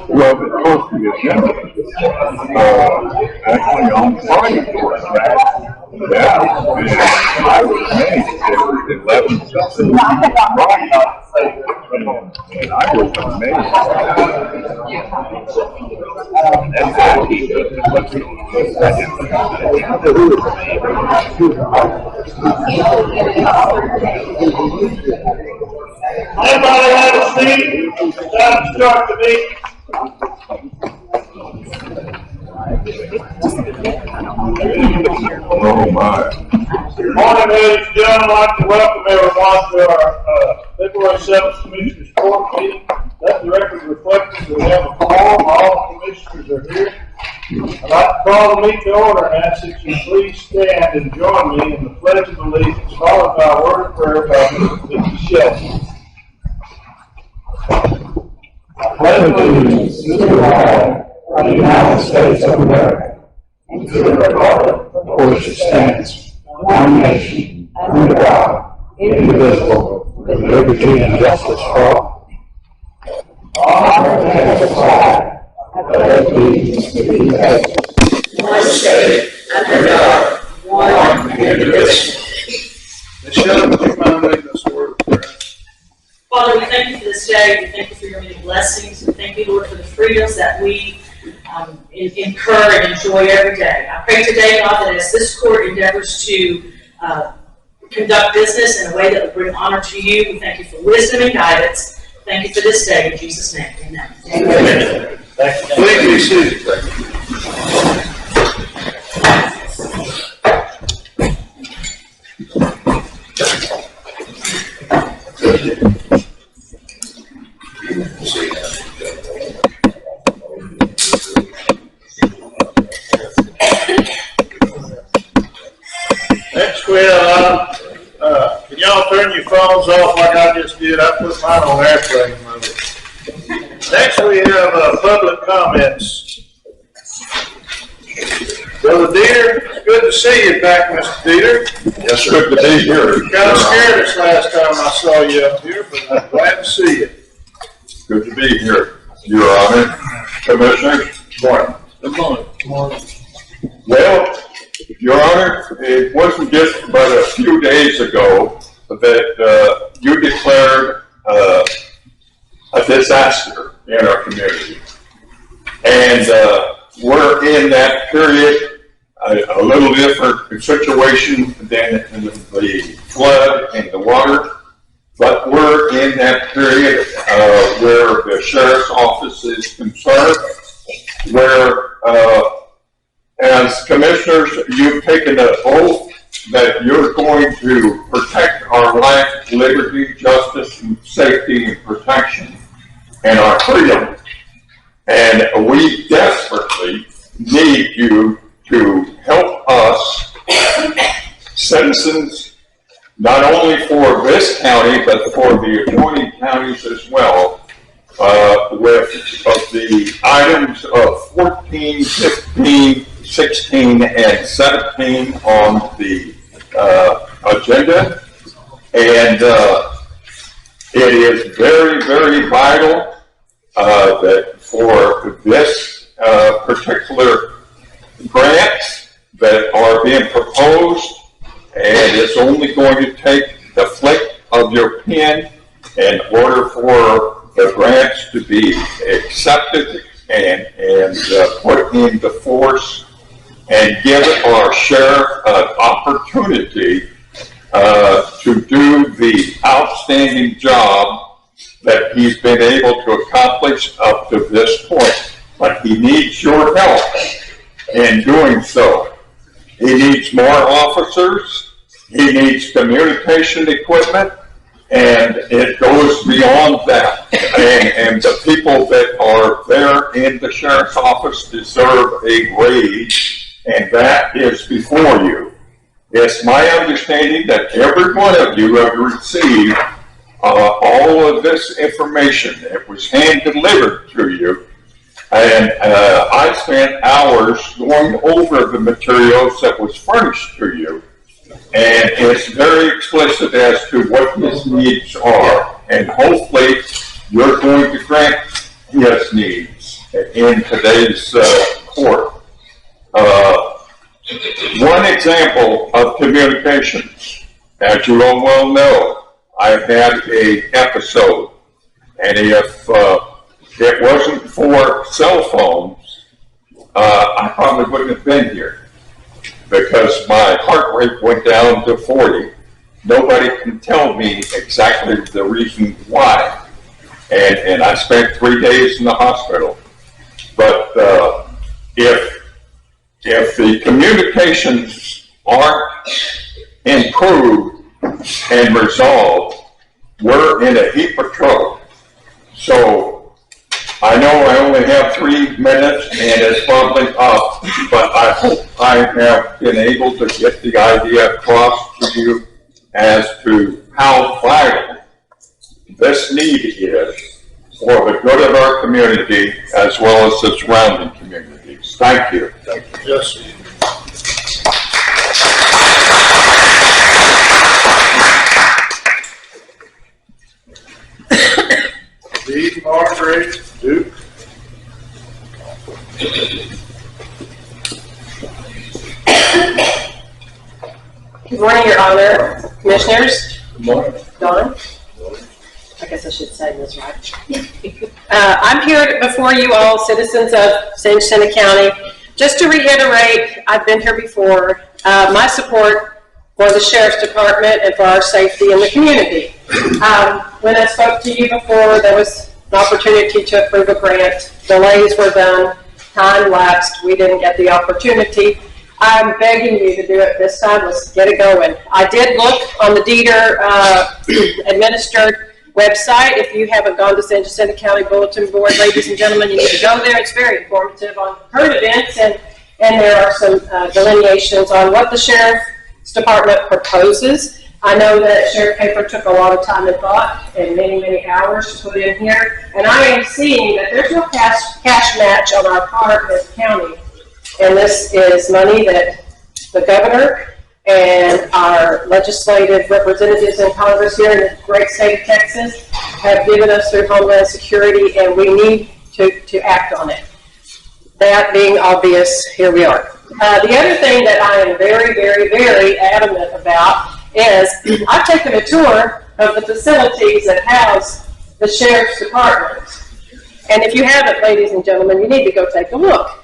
Well, the close to the agenda, actually on Friday for us, right? Yeah, and I was amazed. It was 11 something Friday. And I was amazed. Everybody have a seat. Time to start the meeting. Oh my. Good morning, ladies and gentlemen. I'd like to welcome everyone to our February 7th Commissioners Court meeting. Let the record reflect that we have a quorum. All commissioners are here. I'd like to call the meeting to order and ask that you please stand and join me in the Pledge of Allegiance, followed by a word of prayer by Mr. Shelton. I pledge allegiance to the flag of the United States of America and to the republic for which it stands, one nation, under God, indivisible, with liberty and justice for all. Honor and the flag of the allegiance to the United States, one state, under God, one indivisible. Michelle, would you mind reading this word of prayer? Father, we thank you for this day. We thank you for your many blessings. We thank you, Lord, for the freedoms that we incur and enjoy every day. I pray today, God, that as this court endeavors to conduct business in a way that will bring honor to you, we thank you for wisdom and guidance. Thank you for this day. In Jesus' name, amen. Amen. Thank you. Please be seated. Next we have, can y'all turn your phones off like I just did? I put mine on airplane mode. Next we have public comments. Brother Dieter, it's good to see you back, Mr. Dieter. Yes, sir. Good to be here. You kind of scared us last time I saw you up here, but I'm glad to see you. Good to be here, Your Honor. Commissioner. Good morning. Good morning. Well, Your Honor, it wasn't just but a few days ago that you declared a disaster in our community. And we're in that period, a little different situation than the flood and the water, but we're in that period where the sheriff's office is concerned, where as commissioners, you've taken an oath that you're going to protect our life, liberty, justice, and safety and protection, and our freedom. And we desperately need you to help us, citizens, not only for this county, but for the adjoining counties as well, with the items of 14, 15, 16, and 17 on the agenda. And it is very, very vital that for this particular grants that are being proposed, and it's only going to take the flick of your pen in order for the grants to be accepted and put into force, and give our sheriff an opportunity to do the outstanding job that he's been able to accomplish up to this point. But he needs your help in doing so. He needs more officers, he needs communication equipment, and it goes beyond that. And the people that are there in the sheriff's office deserve a raise, and that is before you. It's my understanding that every one of you have received all of this information. It was hand-delivered to you And I spent hours going over the materials that was furnished to you. And it's very explicit as to what his needs are. And hopefully you're going to grant his needs in today's court. One example of communications, as you all well know, I've had an episode, and if it wasn't for cell phones, I probably wouldn't have been here, because my heart rate went down to 40. Nobody can tell me exactly the reason why, and I spent 3 days in the hospital. But if the communications aren't improved and resolved, we're in a heap of trouble. So I know I only have 3 minutes and it's probably up, but I hope I have been able to get the idea across to you as to how vital this need is for the good of our community as well as the surrounding communities. Thank you. Thank you, Jesse. Deed Margaret Duke. Good morning, Your Honor, Commissioners. Good morning. Dawn? I guess I should say this right. I'm here before you all, citizens of San Jacinto County, just to reiterate, I've been here before, my support for the Sheriff's Department and for our safety in the community. When I spoke to you before, there was an opportunity to approve a grant. Delays were done, time lapsed, we didn't get the opportunity. I'm begging you to do it this time. Let's get it going. I did look on the Dieter administered website. If you haven't gone to San Jacinto County Bulletin Board, ladies and gentlemen, you need to go there. It's very informative on current events, and there are some delineations on what the Sheriff's Department proposes. I know that Sheriff Paper took a lot of time and thought and many, many hours to put in here, and I am seeing that there's no cash match on our part as a county. And this is money that the governor and our legislative representatives in Congress here in the great state of Texas have given us through Homeland Security, and we need to act on it. That being obvious, here we are. The other thing that I am very, very, very adamant about is I've taken a tour of the facilities that house the Sheriff's Department. And if you haven't, ladies and gentlemen, you need to go take a look.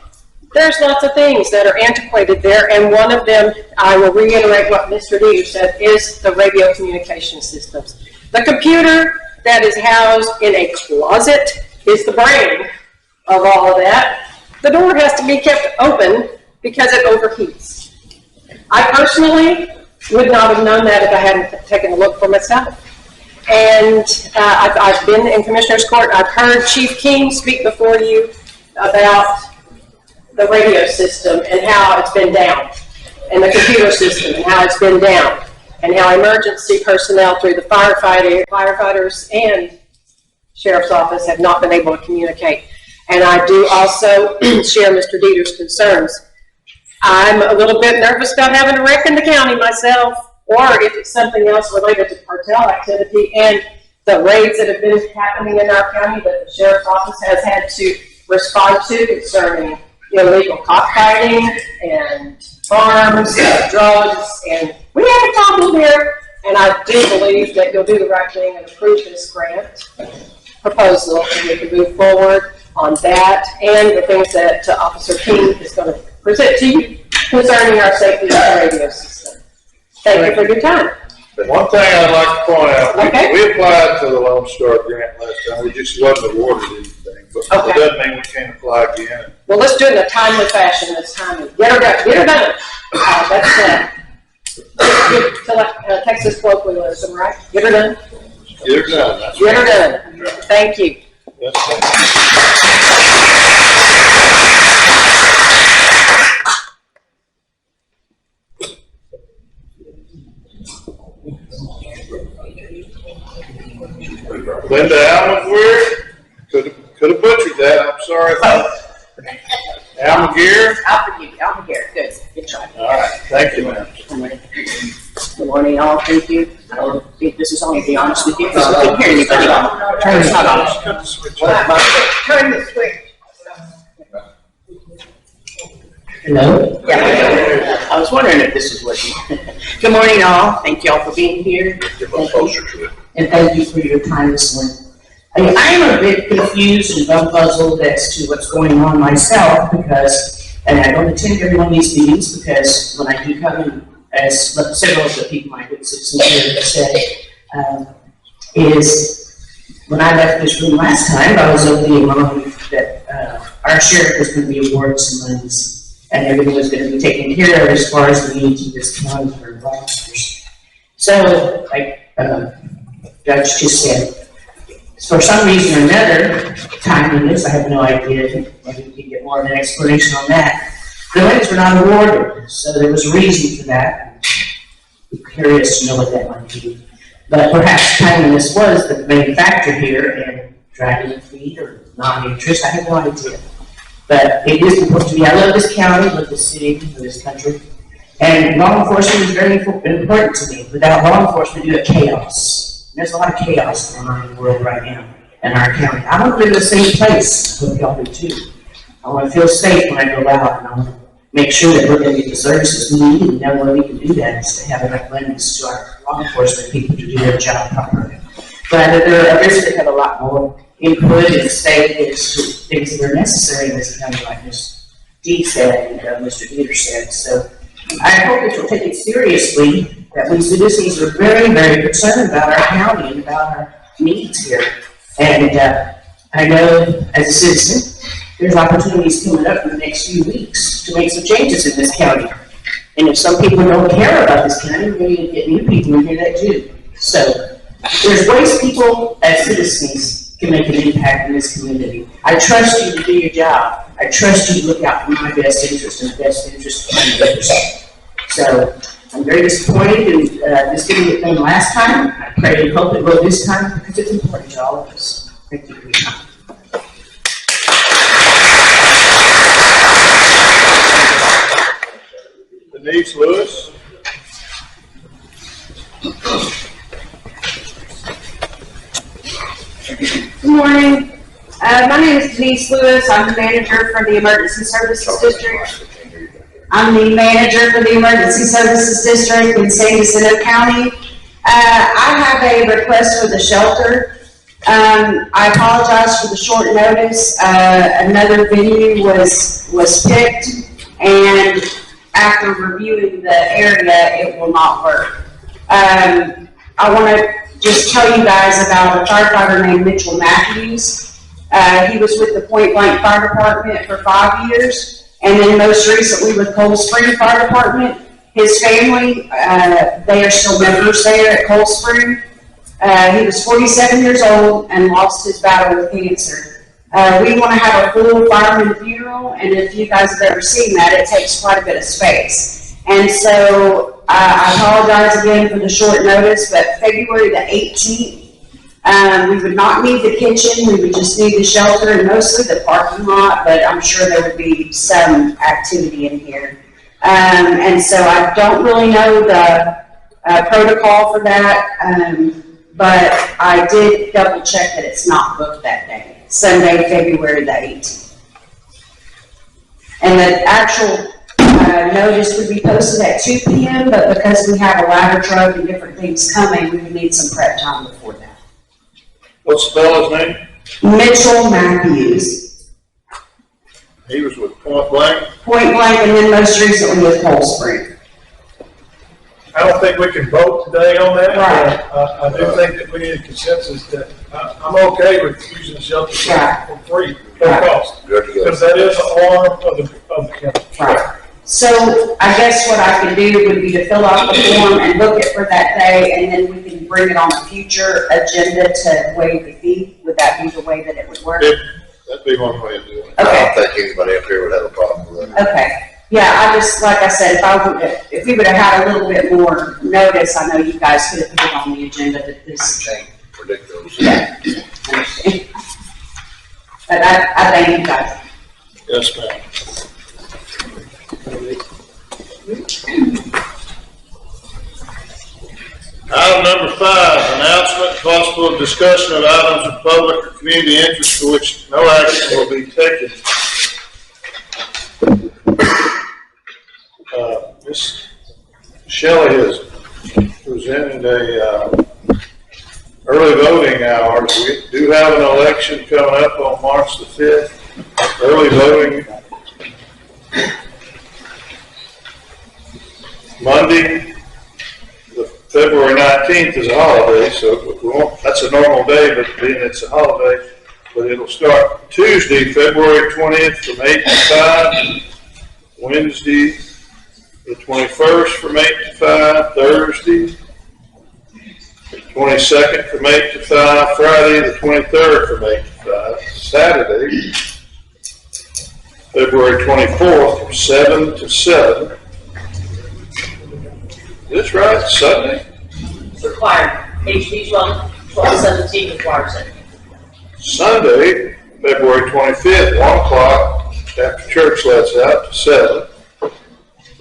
There's lots of things that are antiquated there, and one of them, I will reiterate what Mr. Dieter said, is the radio communication systems. The computer that is housed in a closet is the brain of all of that. The door has to be kept open because it overheats. I personally would not have known that if I hadn't taken a look for myself. And I've been in Commissioner's Court. I've heard Chief King speak before you about the radio system and how it's been down, and the computer system and how it's been down, and how emergency personnel through the firefighters and Sheriff's Office have not been able to communicate. And I do also share Mr. Dieter's concerns. I'm a little bit nervous about having a wreck in the county myself, or if it's something else related to cartel activity and the raids that have been happening in our county that the Sheriff's Office has had to respond to concerning illegal cockfighting and farms and drugs, and we have a problem here, and I do believe that you'll do the right thing and approve this grant proposal, and we can move forward on that and the things that Officer King is going to present to you concerning our safety of the radio system. Thank you for your time. One thing I'd like to point out, Okay. we applied for the Lone Star grant last time, we just wasn't awarded anything, but Okay. it doesn't mean we can't apply again. Well, let's do it in a timely fashion this time. Get her done. Get her done. That's to like Texas colloquialism, right? Get her done. Get her done. That's Get her right. done. Thank you. That's right. Linda Allen, where? Could have butchered that. I'm sorry. Al McGear? I'll forgive you. I'll forgive you. Good. Good try. All right, thank you, ma'am. Good morning, all. Thank you. I don't think this is only to be honest with you, because I can't hear anybody. It's not honest. Cut the switch. Turn the switch. Hello? Yeah. I was wondering if this is working. Good morning, all. Thank you all for being here. Get much closer to it. And thank you for your time this morning. I am a bit confused and puzzled as to what's going on myself because, and I don't attend every one of these meetings because when I do come in, as several of the people my good citizens here have said, is when I left this room last time, I was of the mind that our sheriff was going to be awarded some monies and everything was going to be taken care of as far as the needs of this county for officers. So, like Judge just said, for some reason or another, timeliness, I have no idea, maybe we can get more of an explanation on that. The monies were not awarded, so there was a reason for that. I'm curious to know what that might be. But perhaps timeliness was the main factor here in dragging the feet or non-interest, I have no idea. But it is important to me. I love this county, I love this city, I love this country. And law enforcement is very important to me. Without law enforcement, you have chaos. There's a lot of chaos going on in the world right now in our county. I want to live in the same place. I hope y'all do too. I want to feel safe when I go out, and I want to make sure that we're going to get the services we need, and the only way we can do that is to have enough monies to our law enforcement people to do their job properly. But there are others that have a lot more input and say as to things that are necessary in this county, like Ms. D said and Mr. Dieter said. So I hope that you'll take it seriously that we citizens are very, very concerned about our county and about our needs here. And I know as a citizen, there's opportunities coming up in the next few weeks to make some changes in this county. And if some people don't care about this county, we're going to get new people in here that do. So there's ways people as citizens can make an impact in this community. I trust you to do your job. I trust you to look out for my best interest and the best interest of my neighbors. So I'm very disappointed in this didn't get done last time. I pray and hope it will this time because it's important to all of us. Thank you for your time. Denise Lewis? Good morning. My name is Denise Lewis. I'm the manager for the Emergency Services District. I'm the manager for the Emergency Services District in San Jacinto County. I have a request for the shelter. I apologize for the short notice. Another venue was picked, and after reviewing the area, it will not work. I want to just tell you guys about a firefighter named Mitchell Matthews. He was with the Point Blank Fire Department for 5 years. And then most recently with Cold Spring Fire Department, his family, they are still members there at Cold Spring. He was 47 years old and lost his battle with cancer. We want to have a full fireman funeral, and if you guys have ever seen that, it takes quite a bit of space. And so I apologize again for the short notice, but February the 18th, we would not need the kitchen, we would just need the shelter and mostly the parking lot, but I'm sure there would be some activity in here. And so I don't really know the protocol for that, but I did double check that it's not booked that day, Sunday, February the 18th. And the actual notice would be posted at 2 p.m., but because we have a ladder truck and different things coming, we would need some prep time before that. What's the fellow's name? Mitchell Matthews. He was with Point Blank. Point Blank, and then most recently with Cold Spring. I don't think we can vote today on that. Right. I do think that we need a consensus that I'm okay with using the shelter for free, no cost. Because that is an arm of the county. Right. So I guess what I could do would be to fill out the form and book it for that day, and then we can bring it on a future agenda to waive the fee. Would that be the way that it would work? That'd be one way of doing it. Okay. I don't think anybody up here would have a problem with that. Okay. Yeah, I just, like I said, if we would have had a little bit more notice, I know you guys could have put it on the agenda that this. I can't predict those. Yeah. But I thank you guys. Yes, ma'am. Item number 5, announcement, possible discussion of items of public or community interest for which no action will be taken. Ms. Shelley has presented a early voting hours. We do have an election coming up on March the 5th. Early voting Monday, February 19th is a holiday, so we won't, that's a normal day, but being it's a holiday, but it'll start Tuesday, February 20th from 8 to 5, Wednesday, the 21st from 8 to 5, Thursday, 22nd from 8 to 5, Friday, the 23rd from 8 to 5, Saturday, February 24th from 7 to 7. Is this right? Sunday? It's required. HB 1217 requires it. Sunday, February 25th, 1 o'clock, after church lets out to 7.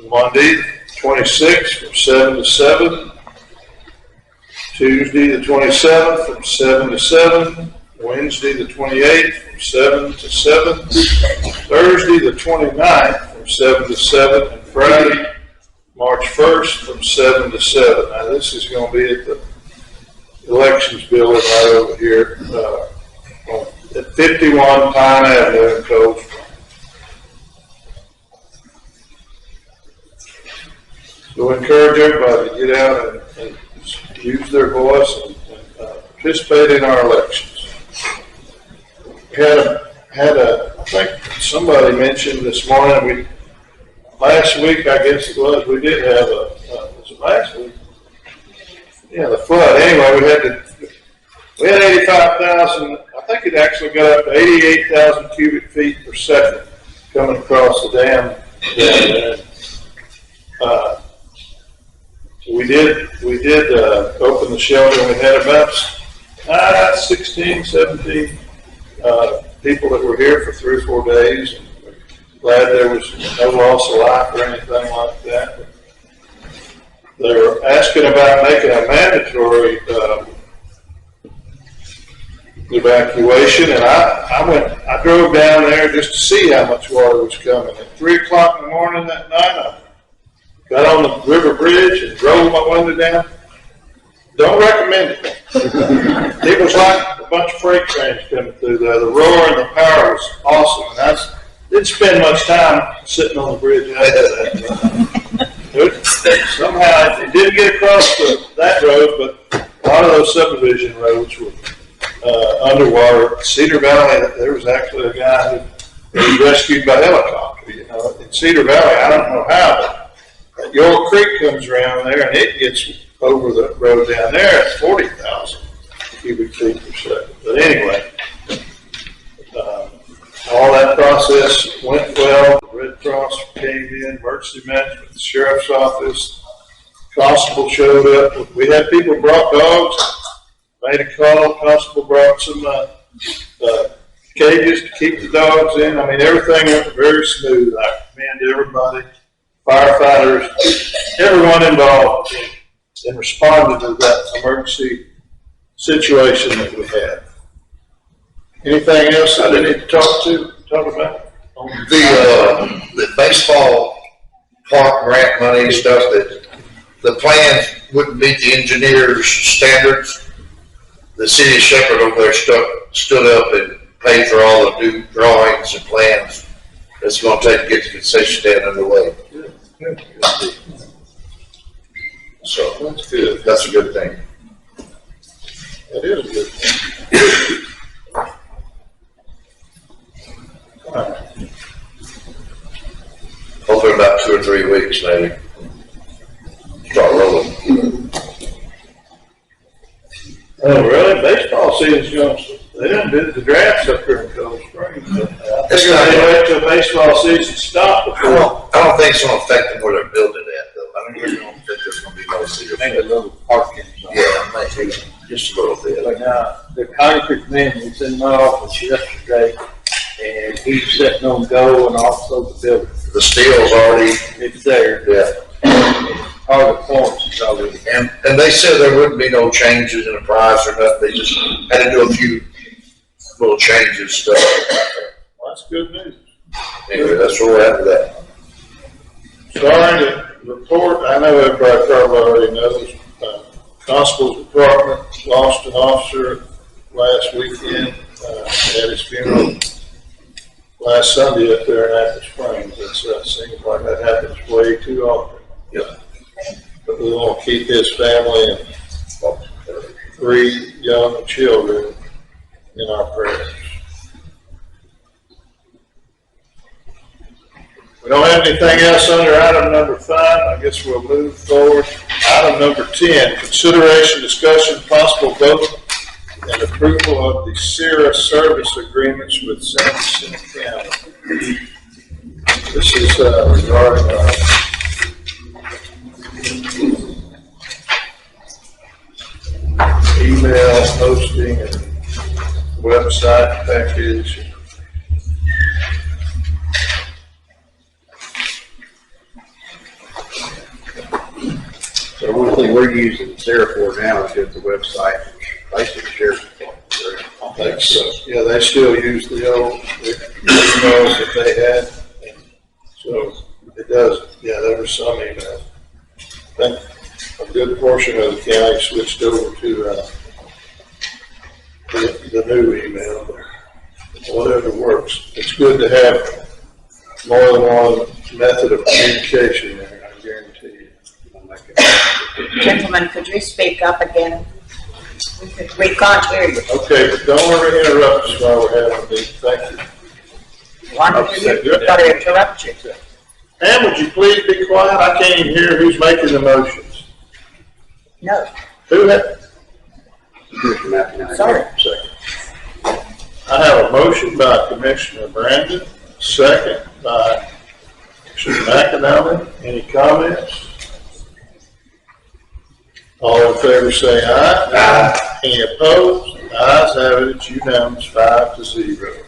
Monday, 26th, from 7 to 7. Tuesday, the 27th, from 7 to 7. Wednesday, the 28th, from 7 to 7. Thursday, the 29th, from 7 to 7. And Friday, March 1st, from 7 to 7. Now, this is going to be at the elections building right over here at 51 Pine Avenue in Cold Spring. So encourage everybody to get out and use their voice and participate in our elections. We had a, I think somebody mentioned this morning, last week, I guess it was, we did have was it last week? Yeah, the flood. Anyway, we had 85,000, I think it actually got up to 88,000 cubic feet per second coming across the dam down there. We did open the shelter, and we had about 16, 17 people that were here for 3 or 4 days. Glad there was no loss of life or anything like that. They're asking about making a mandatory evacuation, and I drove down there just to see how much water was coming. At 3 o'clock in the morning that night, I got on the river bridge and drove my window down. Don't recommend it. It was like a bunch of freight trains coming through there. The roar and the power was awesome. And I didn't spend much time sitting on the bridge after that. Somehow it didn't get across that road, but a lot of those subdivision roads were underwater. Cedar Valley, there was actually a guy who was rescued by helicopter. You know, in Cedar Valley, I don't know how, but York Creek comes around there and it gets over the road down there at 40,000 cubic feet per second. But anyway, all that process went well. The Red Cross came in, emergency management, the sheriff's office, constable showed up. We had people brought dogs, made a call, constable brought some cages to keep the dogs in. I mean, everything went very smooth. I commend everybody, firefighters, everyone involved in responding to that emergency situation that we had. Anything else I need to talk about? The baseball park grant money and stuff, that the plan wouldn't meet the engineer's standards. The city of Shepherd over there stood up and paid for all the new drawings and plans that's going to take to get the concession stand underway. Good. So That's good. that's a good thing. That is a good thing. Hopefully about 2 or 3 weeks, maybe. Start rolling. Oh, really? Baseball season's going, they done did the drafts up here in Cold Springs. I It's figured not- they'd wait till baseball season stopped I before. don't think it's going to affect them where they're building at, though. I don't think there's going to be no serious. Maybe a little parking. Yeah, maybe just a little bit. But now, the concrete man was in my office yesterday, and he's sitting on go and also the building. The steel's already, It's there. yeah. All the points is already. And they said there wouldn't be no changes in the price or nothing, they just had to do a few little changes, stuff. Well, that's good news. Anyway, that's where we're at with that. Sorry to report, I know everybody probably already knows, Constable's Department lost an officer last weekend, at his funeral last Sunday up there in Apple Springs. It seems like that happens way too often. Yeah. But we want to keep his family and 3 young children in our prayers. We don't have anything else under item number 5. I guess we'll move forward. Item number 10, consideration, discussion, possible vote, and approval of the SERA service agreements with San Jacinto County. This is regarding email hosting and website package. So one thing we're using Sarah for now is just the website, basically sheriff's department. I think so. Yeah, they still use the old emails that they had. So it does, yeah, there were some emails. I think a good portion of the county switched over to the new email, whatever works. It's good to have more than one method of communication there, I guarantee you. Gentlemen, could you speak up again? We can't hear you. Okay, but don't ever interrupt us while we're having a meeting. Thank you. Want to hear you? Got to interrupt you. Pam, would you please be quiet? I can't even hear who's making the motions. No, Who had? sorry. I have a motion by Commissioner Brandon, second by Commissioner McAnally. Any comments? All in favor say aye. Aye. Any opposed? Ayes have it. It's unanimous, 5-0.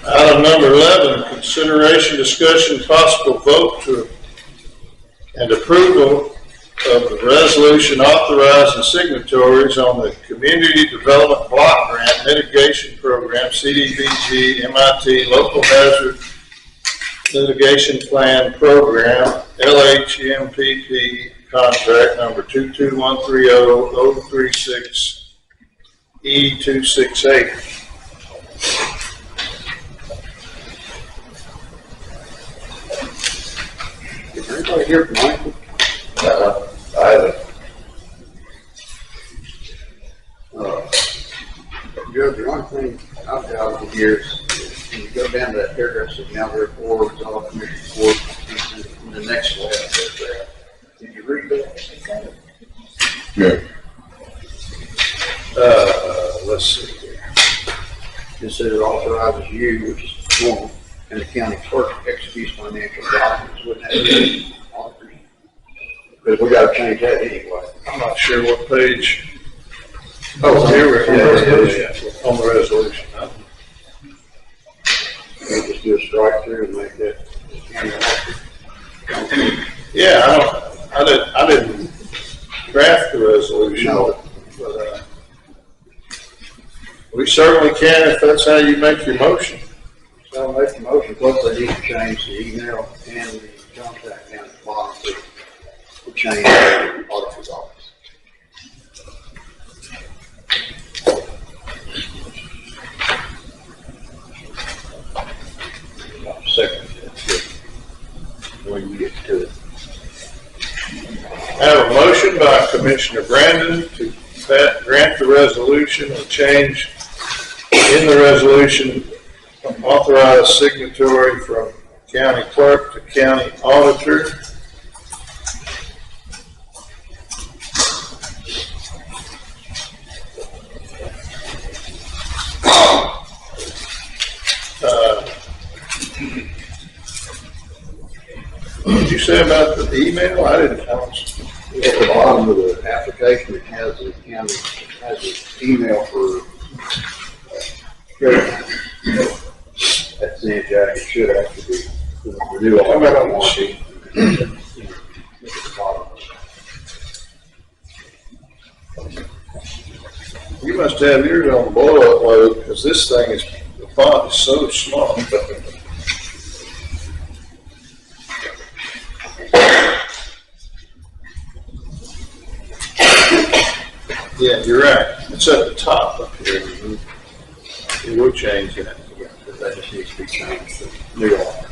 Item number 11, consideration, discussion, possible vote to and approval of the resolution authorizing signatories on the Community Development Block Grant Mitigation Program, CDBG, MIT Local Hazard Litigation Plan Program, LHMPP contract number 22130-036E268. Is there anybody here from Michael? I haven't. Judge, the only thing I've got over the years is when you go down to that paragraph, so now therefore resolve commission report, and the next one says that. Did you read that? Yeah. Let's see here. It says it authorizes you, which is normal, and the county clerk executes financial documents, wouldn't that be auditors? But we gotta change that anyway. I'm not sure what page. Oh, Here we on the resolution. On the resolution. We'll just do a strike through and make that county auditor. Yeah, I didn't draft the resolution, No. but, we certainly can if that's how you make your motion. So I'll make the motion, plus they need to change the email and the contact down at the bottom to change the auditor's office. Second, that's good. When you get to it. I have a motion by Commissioner Brandon to grant the resolution and change in the resolution authorized signatory from county clerk to county auditor. What did you say about the email? I didn't know. At the bottom of the application, it has the county, has the email for, that's the jack, it should actually be, the new auditor on the sheet. At the bottom. You must have yours on blow-up mode, because this thing is, the font is so small. Yeah, you're right. It's at the top up here. We will change that. That just needs to be changed to new auditor.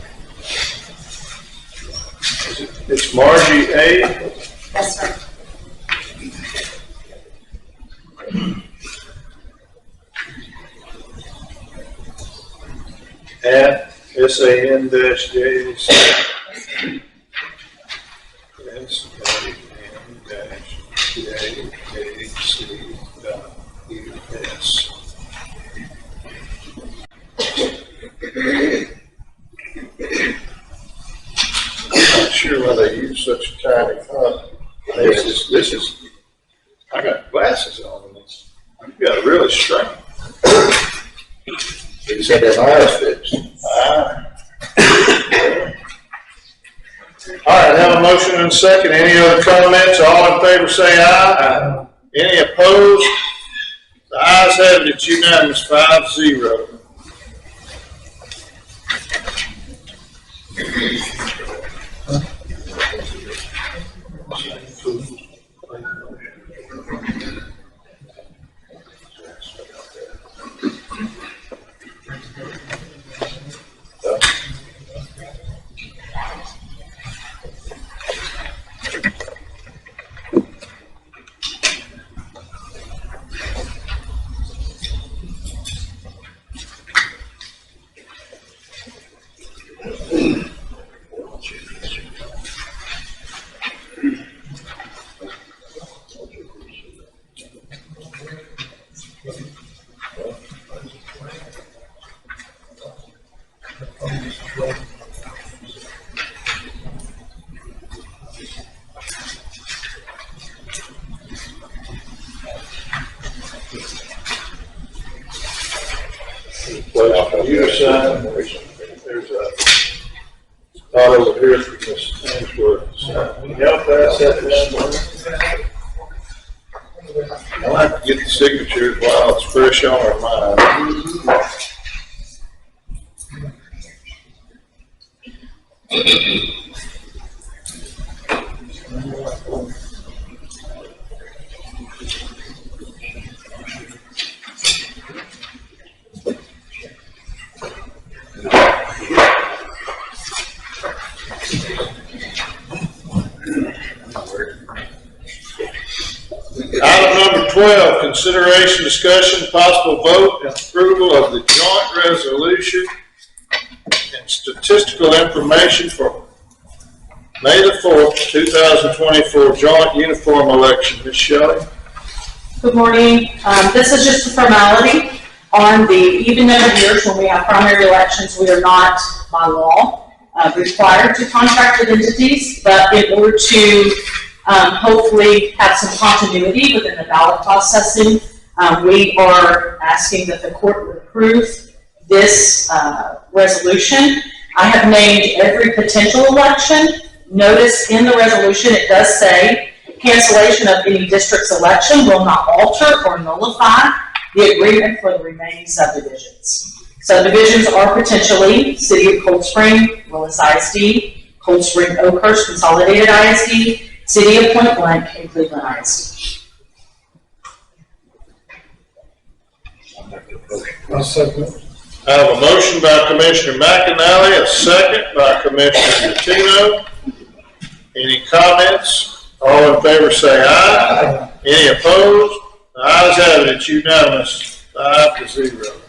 It's Margie A. That's right. at SAN-JAC. SAN-JAC.US. I'm not sure why they use such a tiny font. This is, I got glasses on and you've got to really strain. You said that eyes fixed. All right, have a motion and a second. Any other comments? All in favor say aye. Any opposed? The ayes have it. It's unanimous, 5-0. You sign, there's a spot over here for Miss Ainsworth. Y'all pass that this morning. I like to get the signatures while it's fresh on our mind. Item number 12, consideration, discussion, possible vote, and approval of the joint resolution and statistical information for May the 4th, 2024 joint uniform election. Ms. Shelley? Good morning. This is just a formality. On the even number of years when we have primary elections, we are not, by law, required to contract with entities, but in order to hopefully have some continuity within the ballot processing, we are asking that the court would approve this resolution. I have named every potential election. Notice in the resolution it does say cancellation of any district's election will not alter or nullify the agreement for the remaining subdivisions. Subdivisions are potentially City of Cold Spring, Willis ISD, Cold Spring Oakhurst Consolidated ISD, City of Point Blank, and Cleveland ISD. I have a motion by Commissioner McAnally, a second by Commissioner Jacinto. Any comments? All in favor say aye. Any opposed? The ayes have it, it's unanimous, 5-0.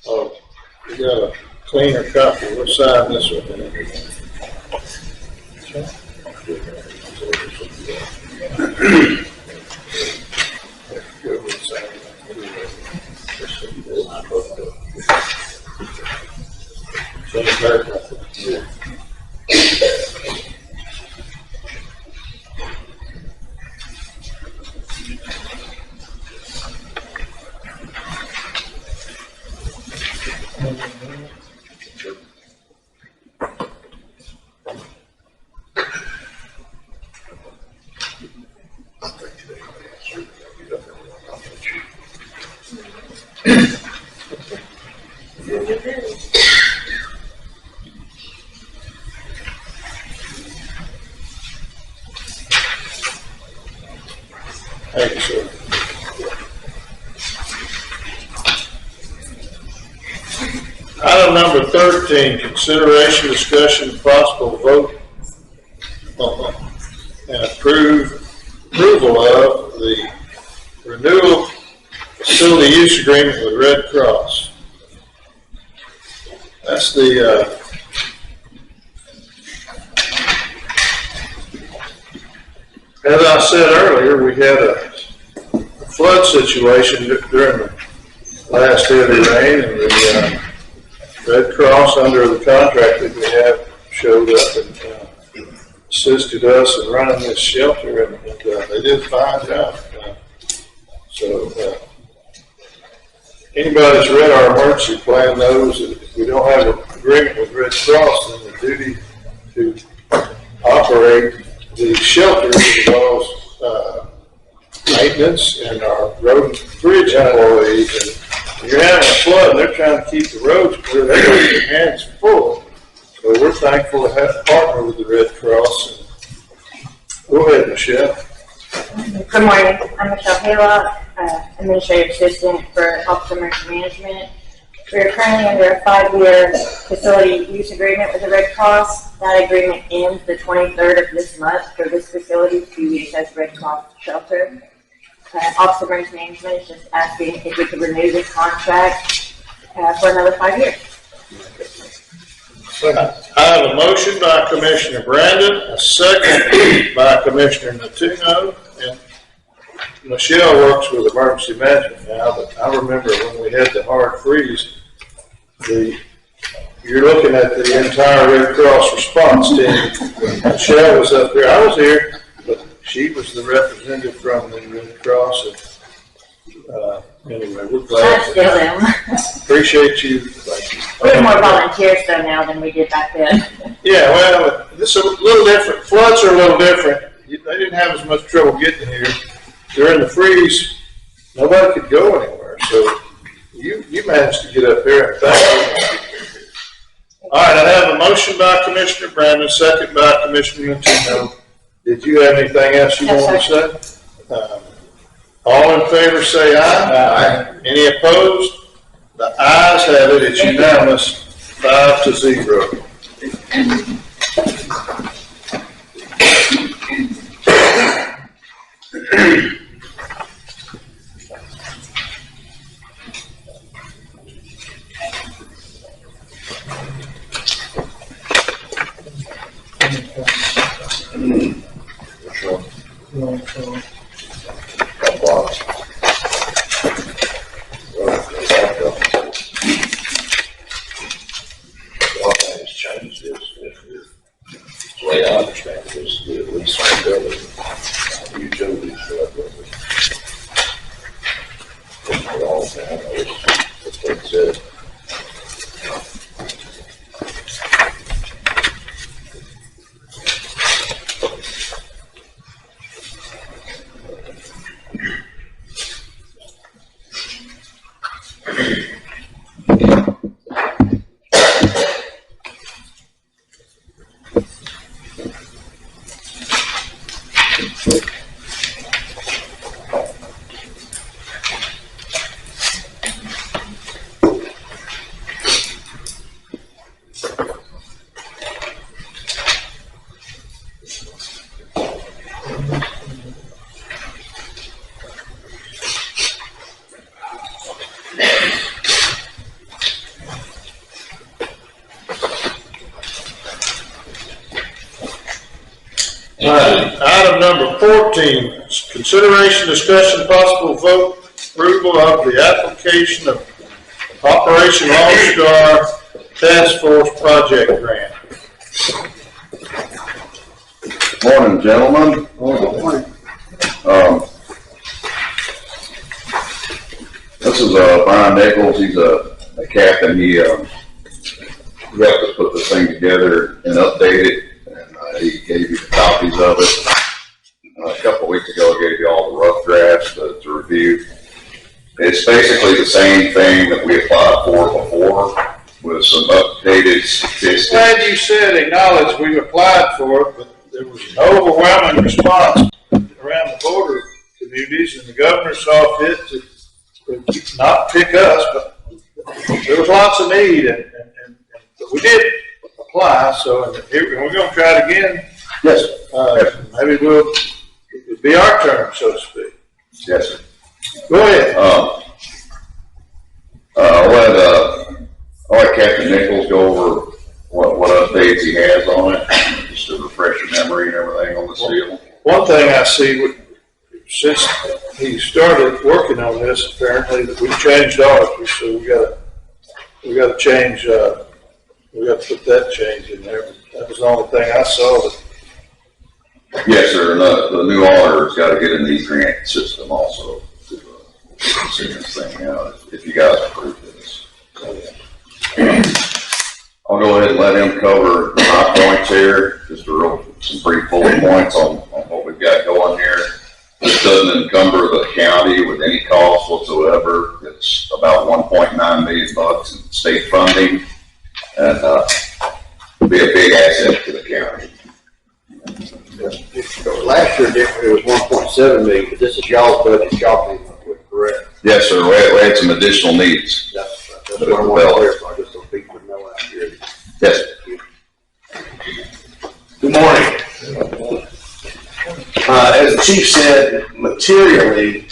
Oh, we got a cleaner copy. We'll sign this one. Thank you, sir. Item number 13, consideration, discussion, and possible vote and approval of the renewal facility use agreement with Red Cross. That's the as I said earlier, we had a flood situation during the last heavy rain, and the Red Cross, under the contract that we have, showed up and assisted us in running this shelter, and they did a fine job. So anybody that's read our emergency plan knows that if we don't have an agreement with Red Cross, then the duty to operate the shelter involves maintenance and our road and bridge employees. And you're having a flood, and they're trying to keep the roads clear. They got their hands full. So we're thankful to have to partner with the Red Cross. Go ahead, Michelle. Good morning. I'm Michelle Haylock, Administrative Assistant for Office Emergency Management. We are currently under a 5-year facility use agreement with the Red Cross. That agreement ends the 23rd of this month for this facility to be used as Red Cross shelter. Office of Emergency Management is just asking if we could renew this contract for another 5 years. I have a motion by Commissioner Brandon, a second by Commissioner Natuno, and Michelle works with emergency management now, but I remember when we had the hard freeze, you're looking at the entire Red Cross response team. Michelle was up here, I was here, but she was the representative from the Red Cross, and anyway, we're I glad. still am. Appreciate you. We have more volunteers though now than we did back then. Yeah, well, this is a little different. Floods are a little different. They didn't have as much trouble getting here. During the freeze, nobody could go anywhere. So you managed to get up here, and thank you. All right, I have a motion by Commissioner Brandon, second by Commissioner Antino. Did you have anything else you wanted to say? All in favor say aye. Aye. Any opposed? The ayes have it. It's unanimous, 5-0. Item number 14, consideration, discussion, possible vote, approval of the application of Operation Lone Star Task Force Project Grant. Morning, gentlemen. This is Brian Nichols. He's a captain. He helped us put this thing together and update it, and he gave you the copies of it. A couple of weeks ago, I gave you all the rough drafts to review. It's basically the same thing that we applied for before with some updated statistics. Glad you said acknowledge we applied for it, but there was an overwhelming response around the border communities, and the governor saw fit to not pick us, but there was lots of need, and we did apply. So we're going to try it again. Yes. Maybe it'll be our turn, so to speak. Yes, sir. Go ahead. I'll let Captain Nichols go over what updates he has on it, just to refresh your memory and everything on the seal. One thing I see, since he started working on this, apparently that we changed ours, so we got to change. We got to put that change in there. That was the only thing I saw. Yes, sir. And the new auditor's got to get in the grant system also to see this thing out if you guys approve this. I'll go ahead and let him cover the high points here, just some brief bullet points on what we've got going here. This doesn't encumber the county with any cost whatsoever. It's about $1.9 million in state funding, and it'll be a big asset to the county. Last year it was 1.7 million, but this is y'all's budget, y'all came up with, correct? Yes, sir. We had some additional needs. That's what I want to clarify, just so people know out here. Yes. Good morning. As the chief said, materially,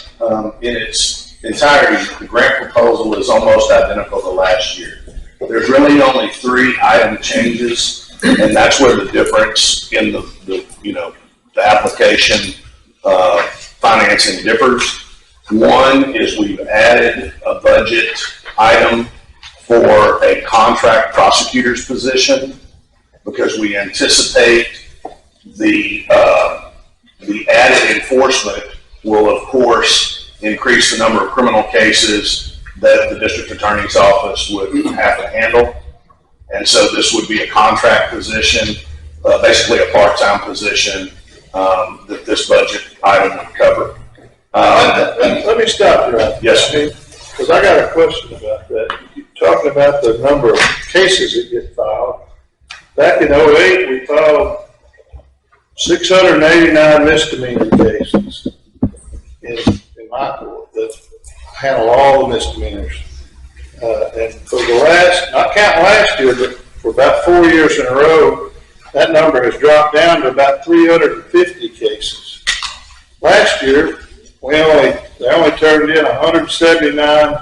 in its entirety, the grant proposal is almost identical to last year. There's really only 3 item changes, and that's where the difference in the application financing differs. One is we've added a budget item for a contract prosecutor's position because we anticipate the added enforcement will, of course, increase the number of criminal cases that the district attorney's office would have to handle. And so this would be a contract position, basically a part-time position that this budget item would cover. Let me stop you right there. Yes. Because I got a question about that. You're talking about the number of cases that get filed. Back in '08, we filed 689 misdemeanor cases in my court that handle all the misdemeanors. And for the last, not counting last year, but for about 4 years in a row, that number has dropped down to about 350 cases. Last year, they only turned in 179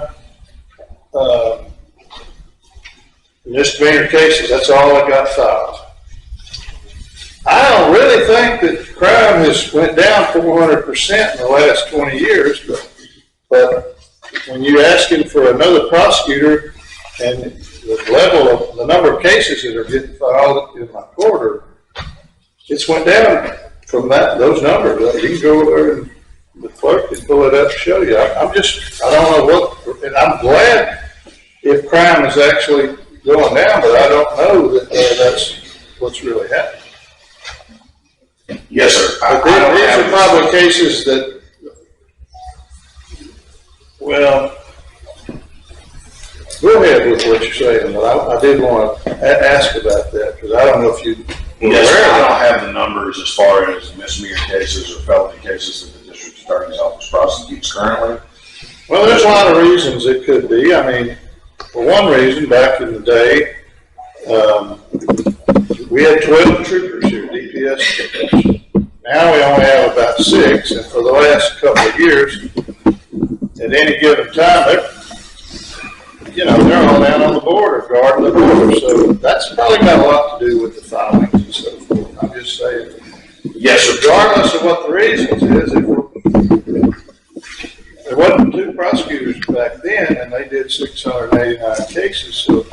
misdemeanor cases. That's all that got filed. I don't really think that crime has went down 400% in the last 20 years, but when you're asking for another prosecutor and the level of the number of cases that are getting filed in my court, it's went down from those numbers. You can go there and the clerk can pull it up and show you. I don't know what, and I'm glad if crime is actually going down, but I don't know that that's what's really happening. Yes, sir. These are probably cases that, well, go ahead with what you're saying, but I did want to ask about that, because I don't know if you. Yes, I don't have the numbers as far as misdemeanor cases or felony cases that the district attorney's office prosecutes currently. Well, there's a lot of reasons it could be. I mean, for one reason, back in the day, we had 12 troopers here, DPS troopers. Now we only have about 6, and for the last couple of years, at any given time, they're all down on the border, guarding the border. So that's probably got a lot to do with the filings and so forth. I'm just saying. Yes, sir. Regardless of what the reasons is, there wasn't 2 prosecutors back then, and they did 689 cases. So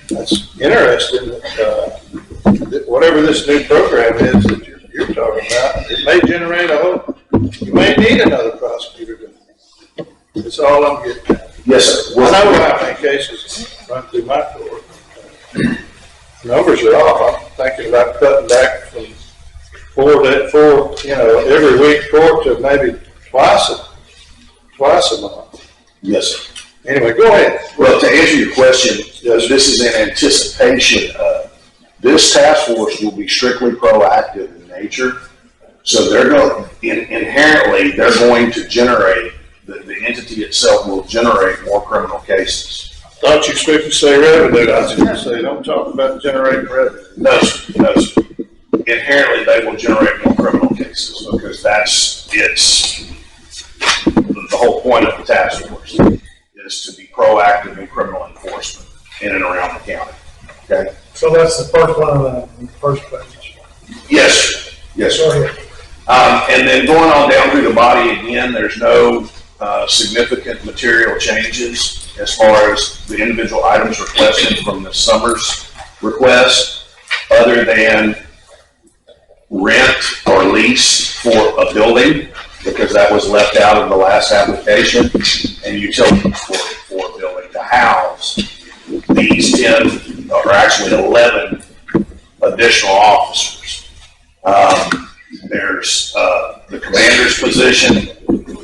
that's interesting that whatever this new program is that you're talking about, it may generate you may need another prosecutor. That's all I'm getting at. Yes, sir. I know how many cases run through my court. Numbers are off. I'm thinking about cutting back from 4 every week court to maybe twice a month. Yes, sir. Anyway, go ahead. Well, to answer your question, yes, this is in anticipation of this task force will be strictly proactive in nature. So they're going inherently to generate. The entity itself will generate more criminal cases. Thought you were supposed to say revenue. I was going to say, don't talk about generating revenue. No, sir. Inherently, they will generate more criminal cases because it's the whole point of the task force is to be proactive in criminal enforcement in and around the county. Okay. So that's the first one on the first page. Yes, sir. Yes, sir. Go ahead. And then going on down through the body again, there's no significant material changes as far as the individual items requested from the summer's request, other than rent or lease for a building, because that was left out of the last application, and utilities for a building to house these 10, or actually 11 additional officers. There's the commander's position,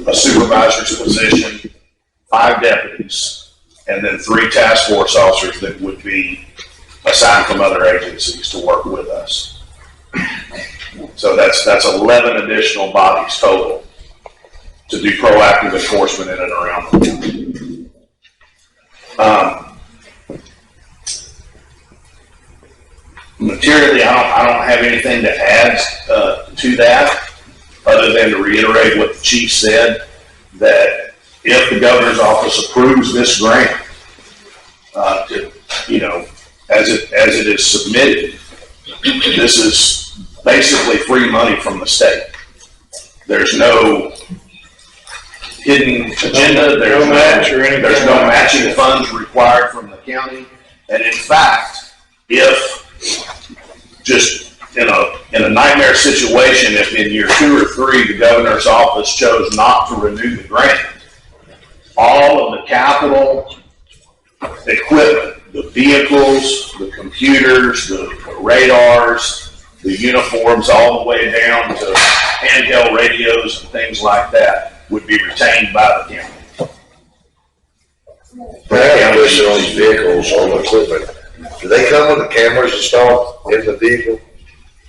a supervisor's position, 5 deputies, and then 3 task force officers that would be assigned from other agencies to work with us. So that's 11 additional bodies total to do proactive enforcement in and around the county. Materially, I don't have anything to add to that, other than to reiterate what the chief said, that if the governor's office approves this grant as it is submitted, this is basically free money from the state. There's no hidden agenda, there's No match or anything. there's no matching funds required from the county. And in fact, if just in a nightmare situation, if in year 2 or 3, the governor's office chose not to renew the grant, all of the capital equipment, the vehicles, the computers, the radars, the uniforms, all the way down to handheld radios and things like that would be retained by the county. I have a question on these vehicles, on the equipment. Do they come with the cameras installed in the vehicle?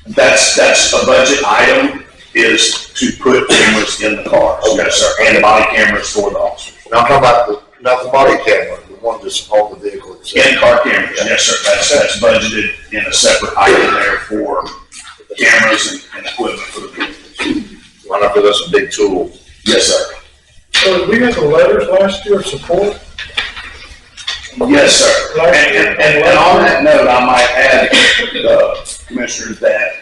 That's a budget item, is to put cameras in the cars. Yes, sir. And body cameras for the officers. And I'm talking about not the body camera, the one that's on the vehicle itself. In-car cameras, yes, sir. That's budgeted in a separate item there for cameras and equipment for the vehicles. Why not put us a big tool? Yes, sir. So did we get the letters last year of support? Yes, sir. And on that note, I might add, Commissioners, that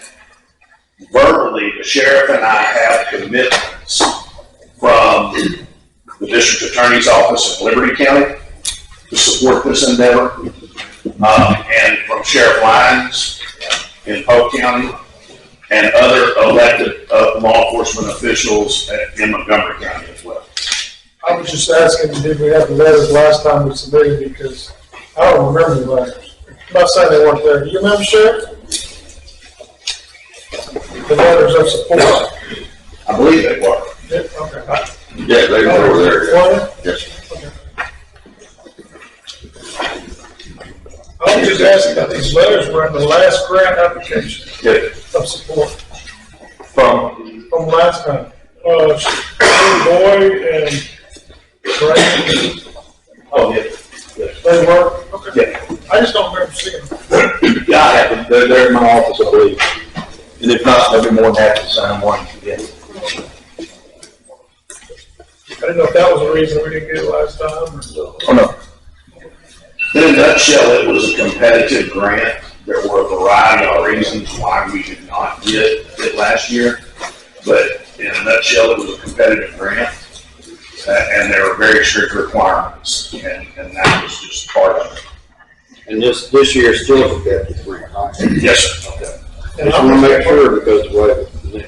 verbally, the sheriff and I have commitments from the district attorney's office in Liberty County to support this endeavor, and from Sheriff Lyons in Polk County, and other elected law enforcement officials in Montgomery County as well. I was just asking, did we have the letters last time we submitted, because I don't remember the letters. I'm not saying they weren't there. Do you remember, Sheriff? The letters of support? I believe they were. Yeah, okay. Yeah, they were there. Were Yes. they? Okay. I was just asking about these letters were in the last grant application of support From from last time. Boyd and Brady, oh yeah, they were, okay. yeah. I just don't remember seeing them. Yeah, I have them. They're in my office, I believe. And if not, I'll be more than happy to sign one. Yeah. I didn't know if that was the reason we didn't get it last time, or. Oh no. In a nutshell, it was a competitive grant. There were a variety of reasons why we did not get it last year, but in a nutshell, it was a competitive grant, and there were very strict requirements, and that was just part of it. And this year still a competitive grant, right? Yes, sir. Okay. And Just want to make sure because the way the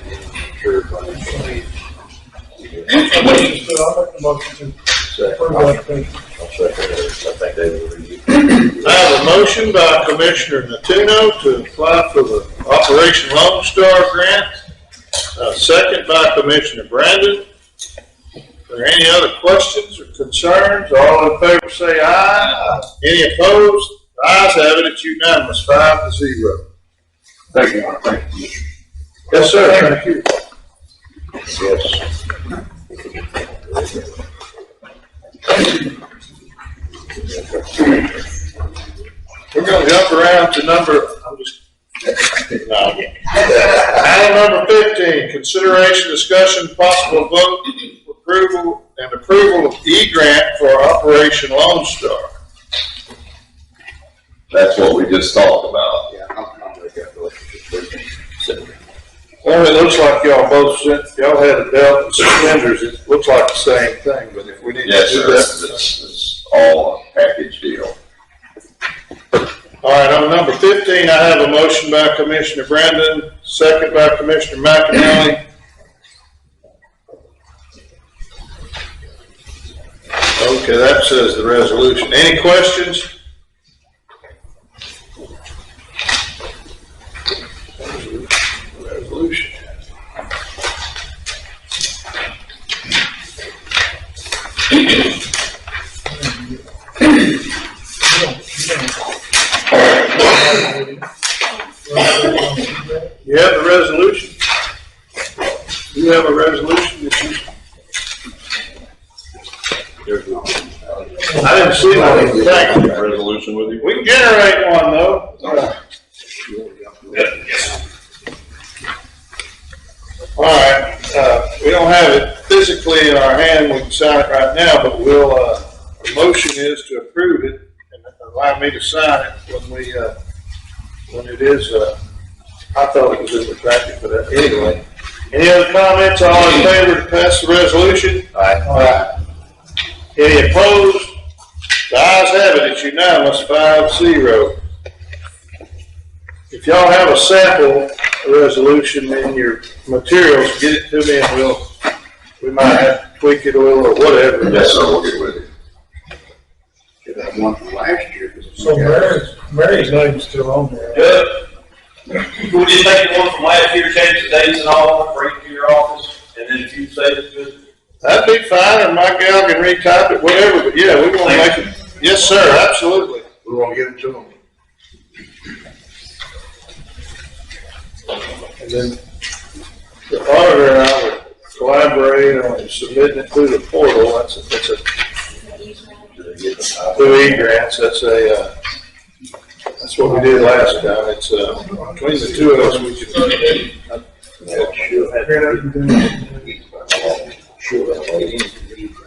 sure financially. I'll make the motion to approve the application. I think they will review. I have a motion by Commissioner Natuno to apply for the Operation Lone Star grant. Second by Commissioner Brandon. Are there any other questions or concerns? All in favor say aye. Any opposed? The ayes have it. It's unanimous, 5-0. Thank you, Your Honor. Thank you. Yes, sir. Thank you. Yes. We're gonna jump around to item number 15, consideration, discussion, possible vote, approval of E-grant for Operation Lone Star. That's what we just talked about. Yeah, I'm with that. Well, it looks like y'all had a belt and suspenders, it looks like the same thing, but if we need to Yes, do sir. that. It's all a package deal. All right, on number 15, I have a motion by Commissioner Brandon, second by Commissioner McAnally. Okay, that says the resolution. Any questions? Resolution. You have the resolution? You have a resolution that you? There's no. I didn't see one. Thank you. Resolution with you? We can generate one though. All right, we don't have it physically in our hand, we can sign it right now, but we'll, the motion is to approve it. And allow me to sign it when it is, I thought it was in the packet, but anyway. Any other comments? All in favor to pass the resolution? Aye. Any opposed? The ayes have it, it's unanimous, 5-0. If y'all have a sample resolution in your materials, get it to me and we might have to tweak it a little or whatever. Yes, sir, we'll get with you. Should have one from last year. So Mary's name's still on there. Good. We'll just take the one from last year, change the dates and all, bring it to your office, and then if you say it's good. That'd be fine, and my gal can retype it, whatever, but yeah, we want to make it, yes, sir, absolutely. We want to give it to them. And then the auditor and I would collaborate on submitting it through the portal, that's a, through E-grants, that's what we did last time, it's, between the two of us, we can.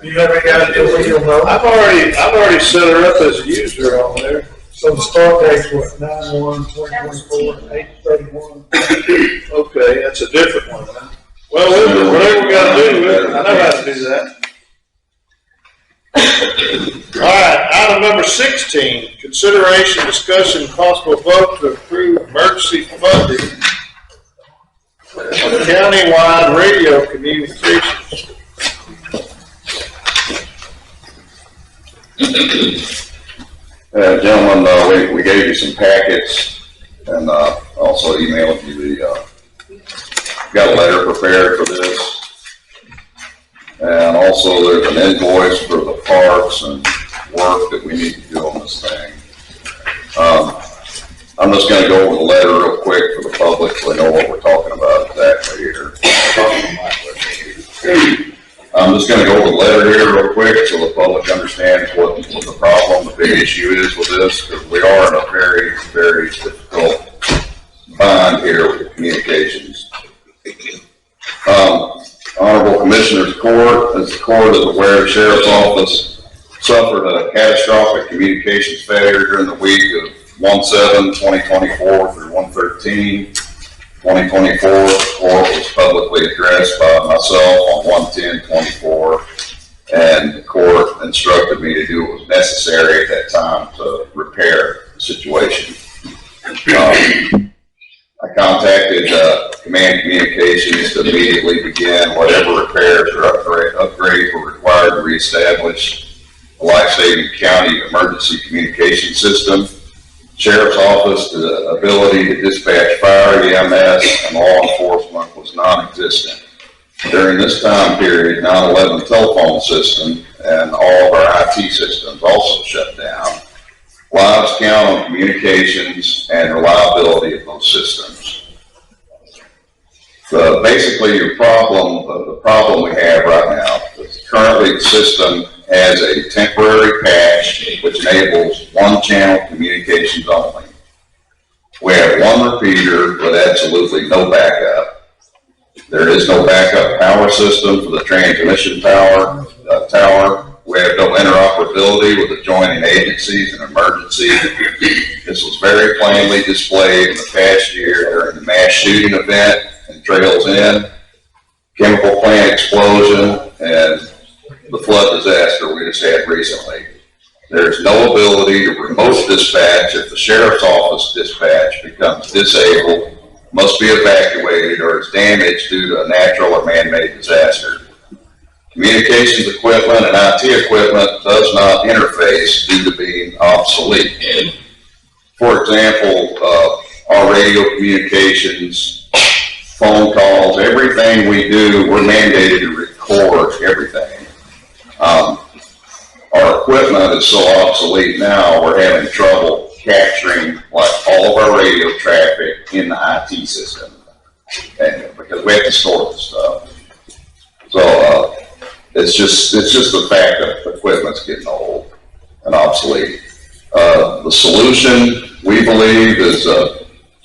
You have any idea what you'll know? I've already set her up as a user on there. So the start date's what, 9/1/2024, 8/31? Okay, that's a different one, huh? Well, whatever we gotta do, I know how to do that. All right, item number 16, consideration, discussion, possible vote to approve emergency funding of countywide radio communications. Gentlemen, we gave you some packets and also emailed you got a letter prepared for this. And also there's an invoice for the parks and work that we need to do on this thing. I'm just going to go over the letter real quick for the public so they know what we're talking about exactly here. I'm just going to go over the letter here real quick so the public understands what the problem, the big issue is with this, because we are in a very, very difficult bind here with the communications. Honorable Commissioners Court, as the court is aware, the Sheriff's Office suffered a catastrophic communications failure during the week of 1/7/2024 through 1/13/2024. The court was publicly addressed by myself on 1/10/24, and the court instructed me to do what was necessary at that time to repair the situation. I contacted Command Communications to immediately begin whatever repairs or upgrades were required to reestablish a life-saving county emergency communication system. Sheriff's Office, the ability to dispatch fire, EMS, and law enforcement was non-existent. During this time period, 911 telephone system and all of our IT systems also shut down. Lives count on communications and reliability of those systems. Basically, the problem we have right now is currently the system has a temporary patch which enables one-channel communications only. We have one repeater with absolutely no backup. There is no backup power system for the transmission tower. We have no interoperability with adjoining agencies and emergency. This was very plainly displayed in the past year during the mass shooting event in Trails Inn, chemical plant explosion, and the flood disaster we just had recently. There's no ability to remote dispatch if the Sheriff's Office dispatch becomes disabled, must be evacuated, or is damaged due to a natural or man-made disaster. Communications equipment and IT equipment does not interface due to being obsolete. For example, our radio communications, phone calls, everything we do, we're mandated to record everything. Our equipment is so obsolete now, we're having trouble capturing like all of our radio traffic in the IT system, and because we have to store the stuff. So it's just the fact that the equipment's getting old and obsolete. The solution, we believe, is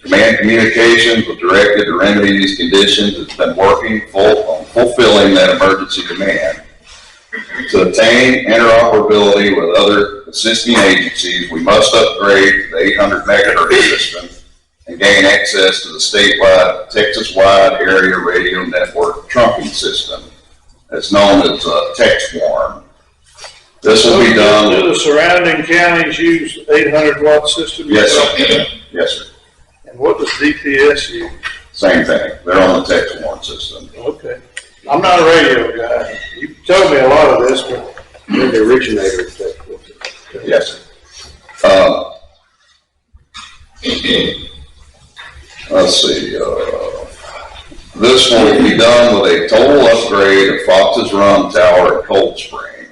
Command Communications was directed to remedy these conditions. It's been working on fulfilling that emergency demand. To attain interoperability with other assisting agencies, we must upgrade to the 800 megahertz system and gain access to the statewide, Texas-wide area radio network trunking system. It's known as TextWarn. This will be done. Do the surrounding counties use 800-watt systems? Yes, sir. Yes, sir. And what does DPS use? Same thing. They're on the TextWarn system. Okay. I'm not a radio guy. You told me a lot of this, but They're the originator of that. Yes, sir. Let's see, this will be done with a total upgrade of Fox's Run Tower at Cold Spring.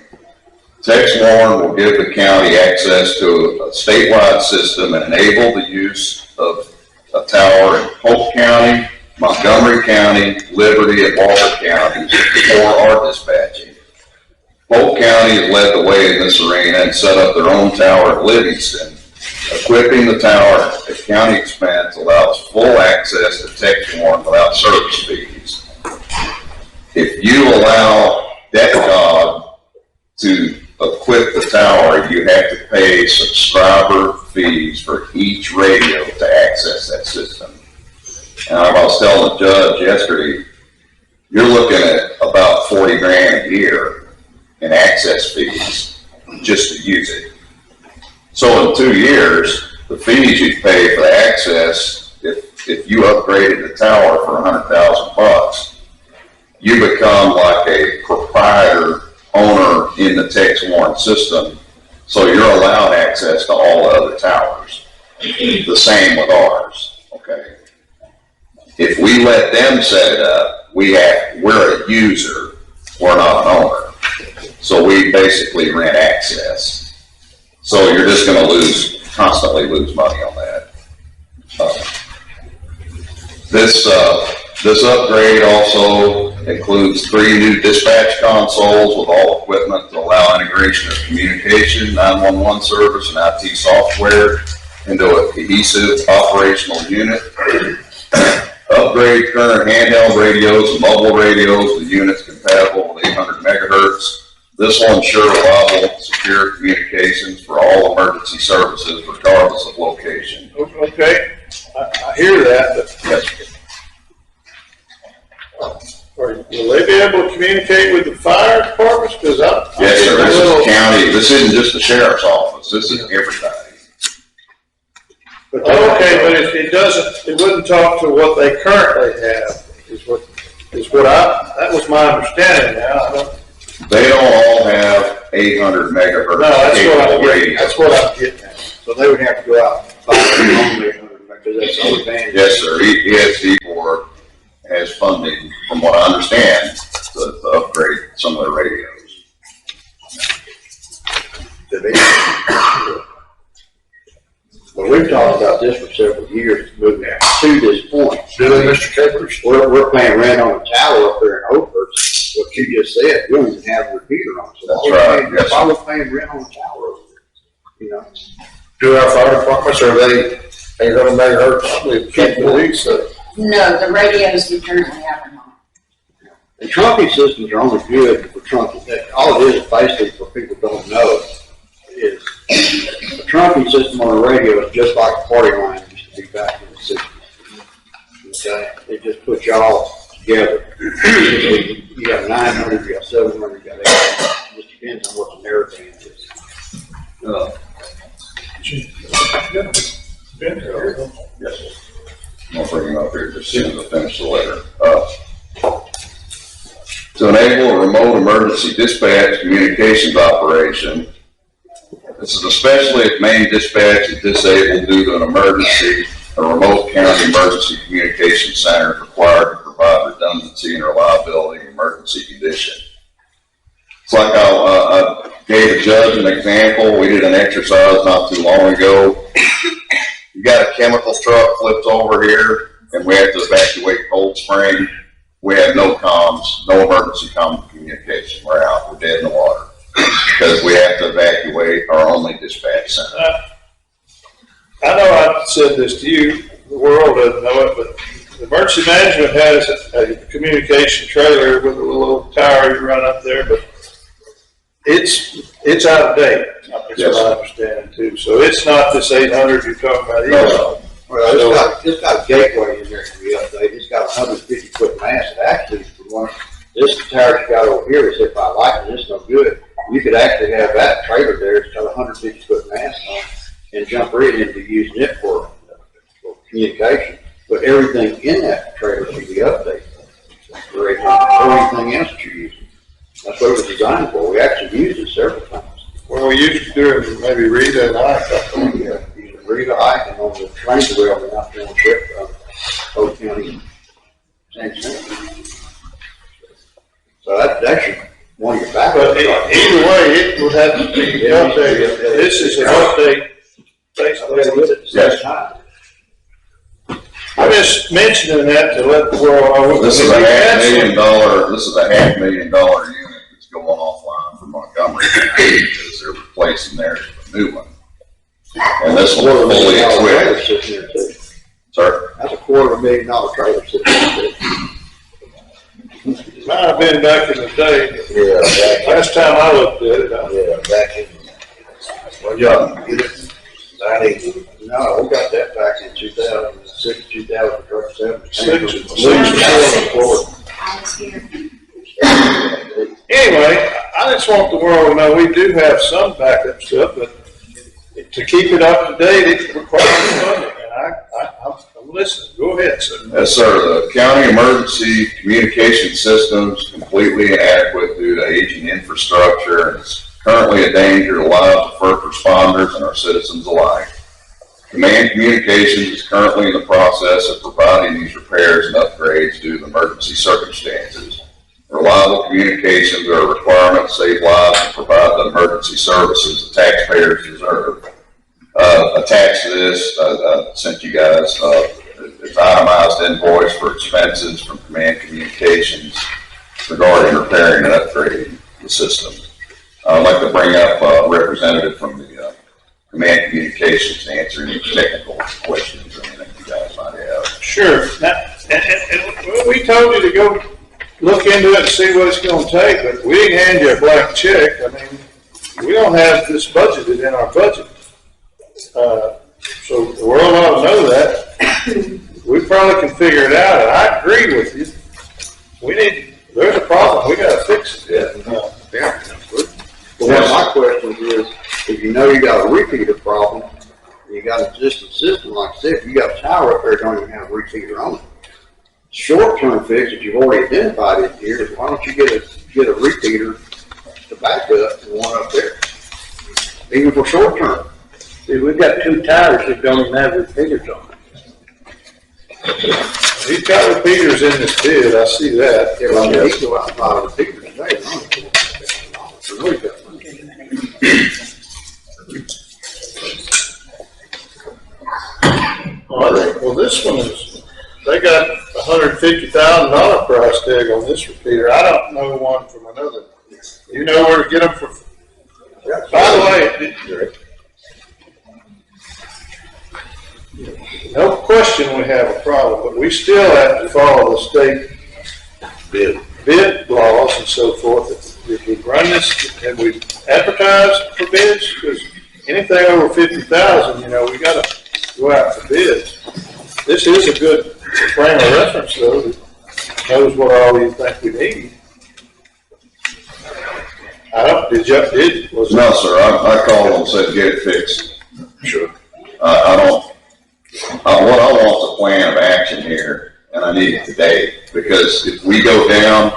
TextWarn will give the county access to a statewide system and enable the use of a tower in Polk County, Montgomery County, Liberty, and Walker counties for our dispatching. Polk County has led the way in this arena and set up their own tower in Livingston. Equipping the tower at county expense allows full access to TextWarn without service fees. If you allow DECOG to equip the tower, you have to pay subscriber fees for each radio to access that system. And I was telling the judge yesterday, you're looking at about 40 grand a year in access fees just to use it. So in 2 years, the fees you pay for the access, if you upgraded the tower for $100,000, you become like a proprietor owner in the TextWarn system. So you're allowed access to all the other towers. The same with ours, okay? If we let them set it up, we're a user, we're not an owner. So we basically rent access. So you're just gonna constantly lose money on that. This upgrade also includes 3 new dispatch consoles with all equipment to allow integration of communication, 911 service, and IT software into a cohesive operational unit. Upgrade current handheld radios and mobile radios with units compatible with 800 megahertz. This will ensure reliable, secure communications for all emergency services regardless of location. okay, I hear that, but will they be able to communicate with the fire departments? Because Yes, sir, this is county, this isn't just the sheriff's office, this is everybody. Okay, but it wouldn't talk to what they currently have, that was my understanding now. They don't all have 800 megahertz. No, radios. that's what I'm getting at. So they would have to go out and buy their own 800 because that's the advantage. Yes, sir, ESD4 has funding, from what I understand, to upgrade some of their radios. Well, we've talked about this for several years, moving to this point. Really, Mr. Capers? We're paying rent on a tower up there in Oakhurst. What you just said, we don't even have a repeater on. So That's right, yes, why we're paying rent on a tower over there? You know? Do our fire departments, are they 800 megahertz? Probably can't believe so. No, the radios we currently have are not. The trunking systems are only good for trunking. All it is basically, for people who don't know, is a trunking system on a radio is just like a party line used to be back in the 60s. Okay? It just puts y'all together. You got 900, you got 700, you got 800. It just depends on what the narrowband is. Yes, I'll bring him up here just as soon as I finish the letter. To enable a remote emergency dispatch communications operation, this is especially if main dispatch is disabled due to an emergency, a remote county emergency communication center is required to provide redundancy and reliability in emergency condition. It's like I gave a judge an example. We did an exercise not too long ago. You got a chemical truck flipped over here and we have to evacuate Cold Spring. We have no comms, no emergency communication. We're out, we're dead in the water because we have to evacuate our only dispatch center. I know I said this to you, the world doesn't know it, but the emergency management has a communication trailer with a little tower you run up there, but it's out of date, that's what I understand too. So it's not this 800 you're talking about either. No. Well, it's got a gateway in there to be updated. It's got a 150-foot mast. It actually, for one, this tower you got over here is if I like it, it's no good. You could actually have that trailer there. It's got a 150-foot mast on it and jump right into using it for communication. But everything in that trailer should be updated for anything else that you're using. That's what it was designed for. We actually used it several times. Well, we used to do it maybe Rita and I. Yeah, used Rita Ike and on the train railway out there on the trip, Oak County, San Jacinto. So that's one of your backups. But either way, it would have to be updated. This is an update basically. Yes. I'm just mentioning that to let the world know. This is a $500,000 unit that's going offline from Montgomery because they're replacing theirs with a new one. And this one will fully equipped. Sir? That's $250,000 trailer sitting there. Might have been back in the day. Yeah. Last time I looked at it. Yeah, back in. Well, y'all get it. No, we got that back in 2006, 2007. Anyway, I just want the world to know we do have some backup stuff, but to keep it up to date, it requires funding. And I'm listening. Go ahead, sir. Yes, sir. The county emergency communication system is completely inadequate due to aging infrastructure and is currently a danger to lives of first responders and our citizens alike. Command Communications is currently in the process of providing these repairs and upgrades due to emergency circumstances. Reliable communications are a requirement to save lives and provide the emergency services the taxpayers deserve. Attached to this, I sent you guys it's itemized invoice for expenses from Command Communications regarding repairing and upgrading the system. I'd like to bring up a representative from the Command Communications to answer any technical questions or anything you guys might have. Sure. Now, and we told you to go look into it and see what it's going to take, but we didn't hand you a blank check. I mean, we don't have this budgeted in our budget. So the world ought to know that. We probably can figure it out, and I agree with you. There's a problem. We got to fix it. Yeah. Well, one of my questions is, if you know you got a repeater problem, and you got an existing system, like I said, if you got a tower up there, don't even have a repeater on it. Short-term fix that you've already identified in here is, why don't you get a repeater to back up and one up there, even for short-term. See, we've got 2 towers that don't even have repeaters on it. He's got repeaters in this bid. I see that. Yeah, well, he can go out and buy a repeater today. Well, this one is, they got $150,000 price tag on this repeater. I don't know one from another. You know where to get them from? By the way, no question we have a problem, but we still have to follow the state bid laws and so forth. If we run this, and we advertise for bids, because anything over 50,000, we got to go out for bids. This is a good frame of reference, though, that knows what all you think we need. No, sir, I called and said, get it fixed. Sure. What I want is a plan of action here, and I need it today, because if we go down,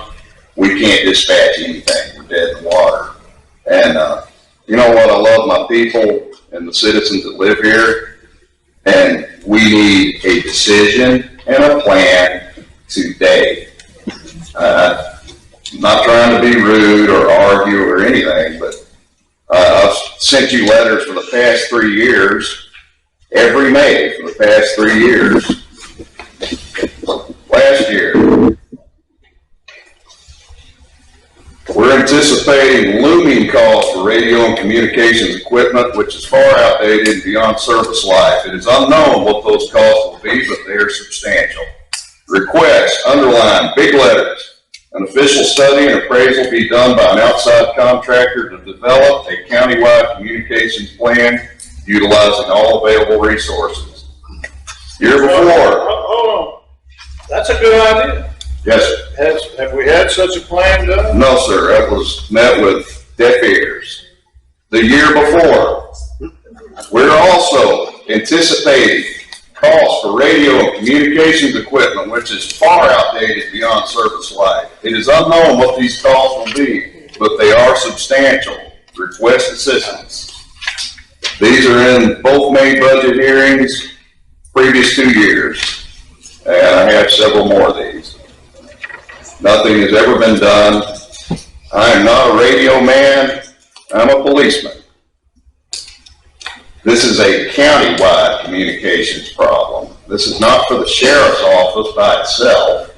we can't dispatch anything. We're dead in the water. And, you know what? I love my people and the citizens that live here, and we need a decision and a plan today. I'm not trying to be rude or argue or anything, but I've sent you letters for the past 3 years, every May for the past 3 years. Last year, we're anticipating looming costs for radio and communications equipment, which is far outdated and beyond service life. It is unknown what those costs will be, but they are substantial. Request, underline, big letters. An official study and appraisal be done by an outside contractor to develop a countywide communications plan utilizing all available resources. Year before, Hold on. That's a good idea. yes, sir. Have we had such a plan done? No, sir, that was met with deaf ears. The year before, we're also anticipating costs for radio and communications equipment, which is far outdated beyond service life. It is unknown what these costs will be, but they are substantial. Request assistance. These are in both May budget hearings, previous 2 years, and I have several more of these. Nothing has ever been done. I am not a radio man, I'm a policeman. This is a county-wide communications problem. This is not for the sheriff's office by itself,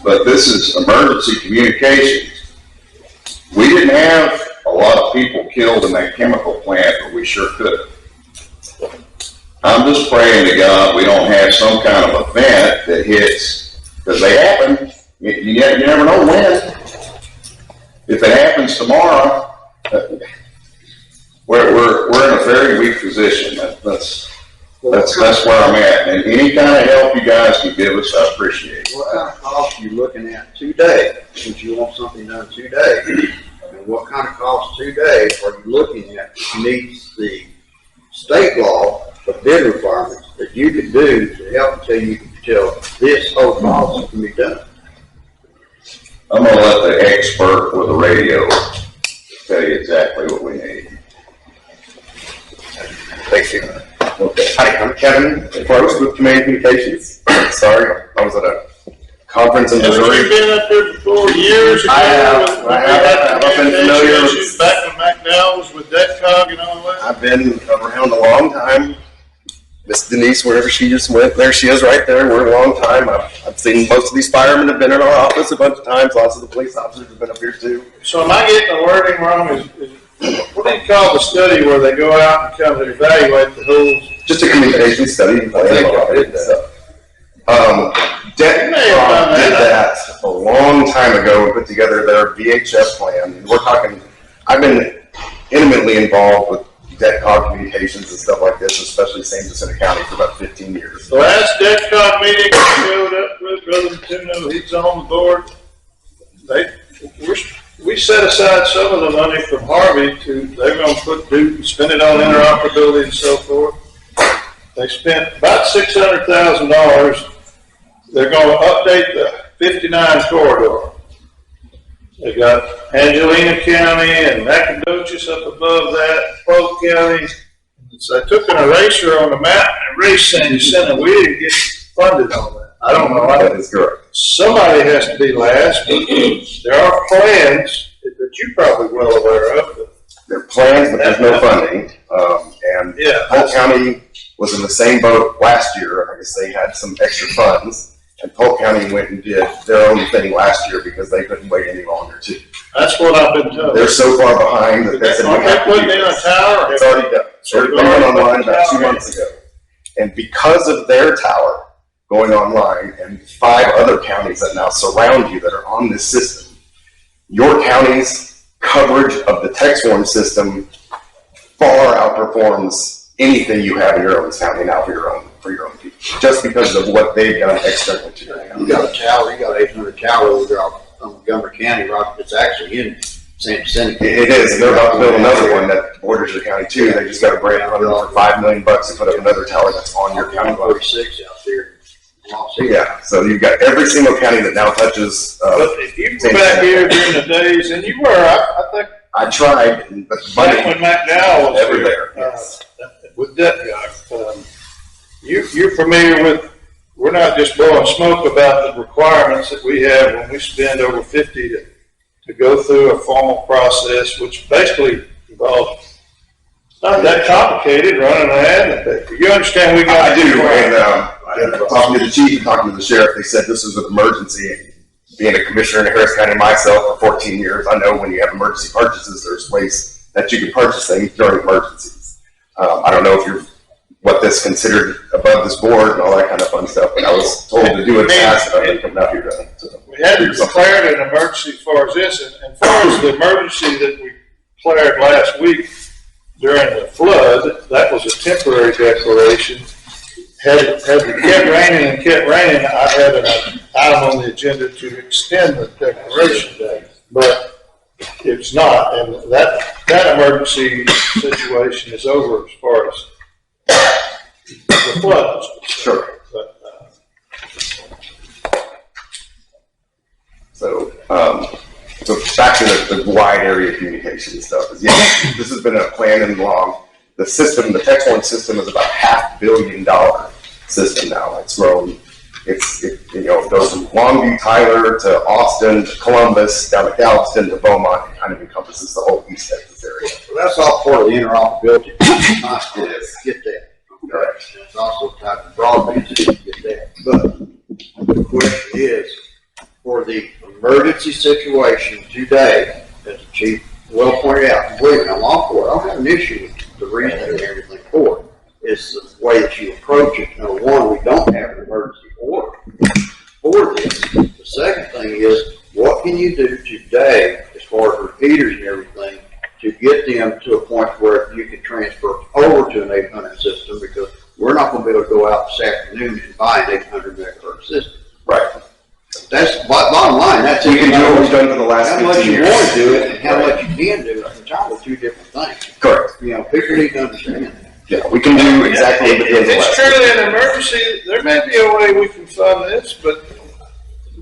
but this is emergency communications. We didn't have a lot of people killed in that chemical plant, but we sure could have. I'm just praying to God we don't have some kind of event that hits, because they happen. You never know when. If it happens tomorrow, we're in a very weak position. That's where I'm at. And any kind of help you guys can give us, I appreciate it. What kind of cost are you looking at today, since you want something done today? And what kind of cost today are you looking at that meets the state law of bid requirements that you can do to help until you can tell this whole process can be done? I'm gonna let the expert with the radio tell you exactly what we need. Thank you. Okay. Hi, I'm Kevin Close with Communications. Sorry, I was at a conference in Missouri. Have you been up there before years ago? I have. I've been familiar with. Back when McDowell was with DETCOG and all that? I've been around a long time. Miss Denise, wherever she just went, there she is right there. We're a long time. I've seen most of these firemen have been in our office a bunch of times. Lots of the police officers have been up here too. So am I getting the wording wrong? What do you call the study where they go out and come and evaluate the whole? Just a communication study. DETCOG did that a long time ago and put together their VHF plan. We're talking, I've been intimately involved with DETCOG communications and stuff like this, especially St. Jacinto County, for about 15 years. The last DETCOG meeting I showed up with, Brother Tuno, he's on the board. We set aside some of the money from Harvey they're gonna spend it on interoperability and so forth. They spent about $600,000. They're gonna update the 59 corridor. They got Angelina County and Nacogdoches up above that, Polk County. So they took an eraser on the map and erased St. Jacinto. We didn't get funded on that. I don't know. That is correct. Somebody has to be last, but there are plans that you're probably well aware of. There are plans, but there's no funding. And Polk County was in the same boat last year. I guess they had some extra funds. And Polk County went and did their own thing last year because they couldn't wait any longer too. That's what I've been told. They're so far behind that they said, we have to do this. It's already done. Started going online about 2 months ago. And because of their tower going online and 5 other counties that now surround you that are on this system, your county's coverage of the text warning system far outperforms anything you have in your own county now for your own people, just because of what they've done externally to your county. You got a tower, you got 800 tower over on Montgomery County, right? It's actually in St. Jacinto. It is. They're about to build another one that borders your county too. They just got a grant for $5 million to put up another tower that's on your county line. 46 out there. Yeah, so you've got every single county that now touches. But if you go back here during the days, and you were, I think. I tried, but back when McDowell was everywhere. With DETCOG, you're familiar with. We're not just blowing smoke about the requirements that we have when we spend over 50 to go through a formal process, which basically involves. It's not that complicated running an ad. You understand? I do, and talking to the chief and talking to the sheriff, they said this was an emergency. Being a commissioner in Harris County myself for 14 years, I know when you have emergency purchases, there's ways that you can purchase things during emergencies. I don't know if you're what this considered above this board and all that kind of fun stuff, but I was told to do it fast, and I've been coming out here to. We had declared an emergency as far as this, and as far as the emergency that we declared last week during the flood, that was a temporary declaration. Had it kept raining, I had an item on the agenda to extend the declaration date, but it's not, and that emergency situation is over as far as the floods. Sure. But, So back to the wide area communication stuff. Is, yeah, this has been a plan and long. The system, the text one system, is about $500 million system now. It's grown. It goes from Longview, Tyler to Austin to Columbus, down to Galveston to Beaumont. It kind of encompasses the whole East Texas area. So that's all part of the interoperability. Get that. Correct. It's also type of broadband to get that. But the question is, for the emergency situation today, as the chief well pointed out, believe me, I'm all for it. I don't have an issue with the reason and everything for it. It's the way that you approach it. Number one, we don't have an emergency order for this. The second thing is, what can you do today as far as repeaters and everything to get them to a point where you can transfer over to an 800 system, because we're not going to be able to go out this afternoon and buy an 800 megahertz system. Right. That's bottom line. That's we can do what we've done for the last 15 years. How much you want to do it and how much you can do it are entirely two different things. Correct. People need to understand that. Yeah, we can do exactly what we did. If it's truly an emergency, there may be a way we can fund this, but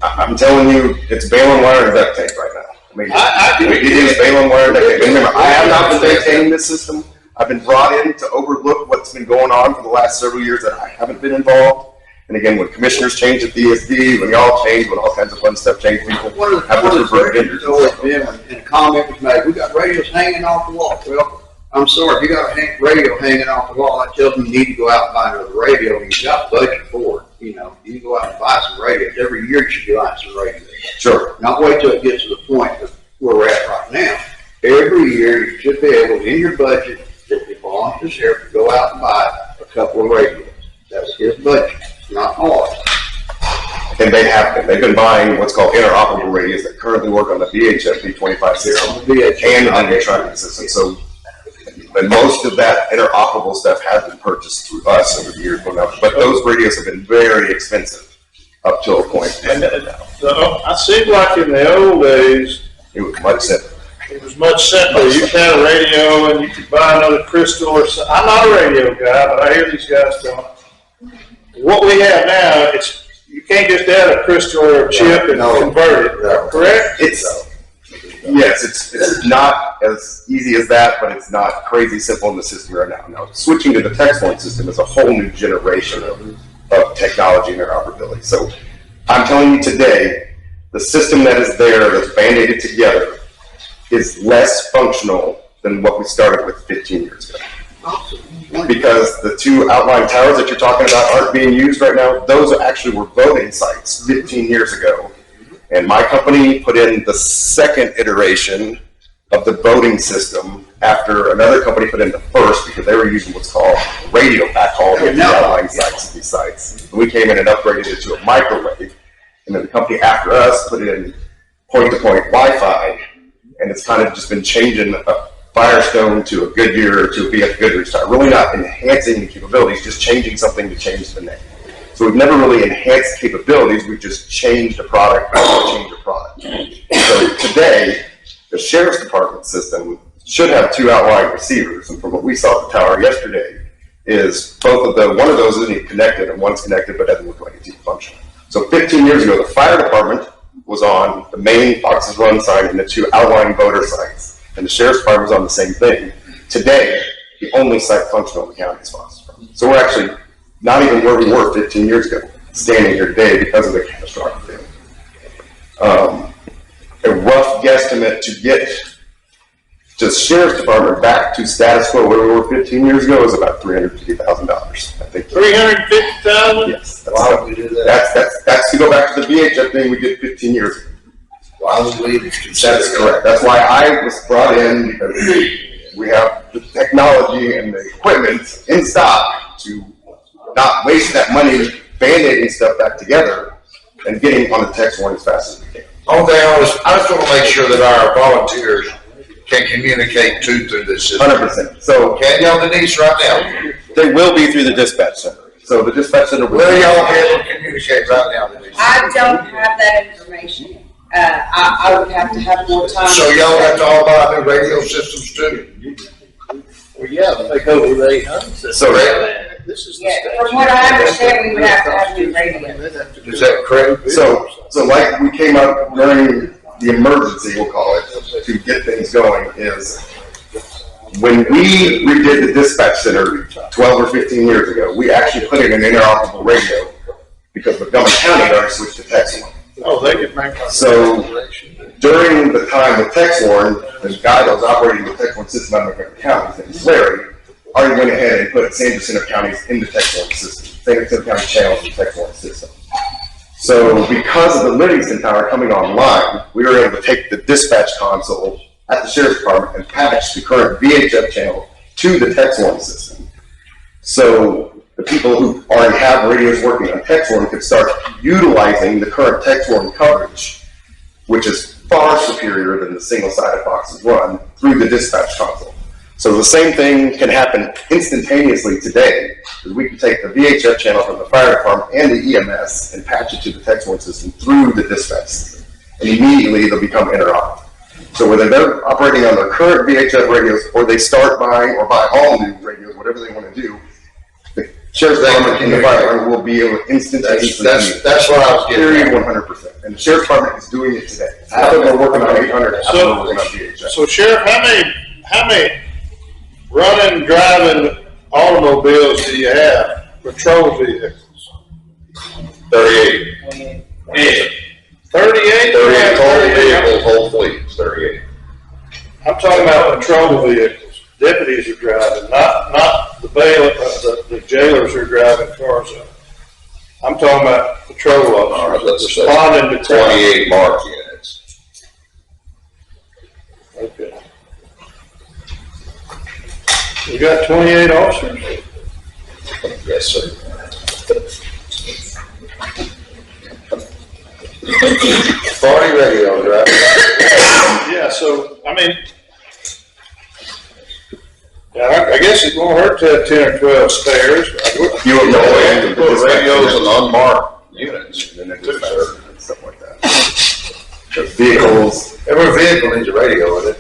I'm telling you, it's bail and wire and duct tape right now. I mean, it is bail and wire and duct tape. Remember, I have not been maintaining this system. I've been brought in to overlook what's been going on for the last several years that I haven't been involved. And again, when commissioners change at DSD, when y'all change, when all kinds of fun stuff change, people have to refer vendors. And a comment was made, we got radios hanging off the wall. Well, I'm sorry, if you got a radio hanging off the wall, that tells me you need to go out and buy another radio, and you've got budget for it. You can go out and buy some radios. Every year you should be buying some radios. Sure. Not wait till it gets to the point of where we're at right now. Every year you should be able, in your budget, that belongs to the sheriff, to go out and buy a couple of radios. That's his budget, not ours. And they have been. They've been buying what's called interoperable radios that currently work on the VHF 25 system and the new tracking system. So, but most of that interoperable stuff has been purchased through us over the years. But those radios have been very expensive up to a point. And I seem like in the old days, it was much simpler. It was much simpler. You had a radio and you could buy another crystal or something. I'm not a radio guy, but I hear these guys talking. What we have now, you can't just add a crystal or a chip and convert it, correct? Yes, it's not as easy as that, but it's not crazy simple in the system right now. Now, switching to the text point system is a whole new generation of technology and interoperability. So I'm telling you today, the system that is there that's band-aided together is less functional than what we started with 15 years ago. Because the two outlying towers that you're talking about aren't being used right now. Those actually were voting sites 15 years ago. And my company put in the second iteration of the voting system after another company put in the first, because they were using what's called radio backhaul to the outlying sites of these sites. And we came in and upgraded it to a microwave. And then the company after us put in point-to-point Wi-Fi. And it's kind of just been changing a Firestone to a Goodyear to a VF Goodrich tire. Really not enhancing the capabilities, just changing something to change the name. So we've never really enhanced capabilities, we've just changed a product or changed a product. So today, the Sheriff's Department system should have two outlying receivers, and from what we saw at the tower yesterday, is one of those isn't even connected, and one's connected but doesn't look like it's even functional. So 15 years ago, the fire department was on the main Fox's Run site and the two outlying voter sites, and the Sheriff's Department was on the same thing. Today, the only site functional in the county is Fox's Run. So we're actually not even where we were 15 years ago, standing here today because of the catastrophic failure. A rough guesstimate to get the Sheriff's Department back to status quo where we were 15 years ago is about $350,000. I think. $350,000? Yes. Why would we do that? That's to go back to the VHF thing we did 15 years ago. Why would we? That is correct. That's why I was brought in, because we have the technology and the equipment in stock to not waste that money band-aiding stuff back together and getting on the text one as fast as we can. Okay, I just want to make sure that our volunteers can communicate through this system. 100%. So Can y'all, Denise, right now? they will be through the dispatch center. So the dispatch center will. Will y'all be able to communicate right now, Denise? I don't have that information. I would have to have more time. So y'all have to all buy new radio systems too? Well, yeah, they go with 800. So This is Yeah, from what I understand, we would have to have new radio. Is that correct? So like we came up during the emergency, we'll call it, to get things going is when we redid the dispatch center 12 or 15 years ago, we actually put in an interoperable radio because Montgomery County had already switched to text one. Oh, they could make. So during the time of text one, the guy that was operating the text one system out of Montgomery County, his name is Larry, already went ahead and put San Jacinto counties in the text one system. San Jacinto County channels in the text one system. So because of the Livingston Tower coming online, we were able to take the dispatch console at the sheriff's department and patch the current VHF channel to the text one system. So the people who already have radios working on text one could start utilizing the current text one coverage, which is far superior than the single-sided boxes run through the dispatch console. So the same thing can happen instantaneously today, because we can take the VHF channel from the fire department and the EMS and patch it to the text one system through the dispatch system. And immediately they'll become interoperable. So whether they're operating on their current VHF radios or they start buying or buy all new radios, whatever they want to do, the sheriff's department and the fire department will be able to instantaneously. That's what I was getting at. 100%. And the sheriff's department is doing it today. Half of them are working on 800, half of them are working on VHF. So Sheriff, how many running, driving automobiles do you have? Patrol vehicles? 38. Yeah. 38? 38 total vehicles, whole fleet, 38. I'm talking about patrol vehicles. Deputies are driving, not the bailiff, the jailers are driving cars. I'm talking about patrol All right, officers let's responding to crime. 28 mark units. Okay. You got 28 officers? Yes, sir. 40 radios, right? Yeah, so, I mean, yeah, I guess it won't hurt to have 10 or 12 spares. You will go ahead and put radios in unmarked units, and then just stuff like that. The vehicles. Every vehicle needs a radio in it.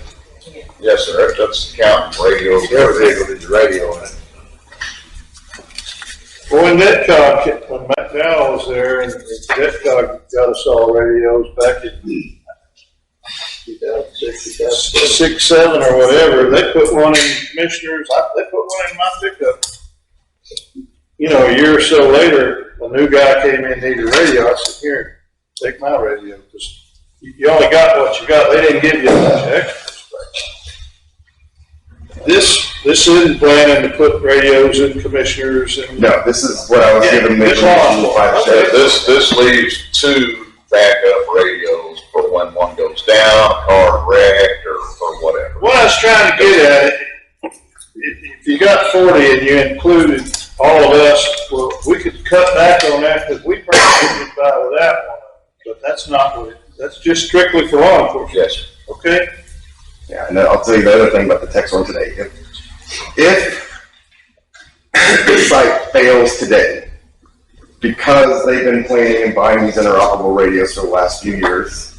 Yes, sir, that's counting radios. Every vehicle needs a radio in it. Well, when McDowell was there, and Netcog got us all radios back in 2006, 7 or whatever, they put one in commissioners, they put one in my pickup. You know, a year or so later, a new guy came in and needed a radio. I said, here, take my radio, because you only got what you got. They didn't give you a bunch of extra. This isn't planning to put radios in commissioners and. No, this is what I was given. It's law. By the sheriff. This leaves 2 backup radios for when one goes down, a car wrecked, or whatever. What I was trying to get at, if you got 40 and you included all of us, well, we could cut back on that because we probably get by with that one. But that's not what that's just strictly for law enforcement. Yes. Okay? Yeah, and then I'll tell you the other thing about the text one today. If the site fails today, because they've been planning and buying these interoperable radios for the last few years,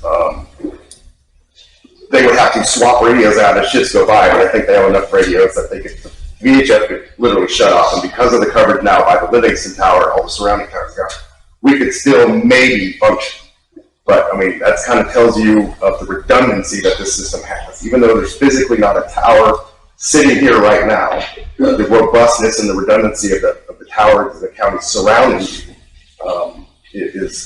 they would have to swap radios out as shits go by, but I think they have enough radios that they could, VHF could literally shut off, and because of the coverage now by the Livingston Tower, all the surrounding towers, we could still maybe function. But, I mean, that kind of tells you of the redundancy that this system has. Even though there's physically not a tower sitting here right now, the robustness and the redundancy of the towers and the counties surrounding you is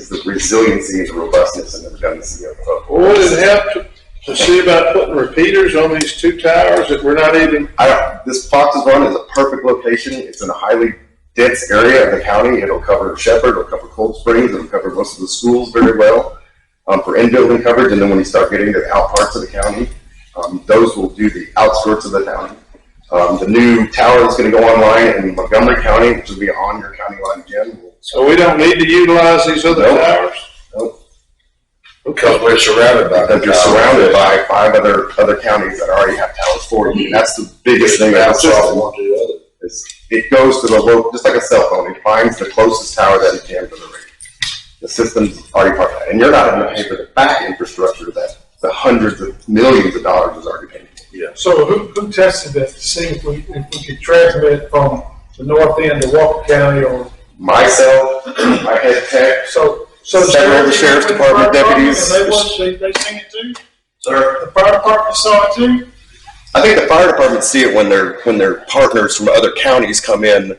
the resiliency and the robustness and the redundancy of Well, would it help to see about putting repeaters on these 2 towers that we're not even? This Fox's Run is a perfect location. It's in a highly dense area of the county. It'll cover Shepherd, it'll cover Cold Springs, it'll cover most of the schools very well for in-building coverage. And then when you start getting to the out parts of the county, those will do the outskirts of the county. The new tower is gonna go online in Montgomery County, which will be on your county line, Jim. So we don't need to utilize these other Nope. towers? Because we're surrounded by. Because you're surrounded by 5 other counties that already have towers for you. And that's the biggest thing about the system. It goes to the local, just like a cell phone, it finds the closest tower that it can for the rate. The system's already part of that, and you're not having to pay for the back infrastructure that the hundreds of millions of dollars is already paid. Yeah. So who tested that to see if we could transmit from the north end to Walker County or? Myself, my head tech, So several of the sheriff's department deputies. And they seen it too? Sir? The fire department saw it too? I think the fire departments see it when their partners from other counties come in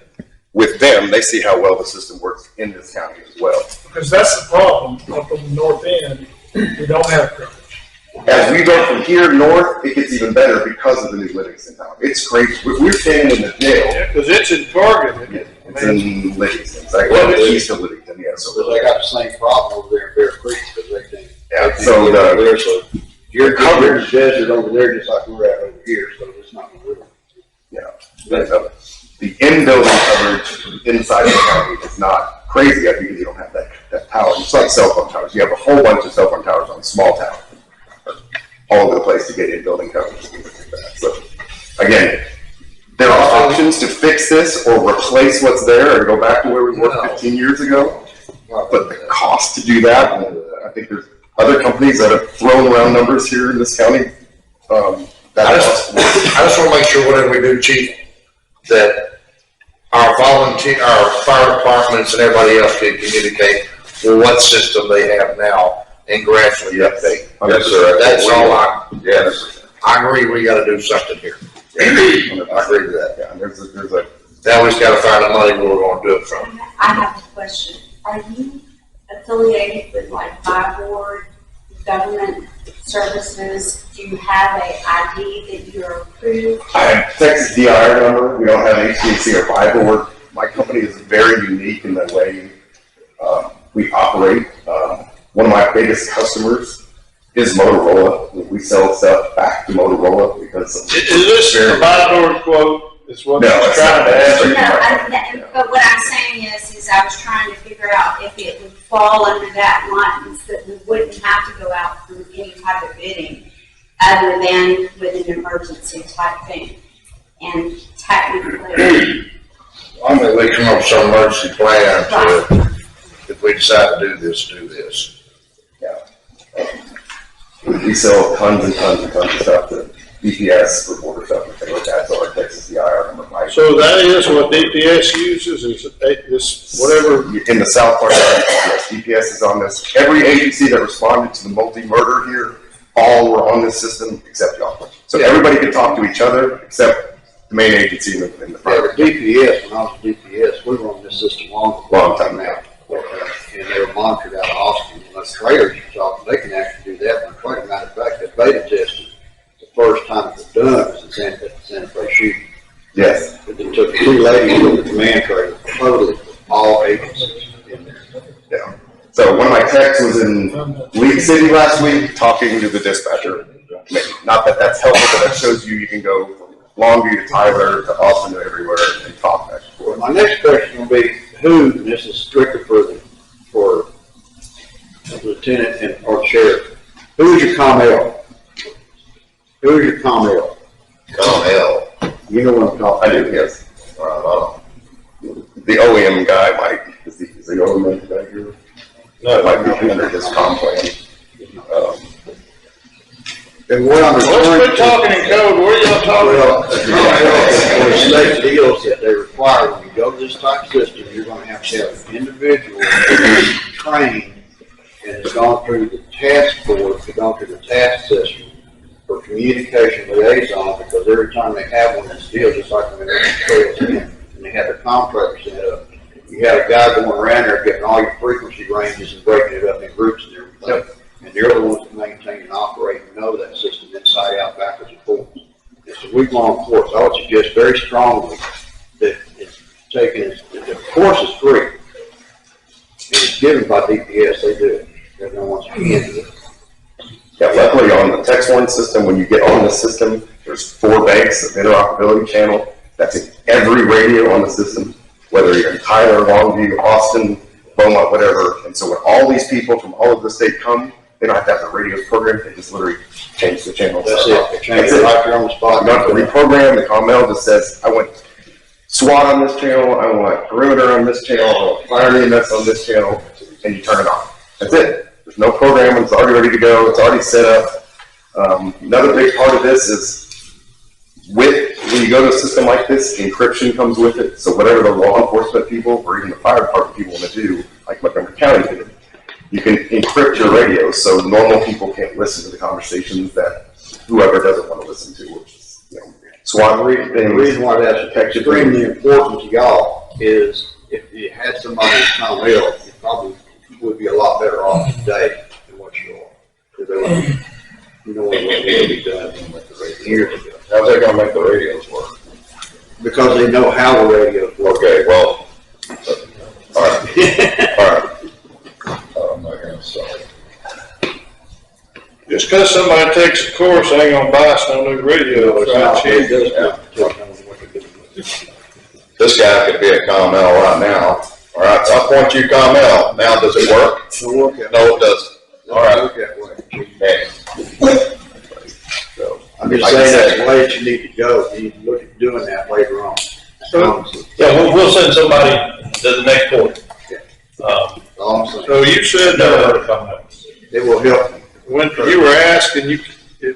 with them. They see how well the system works in this county as well. Because that's the problem, up on the north end, we don't have coverage. As we go from here north, it gets even better because of the new Livingston Tower. It's crazy. We're staying in the jail. Yeah, because it's in Target, isn't it? It's in Livingston. It's like east of Livingston, yeah. So they got the same problem over there in Bear Creek, because they think. Yeah, so You're covered in the desert over there, just like we're at over here, so it's not gonna work. Yeah. The in-building coverage inside the county is not crazy yet because you don't have that power. It's like cell phone towers. You have a whole bunch of cell phone towers on a small town, all over the place to get in-building coverage. So again, there are options to fix this or replace what's there or go back to where we were 15 years ago. But the cost to do that, I think there's other companies that have thrown around numbers here in this county. I just want to make sure whatever we do, Chief, that our fire departments and everybody else can communicate with what system they have now and gradually update. Yes, sir. That's all I agree we gotta do something here. I agree with that. Yeah, now we just gotta find the money where we're gonna do it from. I have a question. Are you affiliated with like board, government services? Do you have a ID that you're approved? I have Texas DIR number. We don't have HTC or Board. My company is very unique in the way we operate. One of my biggest customers is Motorola. We sell stuff back to Motorola because of Is this a board quote? Is what No, you're it's trying not. to ask? No, but what I'm saying is I was trying to figure out if it would fall under that line, so that we wouldn't have to go out for any type of bidding other than with an emergency type thing. And technically, I mean, we come up with some emergency plan to, if we decide to do this. we sell tons and tons and tons of stuff to DPS, reporter stuff, and things like that. So our Texas DIR number. So that is what DPS uses, is this, whatever. In the south part of the yes, DPS is on this. Every agency that responded to the multi-murder here, all were on this system except y'all. So everybody could talk to each other except the main agency in the Yeah, private. DPS, when I was DPS, we were on this system long time now. And they were monitored out of Austin. When the trailers talk, they can actually do that. When matter of fact, that beta testing, the first time it was done was in Santa Fe shooting. Yes. It took 2 ladies with the command trailer, totally all agencies in there. Yeah. So one of my techs was in League City last week talking to the dispatcher. Not that that's helpful, but that shows you can go from Longview to Tyler to Austin to everywhere and talk back and forth. My next question will be, who, and this is strictly for the lieutenant and or sheriff, who is your ComL? Who is your ComL? ComL. You know what I'm talking about? I do, yes. The OEM guy might, is the OEM guy here? No, it might be under his comp plan. And what I'm Let's quit talking in code, what are y'all talking Well, about? the state deals that they require, when you go to this type of system, you're gonna have an individual trained and has gone through the task force, has gone through the task session for communication liaison, because every time they have one that's deal, just like when they're trails in, and they have the contractor set up, you have a guy going around there getting all your frequency ranges and breaking it up in groups and everything. Yep. And they're the ones that maintain and operate and know that system inside out, backwards and forwards. It's a week-long course. I would suggest very strongly that it's taken, the course is free. And it's given by DPS, they do it. They're the ones who into it. Yeah, luckily on the text one system, when you get on the system, There's 4 banks of interoperability channel. That's in every radio on the system, whether you're in Tyler, Longview, Austin, Beaumont, whatever. And so when all these people from all over the state come, they don't have to have the radios programmed. They just literally change the channel. That's it. They change it right there on the spot. You don't have to reprogram. The ComL just says, I want SWAT on this channel, I want perimeter on this channel, I want fire and EMS on this channel, and you turn it on. That's it. There's no programming. It's already ready to go. It's already set up. Another big part of this is when you go to a system like this, encryption comes with it. So whatever the law enforcement people or even the fire department people want to do, like Montgomery County did, you can encrypt your radios so normal people can't listen to the conversations that whoever doesn't want to listen to, which is, SWAT things. The reason why that's extremely important to y'all is if you had somebody that's come ill, you probably would be a lot better off today than what you are. Because they would, you know what would be done years ago. How's that gonna make the radios work? Because they know how the radios work. Okay, well, all right, all right. Oh, I'm not gonna start. Just because somebody takes a course, ain't gonna buy us no new radio. It's not- it does- This guy could be a ComL right now. All right, so I'll point you ComL. Now, does it work? Don't work that way. No, it doesn't. All right. Work that way. Okay. So, I'm just Like I saying said- that's the way that you need to go. You need to look at doing that later on. Yeah, we'll send somebody to the next point. All I'm saying. So you said, It will help. when you were asking,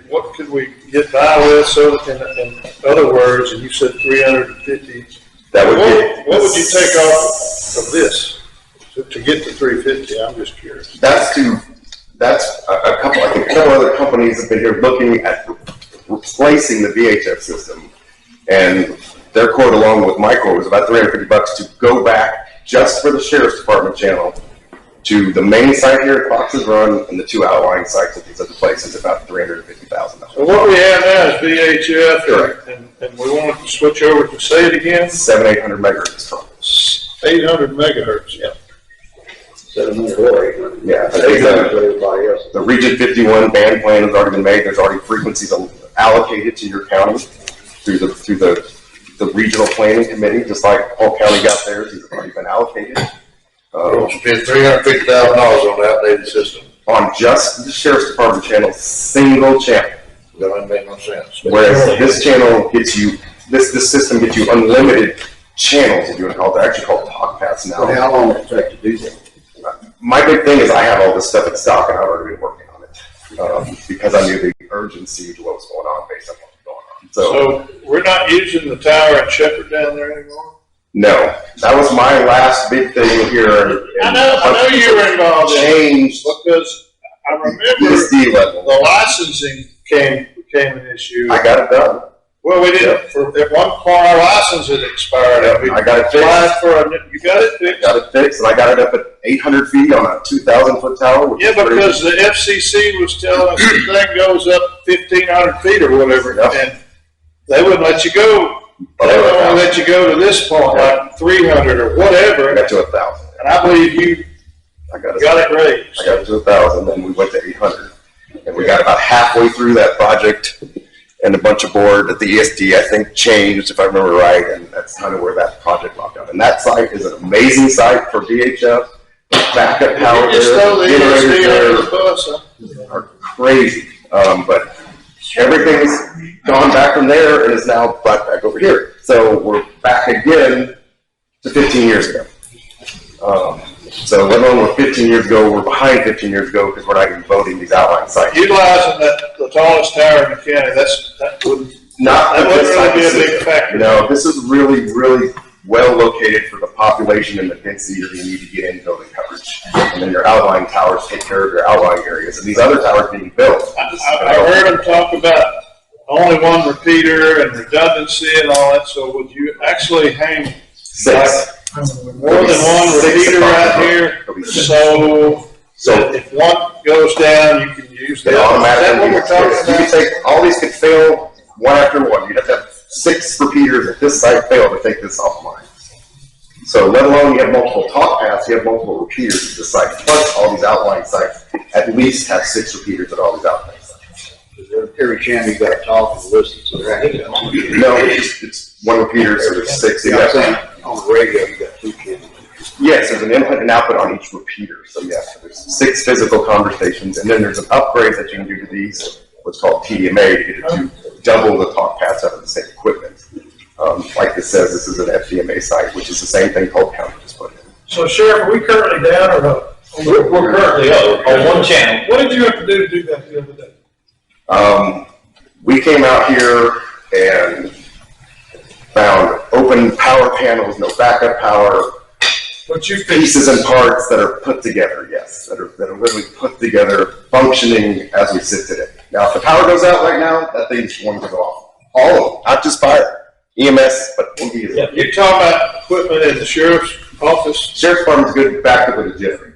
what could we get by with, so in other words, and you said 350. that would be. What would you take off of this to get to 350? I'm just curious. That's a couple, I think a couple other companies have been here looking at replacing the VHF system. And their quote along with my quote was about $350 to go back just for the sheriff's department channel to the main site here at Fox's Run and the 2 outlying sites at these other places, about $350,000. So what we have now is VHF, Correct. and we want to switch over to, say it again, 700-800 megahertz total. 800 megahertz. Yeah. 700 or 800. Yeah, I think That's everybody else. the Region 51 band plan has already been made. There's already frequencies allocated to your county through the regional planning committee, just like Polk County got theirs. These have already been allocated. Spend $350,000 on the outdated system. On just the sheriff's department channel, single channel. That doesn't make no sense. Whereas this channel gets you, this system gets you unlimited channels, if you want to call it. They're actually called talk paths So now. how long does it take to do that? My big thing is I have all this stuff in stock and I've already been working on it. Because I knew the urgency to what was going on based on what was going on. So we're not using the tower at Shepherd down there anymore? No, that was my last big thing here. I know you were involved in it, Changed because I remember PSD level. the licensing became an issue. I got it done. Well, we didn't, at one point our license had expired, and we I got it applied fixed. for you got it fixed? Got it fixed, and I got it up at 800 feet on a 2,000-foot tower. which Yeah, is pretty- because the FCC was telling us the thing goes up 1,500 feet or whatever, Yep. and they wouldn't let you go. They would only let you go to this point, like 300 or I whatever, got to 1,000. and I believe you I got got it raised. I got it to 1,000, and we went to 800. And we got about halfway through that project, and a bunch of board at the ESD, I think, changed, if I remember right, and that's kind of where that project locked up. And that site is an amazing site for VHF. Backup power You just there, throw the generators ESD under there the bus, huh? are crazy. But everything's gone back from there and is now brought back over here. So we're back again to 15 years ago. So let alone with 15 years ago, we're behind 15 years ago because we're not even voting these outlying sites. Utilizing the tallest tower in the county, that wouldn't Not really this type be a of big system. factor. No, this is really, really well located for the population and the density that you need to get in building coverage. And then your outlying towers take care of your outlying areas. And these other towers being built. I heard them talk about only one repeater and redundancy and all that, so would you actually hang Six. more than one repeater out here? So if one goes down, you can use that. They Is that automatically what we're use talking this. You about? can take, all these could fail one after one. You'd have to have 6 repeaters at this site fail to take this offline. So let alone you have multiple talk paths, you have multiple repeaters at this site, plus all these outlying sites at least have 6 repeaters at all these outlying sites. Does every channel you gotta talk and listen, so they're actually. No, it's one repeater, so there's 6. Yeah, I'm saying, on the radio, you got 2 channels. Yes, there's an input and output on each repeater. So yes, there's 6 physical conversations, and then there's an upgrade that you can do to these, what's called TDMA, to get it to double the talk paths out of the same equipment. Like this says, this is an FDMA site, which is the same thing Polk County just put in. So Sheriff, are we currently down or up? We're currently up on one channel. What did you have to do that the other day? We came out here and found open power panels, no backup power, But you pieces and parts that are put together, yes, that are literally put together, functioning as we sit today. Now, if the power goes out right now, that thing's going to go off. All of them, not just fire, EMS, but EMS. Yeah, you're talking about equipment in the sheriff's office? Sheriff's Department's good backup with a jiffy.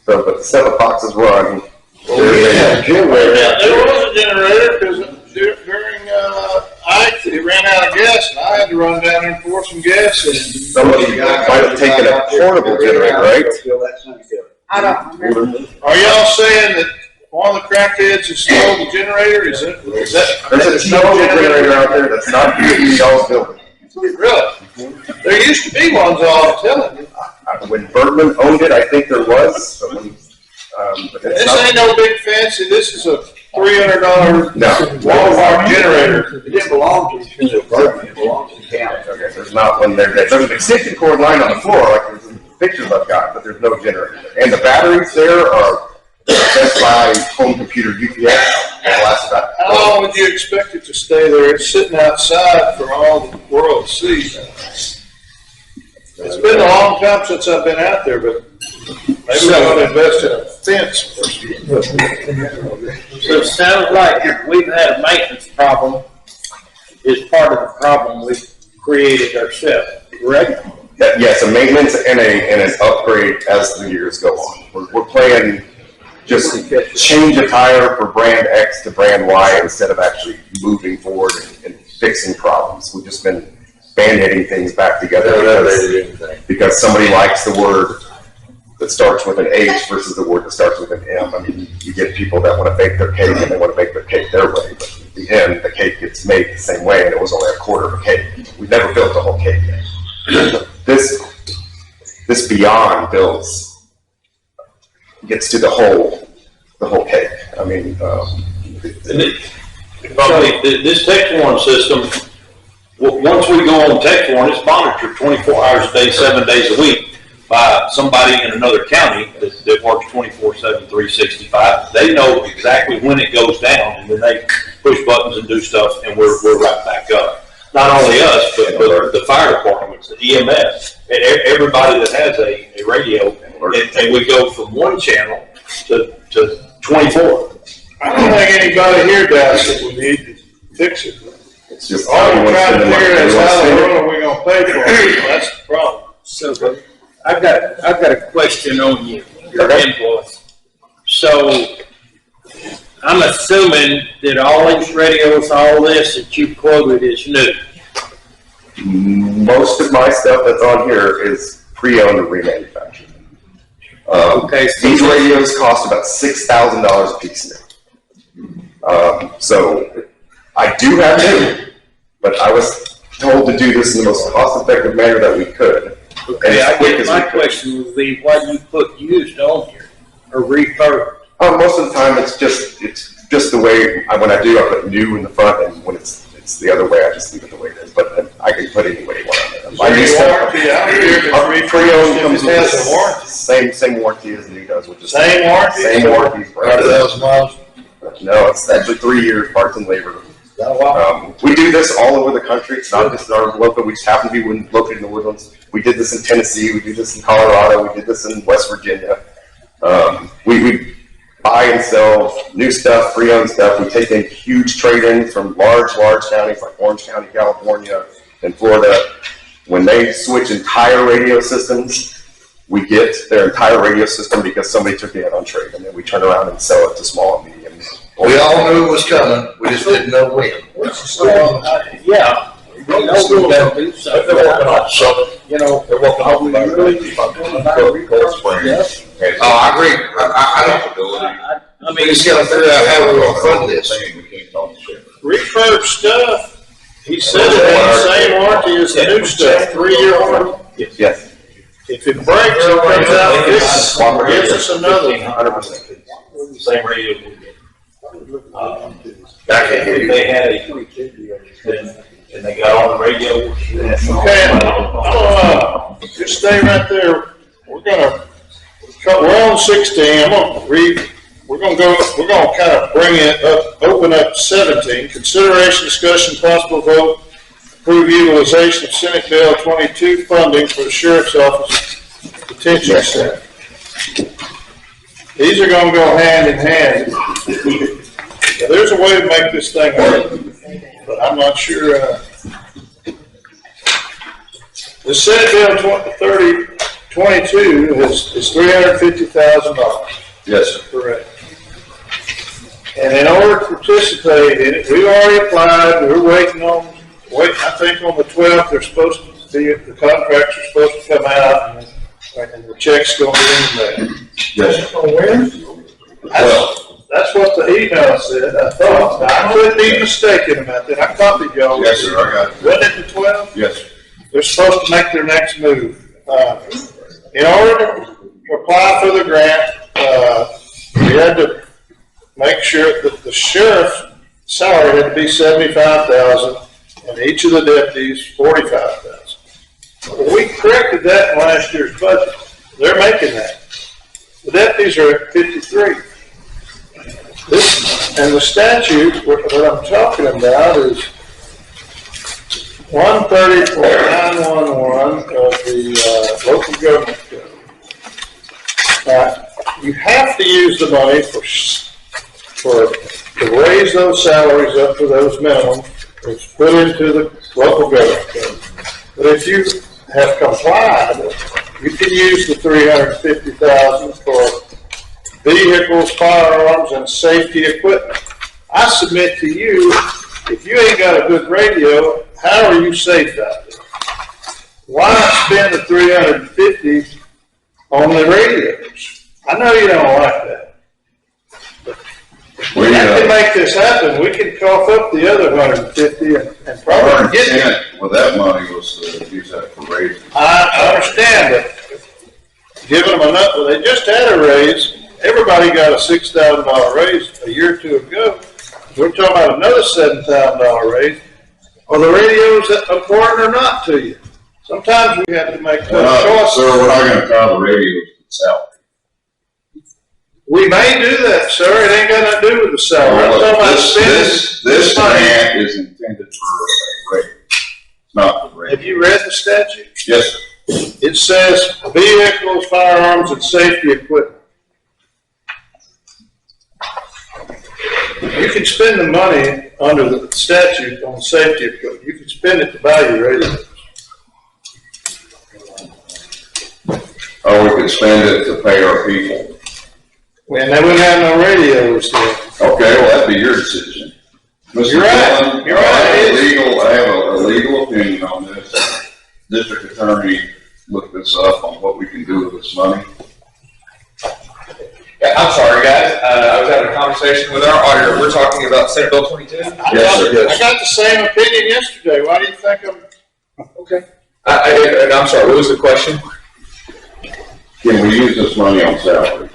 So, but the 7 boxes run. There was a generator, because during, Ike, it ran out of gas, and I had to run down there and pour some gas in. Somebody might have taken a portable generator, right? I don't remember. Are y'all saying that one of the crackheads has stolen the generator? Is that? There's a T-Mobile generator out there that's not in y'all's building. Really? There used to be ones, I'm telling you. When Bergman owned it, I think there was, but when, but it's This not. ain't no big fancy, this is a $300 No. Walmart generator. It didn't belong to the Bergman, it belonged to the county. Okay, there's not one there. There's an extension cord line on the floor, like there's in the pictures I've got, but there's no generator. And the batteries there are Best Buy home computer UPS. That lasts about. How long would you expect it to stay there? It's sitting outside for all the world to see. It's been a long time since I've been out there, but maybe we ought to invest in a fence. So it sounds like we've had a maintenance problem is part of the problem we've created ourselves, correct? Yes, a maintenance and an upgrade as the years go on. We're playing just change a tire for brand X to brand Y instead of actually moving forward and fixing problems. We've just been band-aiding things back together because somebody likes the word that starts with an H versus the word that starts with an M. I mean, you get people that want to bake their cake and they want to bake their cake their way, but at the end, the cake gets made the same way, and it was only a quarter of a cake. We've never built the whole cake yet. This beyond builds, gets to the whole cake. I mean, This Text One system, once we go on Text One, it's monitored 24 hours a day, 7 days a week by somebody in another county that works 24/7, 365. They know exactly when it goes down, and then they push buttons and do stuff, and we're right back up. Not only us, but the fire departments, the EMS, and everybody that has a radio, and we go from one channel to 24. I don't think anybody here doubts that we need to fix it. it's just All we're trying to figure is how the world are we gonna pay for it? That's the problem. So I've got a question on you, your invoice. So I'm assuming that all these radios, all this that you quoted is new. Most of my stuff that's on here is pre-owned or remanufactured. Okay, so these radios cost about $6,000 a piece now. So I do have new, but I was told to do this in the most cost-effective manner that we could. Okay, I guess my question would be, why do you put used on here or refurbished? Most of the time, it's just the way when I do, I put new in the front, and when it's the other way, I just leave it the way it is. But I can put any way you want on there. My new stuff, pre-owned comes with same warranty as new does, which is Same warranty? Same warranty. 100,000 miles? No, it's actually 3 years, parts and labor. We do this all over the country. It's not just our local. We just happen to be located in the Woodlands. We did this in Tennessee. We do this in Colorado. We did this in West Virginia. We buy and sell new stuff, pre-owned stuff. We take in huge trade-ins from large counties like Orange County, California, and Florida. When they switch entire radio systems, we get their entire radio system because somebody took it on trade, and then we turn around and sell it to small and medium. We all knew it was coming, we just didn't know when. Yeah. They're working on something, they're working on Cold Spring. Oh, I agree. I don't. We just gotta figure out how we're gonna fund this. refurb stuff, he said it ain't the same warranty as the new stuff, 3-year warranty. Yes. If it breaks, it comes out, fixed, gives us another one. 100%. Same radio we get. I can't hear you. They had and they got on the radio. Okay, just stay right there. We're on 16, we're gonna kind of bring it up, open up 17. Consideration, discussion, possible vote, approve utilization of Senate Bill 22 funding for the Sheriff's Office detention center. These are gonna go hand in hand. Now, there's a way to make this thing work, but I'm not sure, the Senate Bill 3022 is $350,000. Yes, sir. Correct. And in order to participate in it, we've already applied, we're waiting, I think on the 12th, they're supposed to be, the contracts are supposed to come out, and the check's gonna be in there. Yes, sir. That's what the email said, I thought. I could be mistaken about that. I copied y'all. Yes, sir, I got it. Wasn't it the 12th? Yes, sir. They're supposed to make their next move. In order to apply for the grant, we had to make sure that the sheriff's salary had to be $75,000 and each of the deputies $45,000. We corrected that in last year's budget. They're making that. The deputies are at 53. And the statute, what I'm talking about is 130.911 of the local government code. Now, you have to use the money to raise those salaries up to those minimums. It's put into the local government code. But if you have complied, you can use the $350,000 for vehicles, firearms, and safety equipment. I submit to you, if you ain't got a good radio, how are you safe out there? Why spend the $350 on the radios? I know you don't like that. But if we can make this happen, we can cough up the other $150 and probably get it. Well, that money was to use that for raising. I understand that. Giving them enough, well, they just had a raise. Everybody got a $6,000 raise a year or two ago. We're talking about another $7,000 raise. Are the radios important or not to you? Sometimes we have to make tough choices. Sir, we're not gonna tie the radios to the salary. We may do that, sir. It ain't got nothing to do with the salary. I'm talking about spending This grant is intended for a radio, not for radio. Have you read the statute? Yes, sir. It says vehicles, firearms, and safety equipment. You can spend the money under the statute on safety equipment. You can spend it to buy your radios. Or we could spend it to pay our people. And they wouldn't have no radios then. Okay, well, that'd be your decision. Mr. You're right. Dillon, You're right. I have a legal opinion on this. District attorney looked this up on what we can do with this money. Yeah, I'm sorry, guys. I was having a conversation with our auditor. We're talking about Senate Bill 22. Yes, sir. I got the same opinion yesterday. Why do you think I'm... Okay. I'm sorry, what was the question? Can we use this money on salary?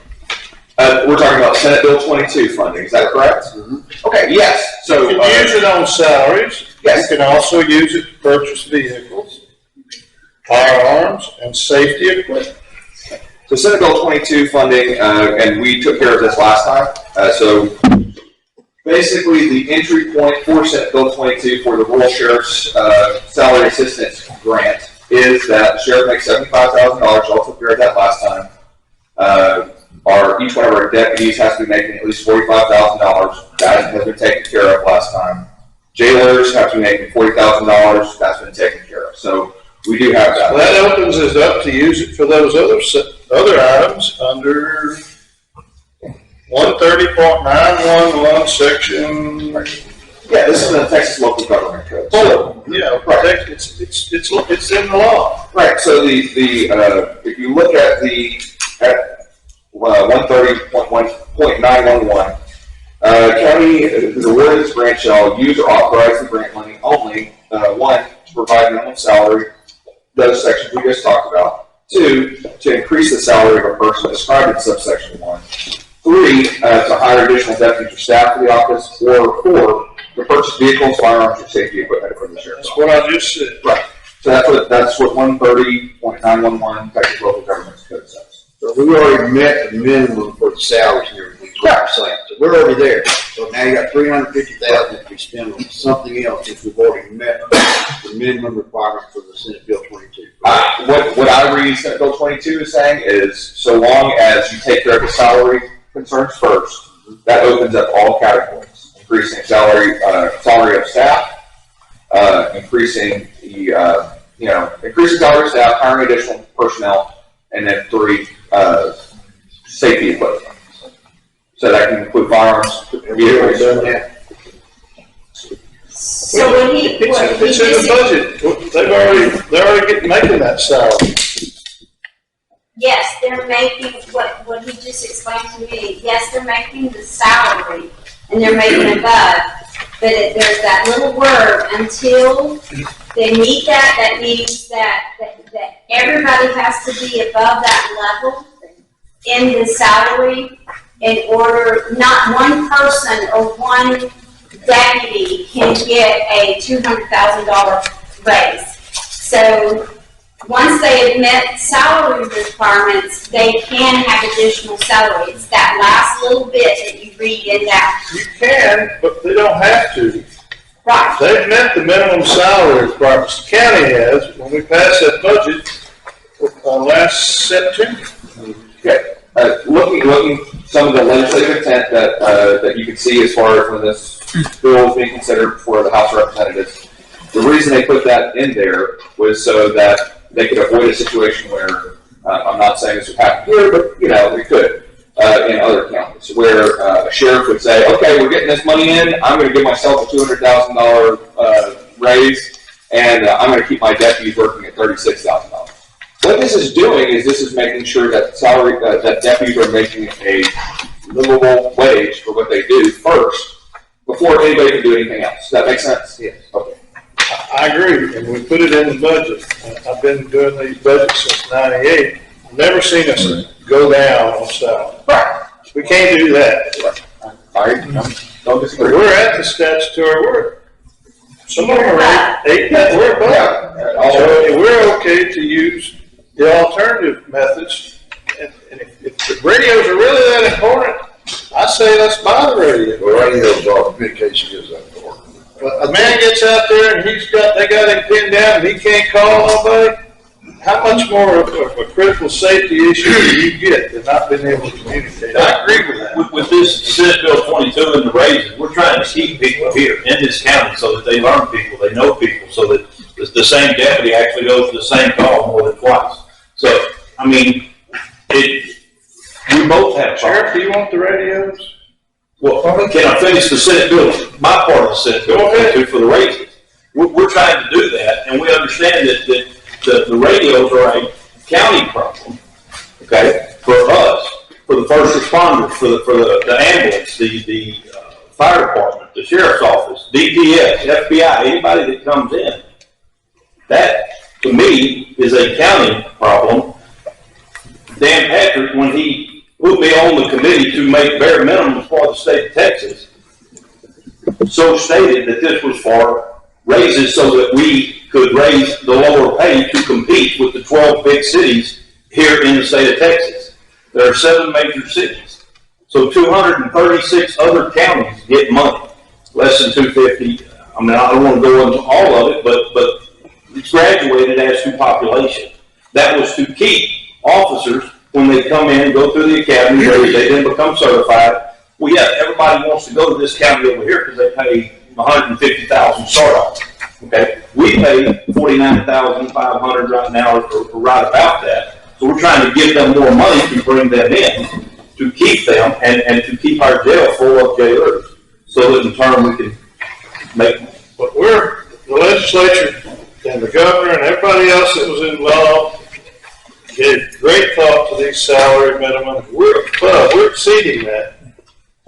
We're talking about Senate Bill 22 funding, is that correct? Mm-hmm. Okay, yes. So you can use it on salaries. Yes. You can also use it to purchase vehicles, firearms, and safety equipment. So Senate Bill 22 funding, and we took care of this last time. So basically the entry point for Senate Bill 22 for the rural sheriff's salary assistance grant is that the sheriff makes $75,000. Y'all took care of that last time. Each one of our deputies has to be making at least $45,000. That has been taken care of last time. Jailers have to be making $40,000. That's been taken care of. So we do have that. Well, that opens us up to use it for those other items under 130.911 section. Yeah, this is the Texas local government code. So, yeah, right. It's in the law. Right. So if you look at the 130.911, county who's awarded this grant shall use or authorize the grant money only, one, to provide minimum salary, those sections we just talked about. Two, to increase the salary of a person described in subsection 1. 3, to hire additional deputies or staff for the office. Or 4, to purchase vehicles, firearms, or safety equipment for the sheriff's office. That's what I just said. Right. So that's what 130.911 Texas Local Government Code says. So we already met the minimum for the salaries and everything. Correct. So we're already there. So now you got $350,000 to be spent on something else, since we've already met the minimum requirement for the Senate Bill 22. What I read Senate Bill 22 is saying is, so long as you take care of the salary concerns first, that opens up all categories, increasing salary of staff, increasing the increasing salary of staff, hiring additional personnel, and then 3, safety equipment. So that can include firearms, vehicles. So when he, It's in the budget. They're already making that salary. yes, they're making, what he just explained to me, yes, they're making the salary, and they're making above, but there's that little word, until they meet that, that means that everybody has to be above that level in the salary in order, not one person or one deputy can get a $200,000 raise. So once they admit salary requirements, they can have additional salary. It's that last little bit that you read in that. You can, but they don't have to. Right. They've met the minimum salary requirements. The county has, when we passed that budget last September. Okay. Looking some of the legislative intent that you can see as far as when this bill is being considered for the House of Representatives. The reason they put that in there was so that they could avoid a situation where, I'm not saying this would happen here, but it could in other counties, where a sheriff would say, okay, we're getting this money in, I'm going to give myself a $200,000 raise, and I'm going to keep my deputies working at $36,000. What this is doing is this is making sure that that deputies are making a livable wage for what they do first, before anybody can do anything else. Does that make sense? Yes. Okay. I agree, and we put it in the budget. I've been doing these budgets since '98. I've never seen us go down on salary. Right. We can't do that. Don't disagree. We're at the statutory. Some of them are at 8, we're above. Yeah. So we're okay to use the alternative methods. And if the radios are really that important, I say let's buy the radio. The radios are, communication is that important. But a man gets out there and they got him pinned down and he can't call nobody. How much more of a critical safety issue do you get than not being able to communicate? I agree with that. With this Senate Bill 22 and the raises, we're trying to keep people here in this county so that they learn people, they know people, so that the same deputy actually goes to the same call more than twice. So, I mean, we both have. Sheriff, do you want the radios? Well, can I finish the Senate bill, my part of the Senate bill 22 for the raises? We're trying to do that, and we understand that the radios are a county problem, okay, for us, for the first responders, for the ambulance, the fire department, the sheriff's office, DPS, FBI, anybody that comes in. That, to me, is a county problem. Dan Patrick, when he put me on the committee to make bare minimums for the state of Texas, so stated that this was for raises so that we could raise the lower pay to compete with the 12 big cities here in the state of Texas. There are 7 major cities. So 236 other counties get money, less than 250. I mean, I don't want to go into all of it, but it's graduated as to population. That was to keep officers, when they come in, go through the academy, they then become certified. Well, yeah, everybody wants to go to this county over here because they pay $150,000 start off. Okay, we pay $49,500 right now, or right about that. So we're trying to give them more money to bring them in, to keep them, and to keep our jail full of jailers, so that in turn we can make. But the legislature and the governor and everybody else that was involved gave great thought to these salary minimums. We're exceeding that.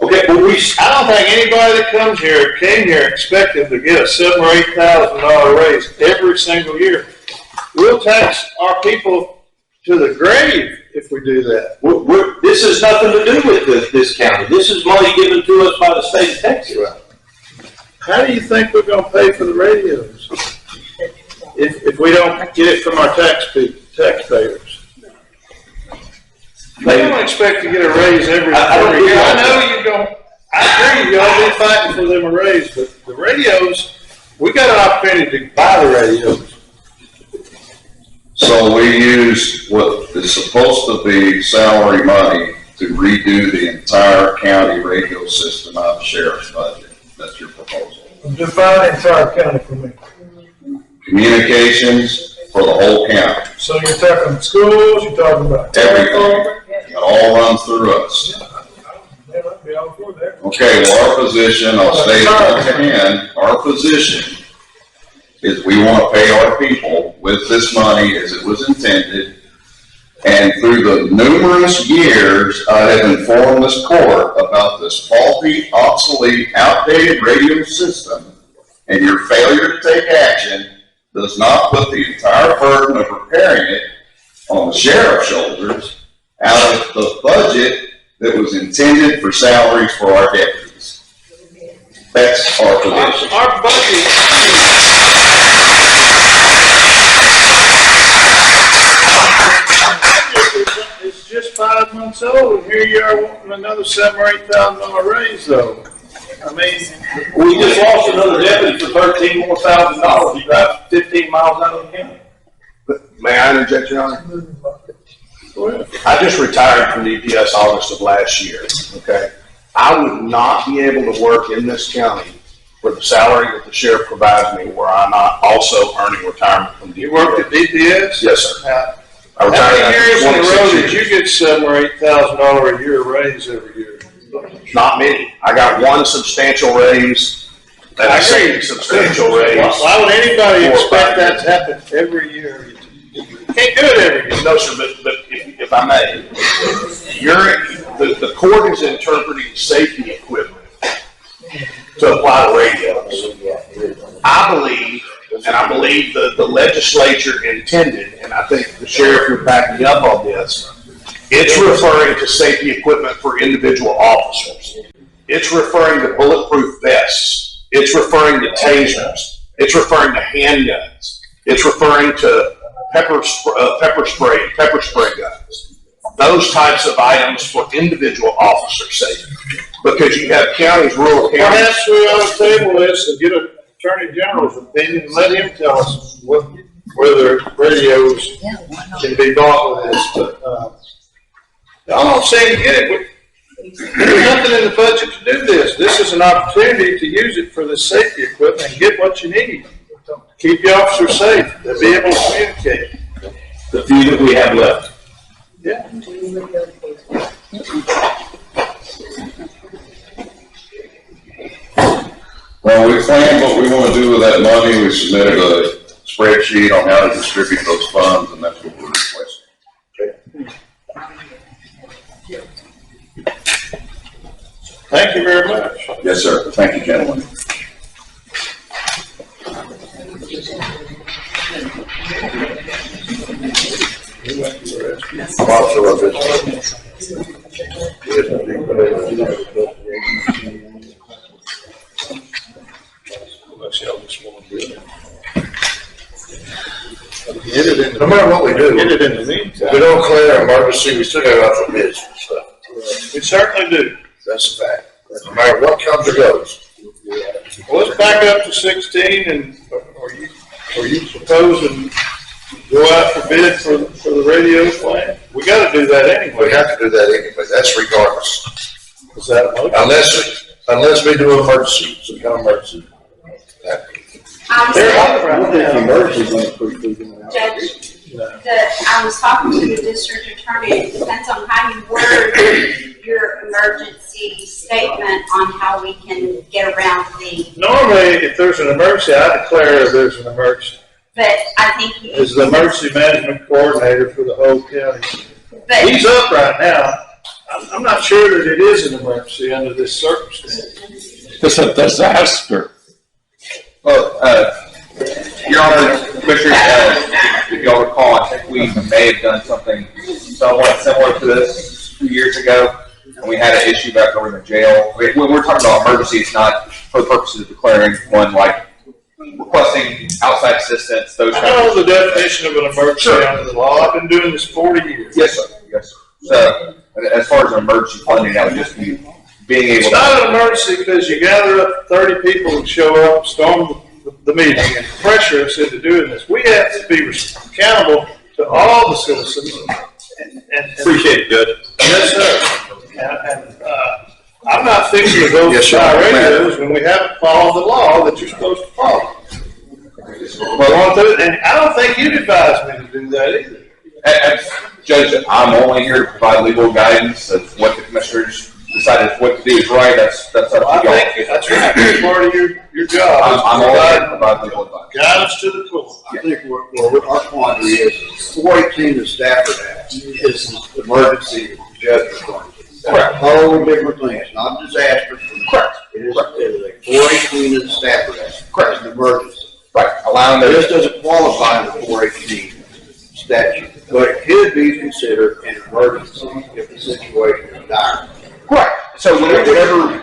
Okay, but I don't think anybody that comes here came here expecting to get a $7,000 or $8,000 raise every single year. We'll tax our people to the grave if we do that. This has nothing to do with this county. This is money given to us by the state of Texas. How do you think we're gonna pay for the radios? If we don't get it from our taxpayers? They don't expect to get a raise every year. I know you don't, I agree, y'all be fighting for them a raise, but the radios, we got an opportunity to buy the radios. So we use what is supposed to be salary money to redo the entire county radio system out of the sheriff's budget. That's your proposal. Define the entire county for me. Communications for the whole county. So you're talking schools, you're talking about Everything. It all runs through us. Yeah, I'd be all for that. Okay, well, our position, I'll state it once again, our position is we want to pay our people with this money as it was intended. And through the numerous years, I have informed this court about this faulty, obsolete, outdated radio system, and your failure to take action does not put the entire burden of repairing it on the sheriff's shoulders out of the budget that was intended for salaries for our deputies. That's our position. Our budget. It's just 5 months old, and here you are wanting another $7,000 or $8,000 raise, though. I mean, we just lost another deputy for $13,000 more. He drives 15 miles out of the county. May I interject, Your Honor? I just retired from DPS August of last year, okay? I would not be able to work in this county for the salary that the sheriff provides me were I not also earning retirement from DPS. you worked at DPS? Yes, sir. Now, I how retired many years in a after row 26 did you years. get $7,000 or $8,000 a year raise every year? Not many. I got one substantial raise, and I say substantial raise. Why would anybody expect that to happen every year? You can't do it every year. No, sir, but if I may, the court is interpreting safety equipment to apply to radios. I believe the legislature intended, and I think the sheriff would back me up on this, it's referring to safety equipment for individual officers. It's referring to bulletproof vests. It's referring to tasers. It's referring to handguns. It's referring to pepper spray guns. Those types of items for individual officer safety. Because you have counties, rural counties. Perhaps we ought to table this and get an Attorney General's opinion and let him tell us whether radios can be bought with this. But, I'm not saying to get it. There's nothing in the budget to do this. This is an opportunity to use it for the safety equipment and get what you need. Keep your officers safe. They'll be able to communicate. The few that we have left. Yeah. Well, we planned what we want to do with that money. We submitted a spreadsheet on how to distribute those funds, and that's what we're requesting. Thank you very much. Yes, sir. Thank you, gentlemen. No matter what we do, get it in the meantime. We don't declare an emergency, we still got out for bids and stuff. We certainly do. That's a fact. No matter what comes or goes. Well, let's back up to 16, and are you proposing go out for bid for the radio plan? We gotta do that anyway. We have to do that anyway, that's regardless. Is that a motion? Unless we do an emergency, some kind of emergency. They're out right now. Judge, I was talking to the district attorney, it depends on how you word your emergency statement on how we can get around the. Normally, if there's an emergency, I declare there's an emergency. But I think. As the emergency management coordinator for the whole county. But. He's up right now. I'm not sure that it is an emergency under this circumstance. It's a disaster. Well, Your Honor, Commissioner, if y'all recall, I think we may have done something somewhat similar to this 2 years ago, and we had an issue back over in the jail. When we're talking about emergency, it's not for the purposes of declaring one like requesting outside assistance, those I kinds of. know the definition of an emergency under the law. I've been doing this 40 years. Yes, sir. Yes, sir. So, as far as emergency funding, that would just be being able. It's not an emergency because you gather up 30 people and show up, storm the meeting, and pressure us into doing this. We have to be accountable to all the citizens. Appreciate it, Judge. Yes, sir. I'm not fixing to go buy radios when we haven't followed the law that you're supposed to follow. And I don't think you'd advise me to do that either. As Judge, I'm only here to provide legal guidance of what the commissioners decided what to do is right. That's up to y'all. I think that's right. It's part of your job. I'm only here to provide legal advice. Guidance to the court. I think what our quandary is, 418 of Stafford Act is an emergency judgment fund. Correct. Whole different thing, it's not disaster. Correct. It is a 418 of the Stafford Act. Correct. It's an emergency. Right. Allowing This doesn't qualify under the 418 statute, but it could be considered an emergency if the situation is dire. Right. So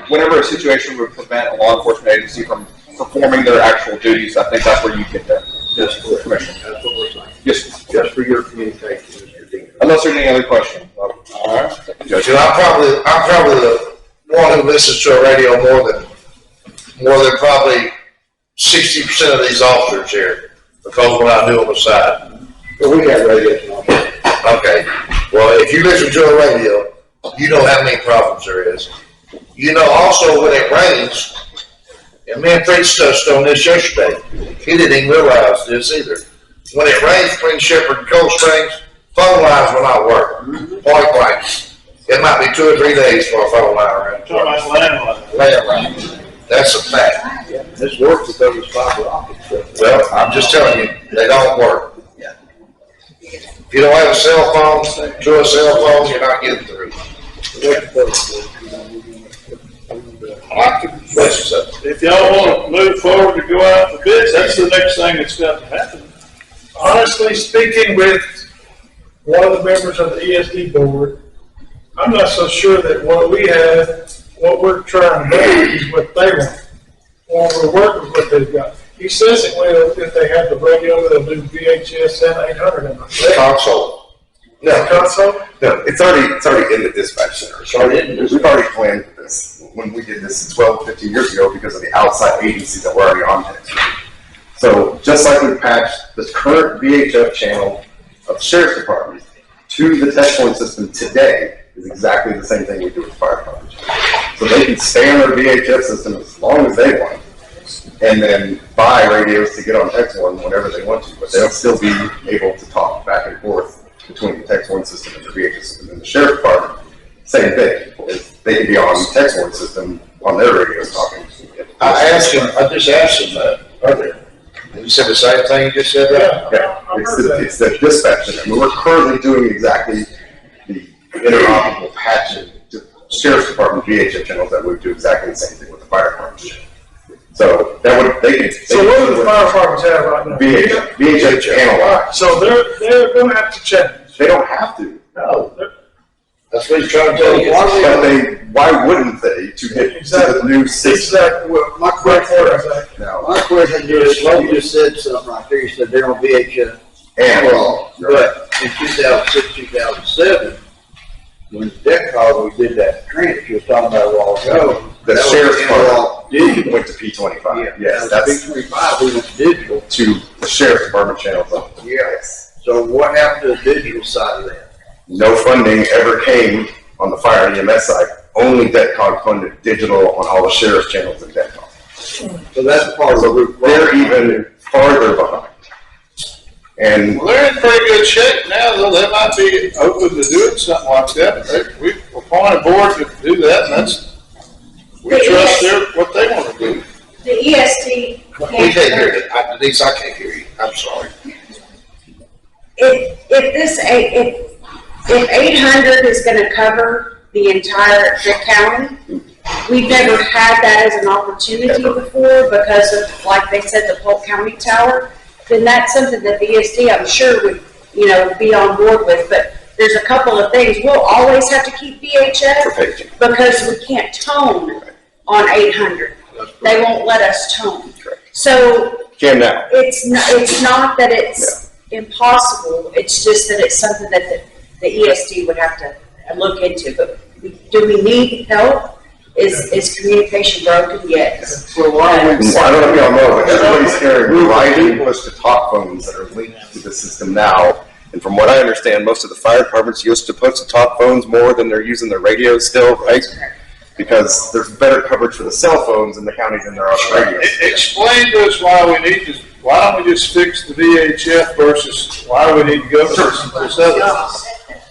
whenever a situation would prevent a law enforcement agency from performing their actual duties, I think that's where you get there. Just for the commission. That's what we're saying. Yes. Just for your communication, Mr. Dean. Unless there's any other questions. All right. Judge, I'm probably the one who listens to a radio more than probably 60% of these officers here, because when I knew on the side. But we got radios now. Okay, well, if you listen to a radio, you know how many problems there is. You know also when it rains, and me and Prince touched on this yesterday, he didn't even realize this either. When it rains between Shepherd and Cold Springs, phone lines will not work, point blank. It might be 2 or 3 days for a phone line around. Talking about landline. Landline. That's a fact. Yeah, this works because it's fiber optics. Well, I'm just telling you, they don't work. If you don't have a cell phone, to a cell phone, you're not getting through. If y'all want to move forward to go out for bids, that's the next thing that's got to happen. Honestly speaking, with one of the members of the ESD board, I'm not so sure that what we have, what we're trying to do is what they want. Or we're working with what they've got. He says it will, if they have the radio, they'll do VHS and 800 in it. Console. No. Console? No, it's already in the dispatch center. It's already we've already planned for this when we did this 12, 15 years ago because of the outside agencies that were already on text. So just like we patched the current VHF channel of the Sheriff's Department to the text point system today is exactly the same thing we do with fire department. So they can stay on their VHF system as long as they want, and then buy radios to get on text one whenever they want to, but they'll still be able to talk back and forth between the text one system and the VHF system. And the Sheriff's Department, same thing. They can be on the text one system on their radios talking. I just asked him that earlier. And you said the same thing you just said, right? Yeah, it's the dispatch center. I mean, we're currently doing exactly the interoperable patching to Sheriff's Department VHF channels that would do exactly the same thing with the fire department. So that would So what do the fire departments have right now? VHF channel line. So they're going to have to change. They don't have to. No. That's what he's trying to tell you. But why wouldn't they to get to the new system? Exactly. Well, my question My question is, you just said something right there, you said they're on VHF. Analog. But in 2006, 2007, when Deck called, we did that trend you was talking about a while ago. The Sheriff's Department went to P25. Yes, that's P25, we went to digital. to the Sheriff's Department channels. Yes. So what happened to the digital side of that? No funding ever came on the fire EMS side. Only DETCOG funded digital on all the sheriff's channels in DETCOG. So that's part of the root. They're even farther behind. And Well, they're in pretty good shape now, though. They might be open to doing something like that. We've appointed a board to do that, and we trust what they want to do. The ESD. We can't hear it. Denise, I can't hear you. I'm sorry. If 800 is gonna cover the the entire county. We've never had that as an opportunity before because of, like they said, the Polk County Tower. Then that's something that the ESD, I'm sure, would, be on board with. But there's a couple of things. We'll always have to keep VHF because we can't tone on 800. They won't let us tone. So it's not that it's impossible. It's just that it's something that the ESD would have to look into. But do we need help? Is communication broken? Yes. Well, I don't know if y'all know, but everybody's carrying Verizon push-to-talk phones that are linked to the system now. And from what I understand, most of the fire departments use to push-to-talk phones more than they're using their radios still, right? Because there's better coverage for the cell phones in the counties than there are for radios. Explain to us why we need to, why don't we just fix the VHF versus why do we need to go to this other?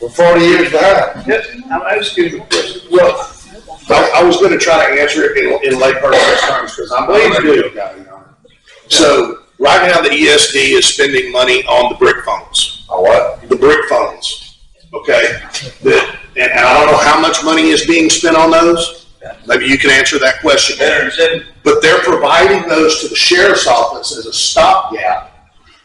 We're 40 years behind. Yes, I'm asking you a question. Well, I was going to try to answer it in layperson's terms because I'm a radio guy. So right now the ESD is spending money on the brick phones. What? The brick phones. Okay. And I don't know how much money is being spent on those. Maybe you can answer that question. But they're providing those to the sheriff's office as a stopgap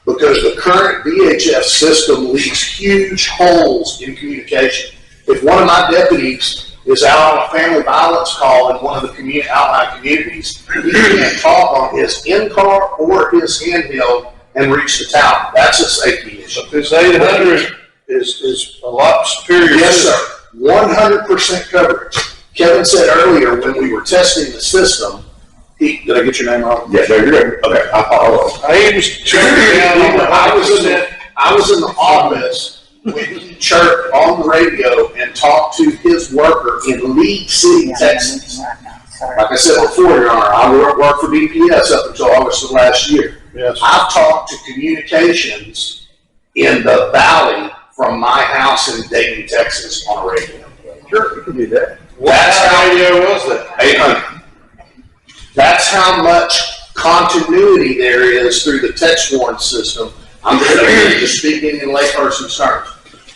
because the current VHF system leaves huge holes in communication. If one of my deputies is out on a family violence call in one of the outlying communities, he can't talk on his in-car or his handheld and reach the tower. That's a safety issue. This 800 is a lot superior. Yes, sir. 100% coverage. Kevin said earlier when we were testing the system, did I get your name wrong? Yeah, no, you're good. Okay, I apologize. I was checking down on I was in the office when he chirped on the radio and talked to his worker in League City, Texas. Like I said before, Your Honor, I worked for DPS up until August of last year. Yes. I've talked to communications in the valley from my house in Dayton, Texas on a radio. Sure, you can do that. That's how radio was that? 800. That's how much continuity there is through the text warrant system. I'm just speaking in layperson's terms.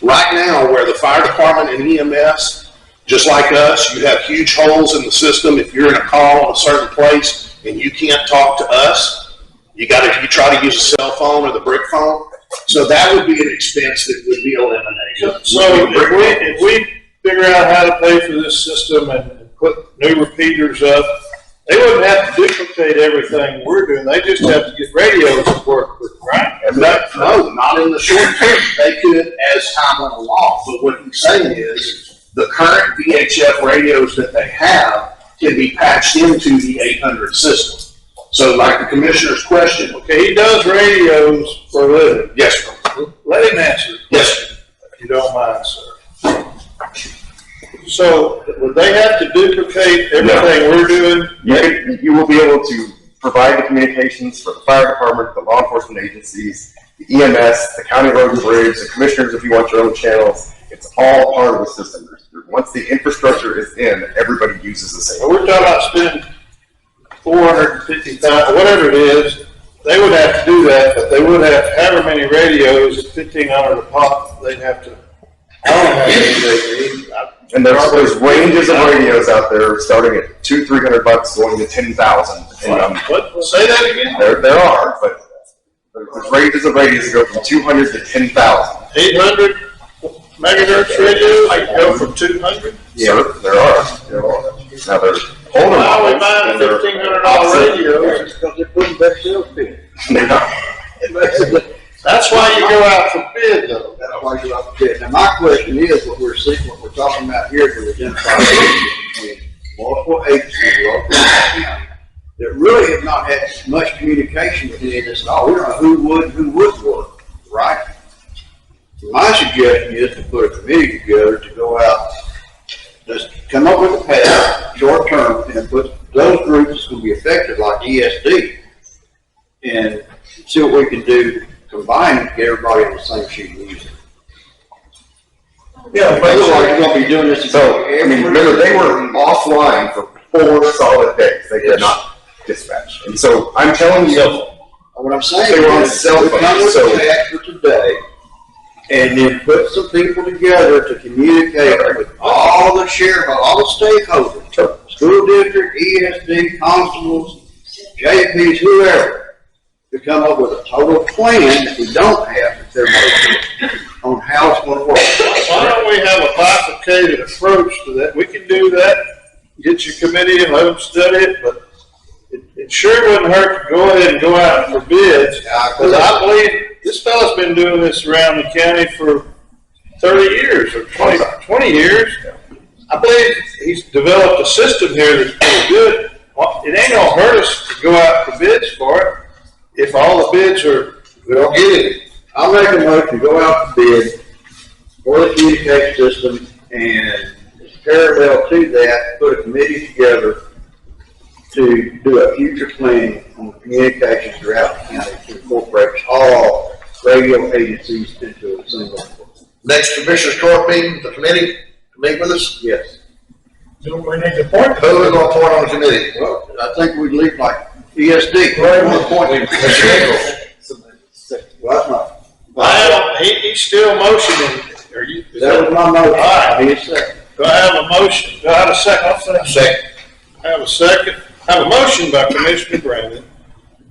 Right now, where the fire department and EMS, just like us, you have huge holes in the system. If you're in a call in a certain place and you can't talk to us, you try to use a cell phone or the brick phone. So that would be an expense that would be eliminated. So if we figure out how to pay for this system and put new repeaters up, they wouldn't have to duplicate everything we're doing. They just have to get radios to work with, right? No, not in the short term. They could as time went along. But what he's saying is the current VHF radios that they have can be patched into the 800 system. So like the commissioner's question. Okay, he does radios for a living. Yes, sir. Let him answer. Yes, sir. If you don't mind, sir. So would they have to duplicate everything we're doing? You will be able to provide the communications for the fire department, the law enforcement agencies, the EMS, the county road and bridge, the commissioners if you want your own channels. It's all part of the system. Once the infrastructure is in, everybody uses the same. Well, we're talking about spending $450,000, whatever it is. They would have to do that, but they would have however many radios at $1,500 a pop. They'd have to. I don't know how many they need. And there's ranges of radios out there starting at $200-300 going to 10,000. What? Say that again? There are, but there's ranges of radios that go from 200 to 10,000. 800 megahertz radios? I can go from 200? Yeah, there are. Now there's older Why are we models. buying and they're $1,500 radios? Because they're putting better sales pitch. They're not. That's why you go out for bid, though. That's why you go out for bid. Now, my question is, what we're talking about here to identify between multiple agencies, local and county, that really have not had much communication with any of this at all. We don't know who would and who wouldn't work, right? My suggestion is to put a committee together to go out, just come up with a path, short term, and put those groups that's going to be affected, like ESD, and see what we can do, combine and get everybody on the same sheet of music. Yeah, but you're going to be doing this. So, I mean, remember, they were offline for 4 solid days. They did not dispatch. And so, I'm telling you, what I'm saying they were on is, cell we come phones. with So, a path for today, and then put some people together to communicate with all the shareholders, all the stakeholders, school district, ESD, constables, JPs, whoever, to come up with a total plan that we don't have, if they're on how it's gonna work. Why don't we have a bifurcated approach to that? We can do that, get your committee and let them study it, but it sure wouldn't hurt to go ahead and go out for bids. Because I believe this fellow's been doing this around the county for 30 years or 20 years. I believe he's developed a system here that's pretty good. Well, it ain't gonna hurt us to go out for bids for it if all the bids are, we don't get it. I'll make a motion to go out to bid for the communication system, and parallel to that, put a committee together to do a future plan on communications throughout the county to incorporate all radio agencies into a single. Next Commissioners Court meeting, the committee, to meet with us? Yes. Do we need to appoint? Who are we gonna appoint on the committee? Well, I think we'd leave like ESD. Well, that's not. He's still motioning. Are you? That was my motion. All right. Need a second. Do I have a motion? Do I have a second? I'll second. I have a second. I have a motion by Commissioner Brandon,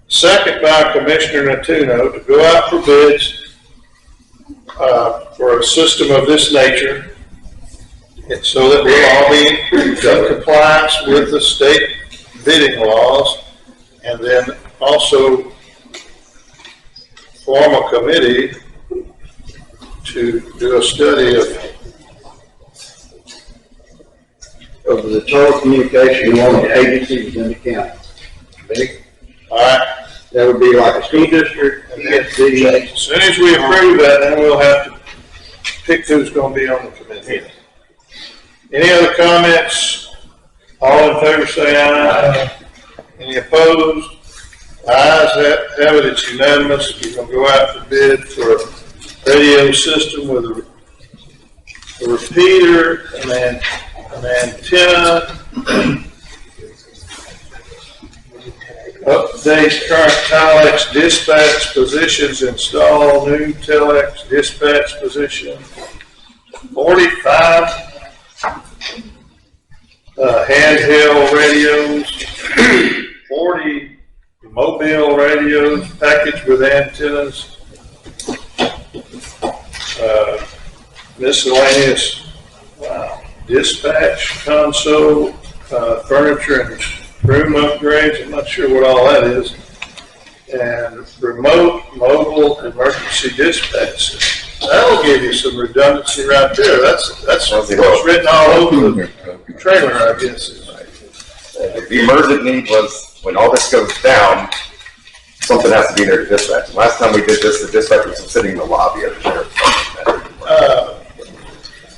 second by Commissioner Natuno to go out for bids for a system of this nature, and so that we'll all be in compliance with the state bidding laws, and then also form a committee to do a study of the total communication among the agencies in the county. All right. That would be like a school district, ESD. As soon as we approve that, then we'll have to pick who's gonna be on the committee. Any other comments? All in favor say aye. Any opposed? Ayes have it, it's unanimous. We're gonna go out for bid for a radio system with a repeater and then an antenna. Update current telex dispatch positions, install new telex dispatch position. 45 handheld radios, 40 mobile radios packaged with antennas, miscellaneous dispatch console, furniture and room upgrades. I'm not sure what all that is. And remote mobile emergency dispatch system. That'll give you some redundancy right there. That's what's written all over the trailer, I guess. The emergent need was when all this goes down, something has to be there to dispatch. Last time we did this, the dispatcher was sitting in the lobby of the sheriff's department.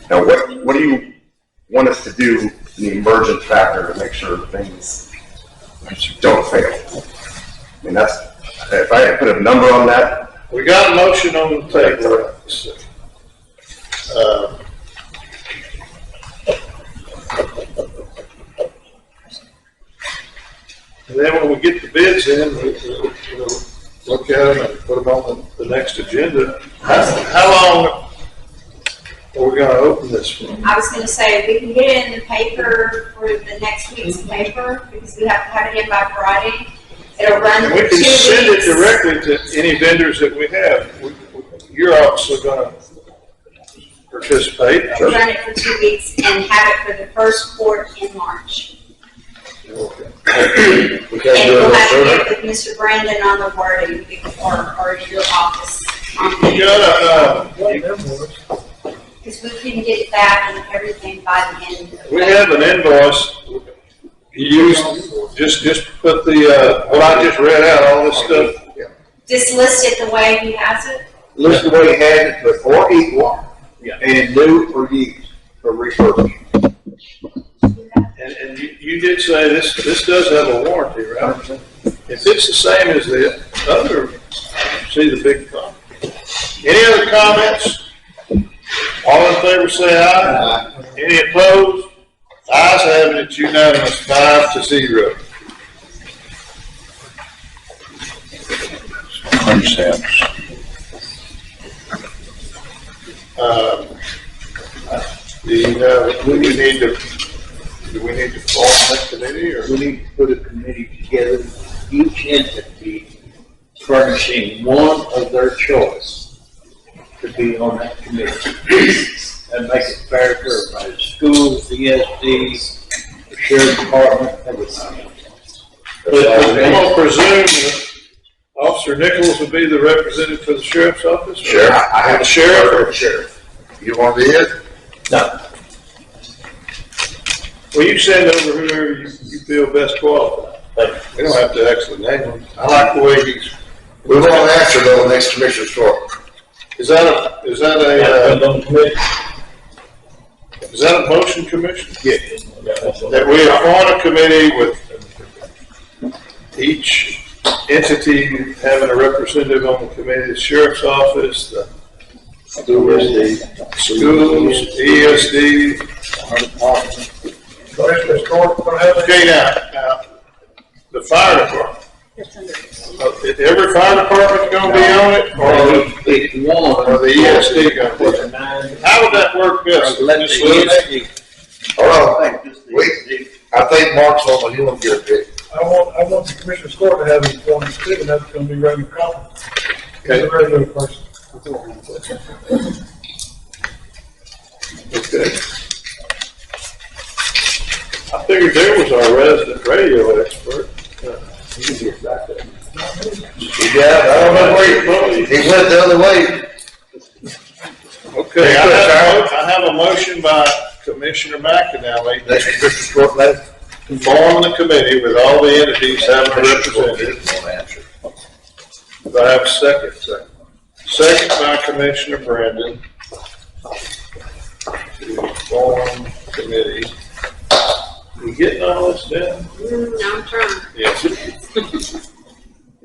Now, what do you want us to do in the emergent factor to make sure things don't fail? I mean, that's, if I had to put a number on that. We got a motion on the table. And then when we get the bids in, we'll look at them and put them on the next agenda. How long are we going to open this one? I was gonna say, we can get it in the paper for the next week's paper, because we have to have it in by Friday. It'll run And for 2 we weeks. can send it directly to any vendors that we have. You're also going to participate. We'll run it for 2 weeks and have it for the first court in March. And we'll have to get with Mr. Brandon on the wording, or your office. You got Because we can get it back and everything by the end. we have an invoice. You just put the, what I just read out, all this stuff. Just list it the way he has it. List the way he had it, but or equal, and new or used, or refurbished. And you did say this does have a warranty, right? If it's the same as the other, see the big problem. Any other comments? All in favor say aye. Any opposed? Ayes have it, it's unanimous, 5-0. Do we need to form that committee, or? We need to put a committee together, each entity furnishing one of their choice to be on that committee. And make it fair to everybody, the schools, the ESDs, the sheriff department, everything. I'm gonna presume that Officer Nichols would be the representative for the sheriff's office? Sheriff, I have The sheriff? Sheriff. You want to be it? No. Well, you send over whoever you feel best qualified. We don't have to actually name them. I like the way he's. We won't answer though next commissioner's court. Is that a motion, Commissioner? Yeah. That we appoint a committee with each entity having a representative on the committee, the sheriff's office, the schools, ESD. Commissioner's Court, what happened? Okay, now, the fire department. Every fire department's gonna be on it, or the ESD gonna be on it? How would that work best? Ms. Lewis? Hold on, I think Mark's on, he'll get a pick. I want the Commissioner's Court to have his appointment too, and that's gonna be Raymond Crawford. Okay. He's a regular person. Okay. I figured there was our resident radio expert. Yeah, I don't know where he went the other way. Okay, I have a motion by Commissioner McAnally. Next commissioner's court, man. Form the committee with all the entities having a representative. Do I have a second? Second by Commissioner Brandon. To form committee. You getting all this done? I'm trying. Yes.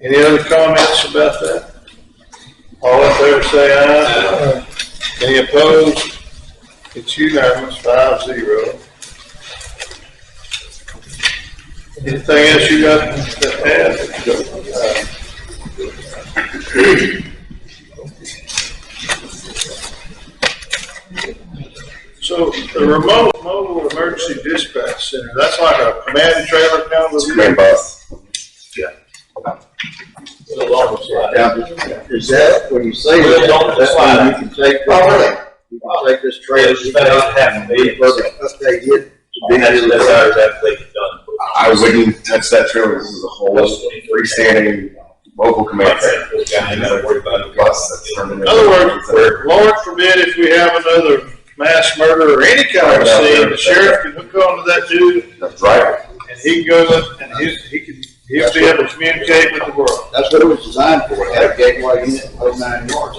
Any other comments about that? All in favor say aye. Any opposed? It's unanimous, 5-0. Anything else you got to add? So the remote mobile emergency dispatch center, that's like a command and trailer kind of. Command bus. Yeah, is that, when you say that, that's when you can take, you can take this trailer, you can have update it. I wouldn't touch that trailer. This is a whole freestanding mobile command center. In other words, Lord forbid if we have another mass murder or any kind of scene, the sheriff can hook onto that dude. That's right. And he can go up and he'll be able to communicate with the world. That's what it was designed for. It had a gateway in it, 9 yards.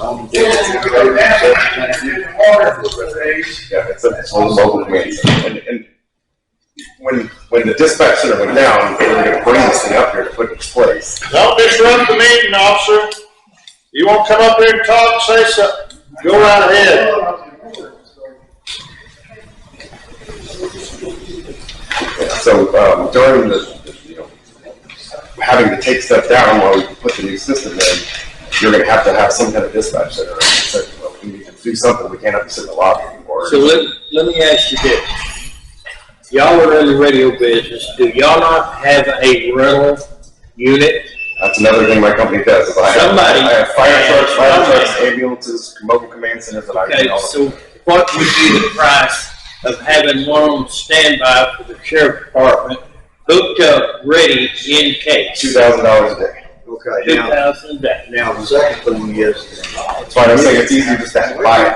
Yeah, it's a whole mobile command center. And when the dispatch center went down, they were going to bring this thing up here to put it in place. Don't disrupt the meeting, officer. You want to come up here and talk, say something, go right ahead. Yeah, so during having to take stuff down while we put the new system in, you're going to have some kind of dispatch center. So, well, we need to do something. We can't have to sit in the lobby anymore. So let me ask you this. Y'all are in the radio business. Do y'all not have a rental unit? That's another thing my company does. I have fire trucks, ambulances, mobile command centers that I Okay, do. so what would be the price of having one on standby for the sheriff department, hooked up, ready in case? $2,000 a day. Okay, now, $2,000 a day. now the second thing is. That's why I'm saying it's easier just to buy it.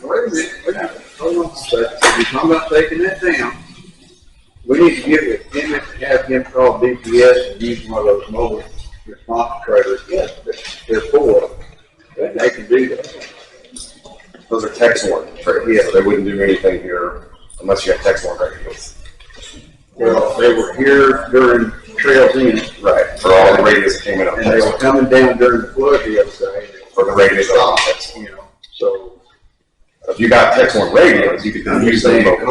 Wait a minute, hold on a second. If you're talking about taking that down, we need to get with him and have him call DPS and use one of those mobile response trailers. Yes, they're full of them. They can do that. Those are text warning trailers. Yeah, they wouldn't do anything here unless you have text warning radios. Well, they were here during Trails In. Right, for all the radios that came in on And they were coming down during the flood the other day. For the radios on text. You know, so. If you got text warning radios, you could use them. You can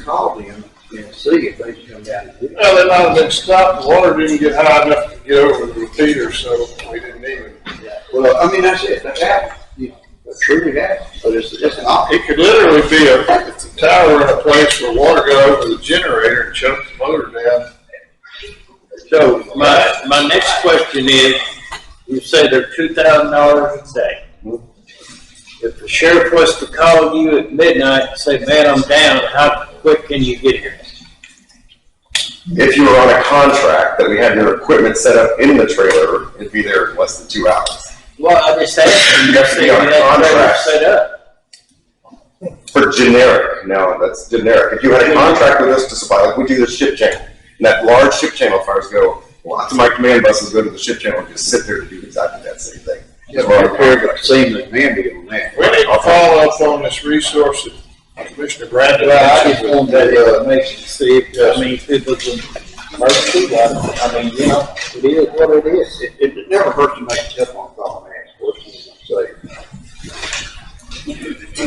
call them and see if they can come down and do it. Well, they might have been stopped. The water didn't get high enough to get over the repeater, so we didn't need it. Well, I mean, that's it. That's happened. You know, that truly happened. But it's an option. It could literally be it's a tower in a place where water got over the generator and choked the motor down. So my next question is, you say they're $2,000 a day. If the sheriff was to call you at midnight and say, man, I'm down, how quick can you get here? If you were on a contract that we had your equipment set up in the trailer, it'd be there in less than 2 hours. Well, I just asked you, You have to be on a contract. set up. For generic, no, that's generic. If you had a contract with us to supply, like we do the ship channel, and that large ship channel fires go, lots of my command buses go to the ship channel and just sit there to do exactly that same thing. Yeah, but repair seems like mandate on that. We need to follow up on this resource that Commissioner Brandon. Well, I just want that information to see if, I mean, if it was an emergency, I mean, you know, it is what it is. It never hurts to make a telephone call and ask, what can you say?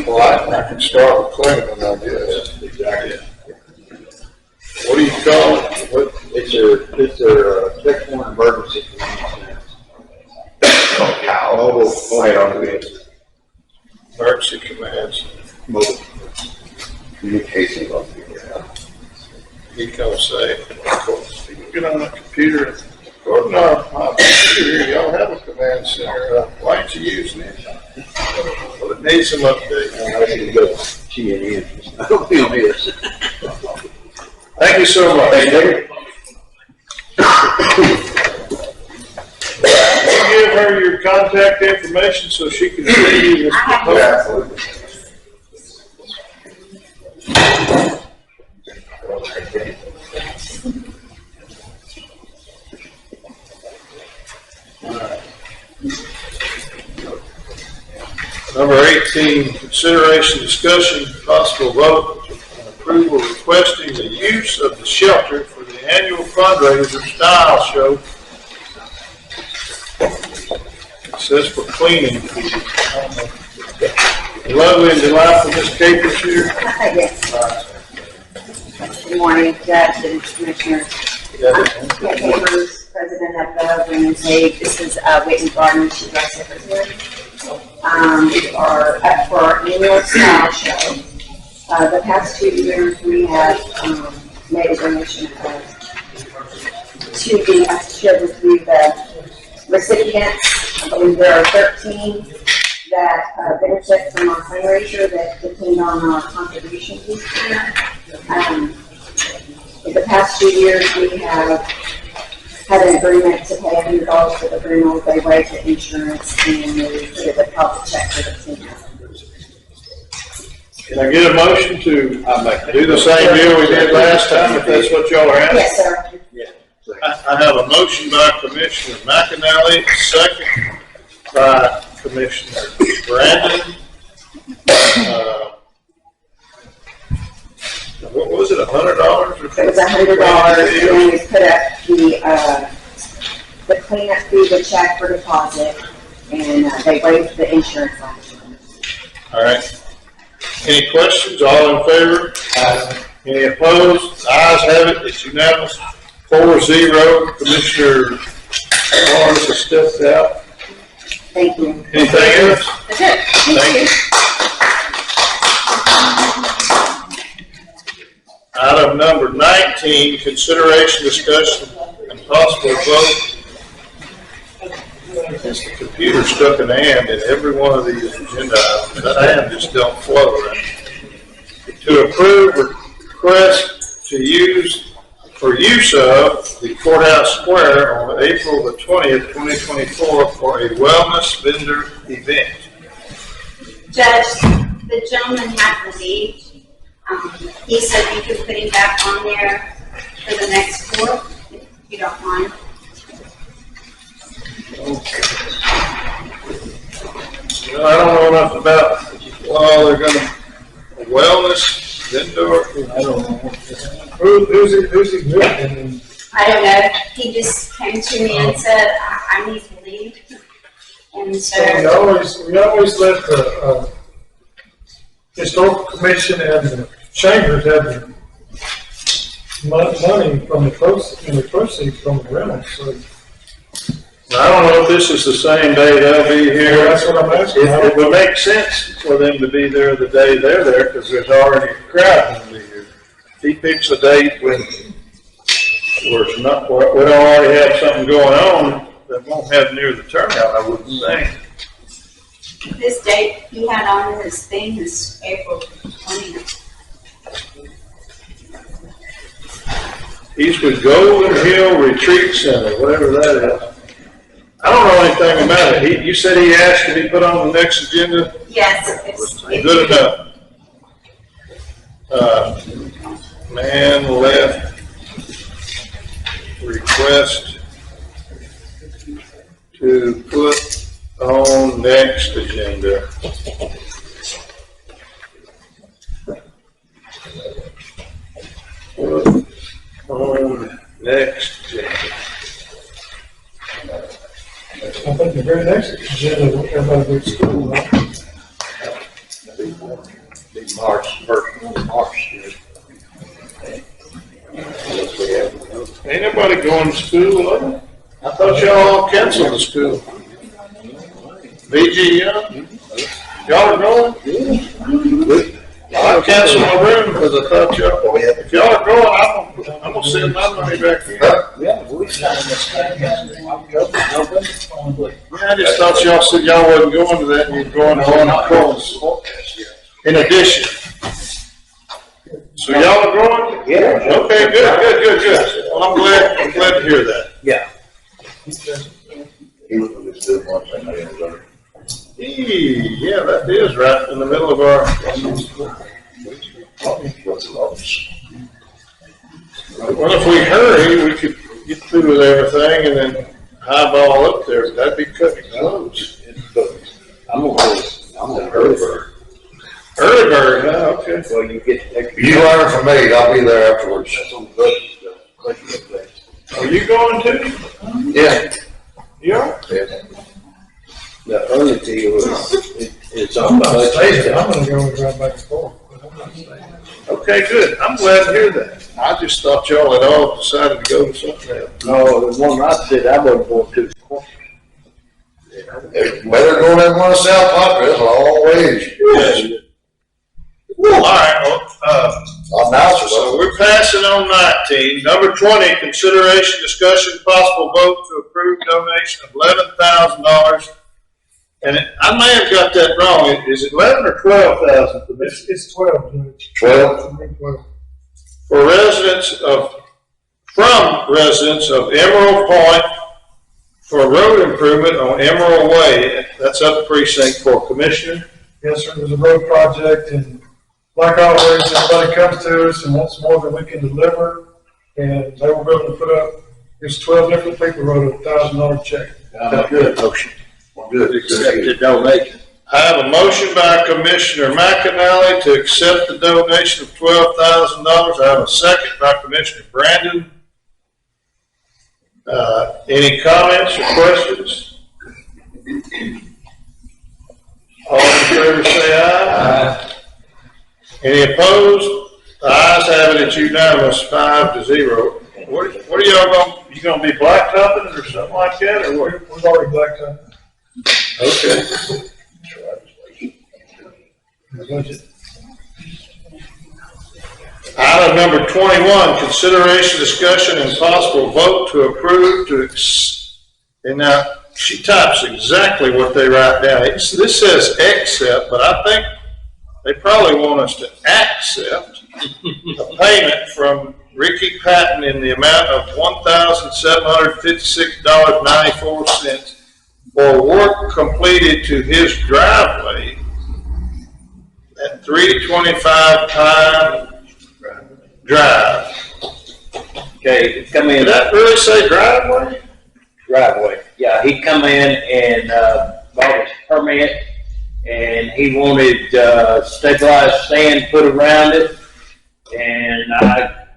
Well, I can start with Clinton, I guess. Exactly. What do you call it? It's a checkpoint emergency command center. Mobile, light on the Emergency commands. Mobile. communications on the He comes say, you can get on the computer, according to my computer, y'all have a command center, why aren't you using it? Well, it needs some update. I should go CNN. I don't feel this. Thank you so much. Thank you. Give her your contact information so she can send you this proposal. Number 18, consideration, discussion, possible vote, and approval requesting the use of the shelter for the annual fundraiser style show. It says for cleaning. Lovely and delightful Miss Capers here. Yes. Good morning, Judge and Commissioners. I'm Kate Capers, President of the Women's Aid. This is Whitney Gardner, she's our secretary. We are up for our annual style show. The past 2 years, we have made a donation to the, I shared with you the recipients. I believe there are 13 that benefit from our fundraiser that depend on our contributions each year. In the past 2 years, we have had an agreement to pay $100 for the funeral. They waive the insurance and we put a deposit check for the team. Can I get a motion to do the same deal we did last time, if that's what y'all are asking? Yes, sir. I have a motion by Commissioner McAnally, second by Commissioner Brandon. What was it, $100? It was $100, and then we put up the cleanup fee, the check for deposit, and they waived the insurance last year. All right. Any questions? All in favor? Aye. Any opposed? Ayes have it. It's unanimous. 4-0. Commissioner Lawrence has stepped out. Thank you. Anything else? That's it. Thank you. Item number 19, consideration, discussion, and possible vote. Since the computer stuck an and in every one of these agenda items, that and just don't flow right. To approve request to use, for use of the courthouse square on April the 20th, 2024 for a wellness vendor event. Judge, the gentleman had to leave. He said you could put him back on there for the next court, if you don't mind. Well, I don't know enough about, they're gonna, wellness vendor, I don't know. Who's he with? I don't know, he just came to me and said, I need to leave. And so. We always let the, historical commission and the chambers have the money from the proceeds from the rental, so I don't know if this is the same day they'll be here. That's what I'm asking. It would make sense for them to be there the day they're there, because there's already a crowd going to be here. If he picks a date when where it's not, we don't already have something going on that won't have near the turnout, I wouldn't think. This date he had on his thing is April 20th. He's with Golden Hill Retreat Center, whatever that is. I don't know anything about it. You said he asked to be put on the next agenda? Yes. Good enough. Man left request to put on next agenda. Put on next agenda. I think the very next agenda, everybody goes to school, right? March, first one of March. Ain't nobody going to school, are they? I thought y'all all canceled the school. VG, y'all are going? I canceled my room because I thought y'all, if y'all are going, I'm gonna send my money back here. Yeah, we signed this thing. Yeah, I just thought y'all said y'all wasn't going to that, and you're going to one of course. In addition. So y'all are going? Yeah. Okay, good. Well, I'm glad to hear that. Yeah. Yeah, that is right in the middle of our. Well, if we hurry, we could get through with everything and then highball up there. That'd be cutting close. I'm gonna early bird. Early bird, huh? Okay. Well, you get. You learn from me, I'll be there afterwards. Are you going too? Yeah. You are? The early deal is on I'm the not budget. staying, I'm gonna go and drive back and forth. But I'm not staying. Okay, good. I'm glad to hear that. I just thought y'all had all decided to go to something else. No, the one I said I wasn't going to. Better go than one South Park, it's a long ways. Yes. All right, Announce so we're passing on 19. Number 20, consideration, discussion, possible vote to approve donation of $11,000. And I may have got that wrong. Is it 11 or 12,000? It's 12, Judge. 12? 12. For residents of Emerald Point for road improvement on Emerald Way. That's up precinct 4. Commissioner? Yes, sir, there's a road project, and like always, everybody comes to us and wants more than we can deliver, and they were willing to put up, there's 12 different people wrote a $1,000 check. Good motion. Good. Accept the donation. I have a motion by Commissioner McAnally to accept the donation of $12,000. I have a second by Commissioner Brandon. Any comments or questions? All in favor say aye. Any opposed? The ayes have it, it's unanimous, 5-0. What are y'all gonna be blacktopping it or something like that, or what? We've already blacked out Okay. the budget. Item number 21, consideration, discussion, and possible vote to approve and now she types exactly what they write down. This says accept, but I think they probably want us to accept a payment from Ricky Patton in the amount of $1,756.94 for work completed to his driveway at 325 Pine Drive. Okay, come in. Did that really say driveway? Driveway. Yeah, he come in and, bought his permit, and he wanted, stabilized sand put around it. And I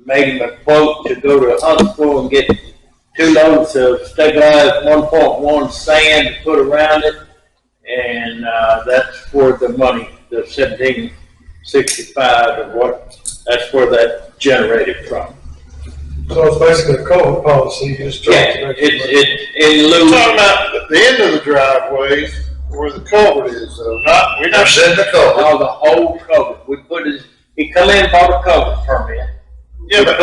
made him a quote to go to Huntsville and get 2 loads of stabilized 1.1 sand to put around it. And, that's for the money, the 1765 or what, that's where that generated from. So it's basically a culvert policy, you just charge. Yeah, in lieu. We're talking about at the end of the driveway where the culvert is, though, we're not Send the culvert. No, the whole cover. We put it, he come in and bought a cover permit. Yeah, but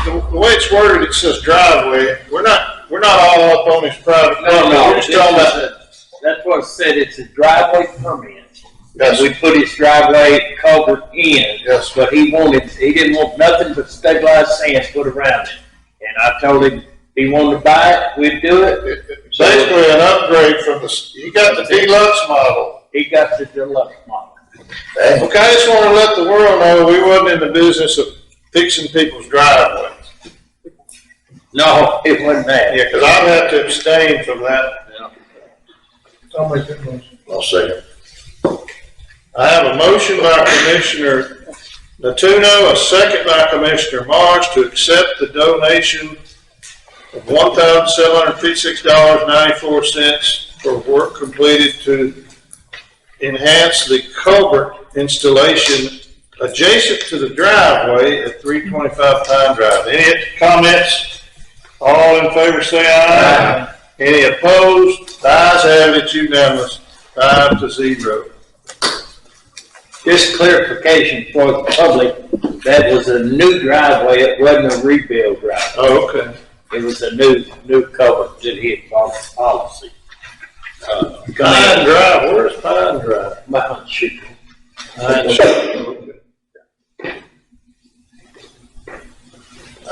the way it's worded, it says driveway, we're not all up on his private. No, We're just talking about, that's what it said, it's a driveway permit. Yes. And we put his driveway covered in. Yes. But he didn't want nothing but stabilized sand put around it. And I told him, he wanted to buy it, we'd do it. basically an upgrade from you got the deluxe model. He got the deluxe model. Okay, I just want to let the world know we wasn't in the business of fixing people's driveways. No, it wasn't that. Yeah, because I'd have to abstain from that. I'll make that motion. I'll second. I have a motion by Commissioner Natuno, a second by Commissioner Marsh to accept the donation of $1,756.94 for work completed to enhance the culvert installation adjacent to the driveway at 325 Pine Drive. Any comments? All in favor say aye. Any opposed? The ayes have it, unanimous, 5-0. Just clarification for the public, that was a new driveway, it wasn't a rebuild driveway. Oh, okay. It was a new cover that he had bought the policy. Pine Drive, where's Pine Drive? Mount Chicken.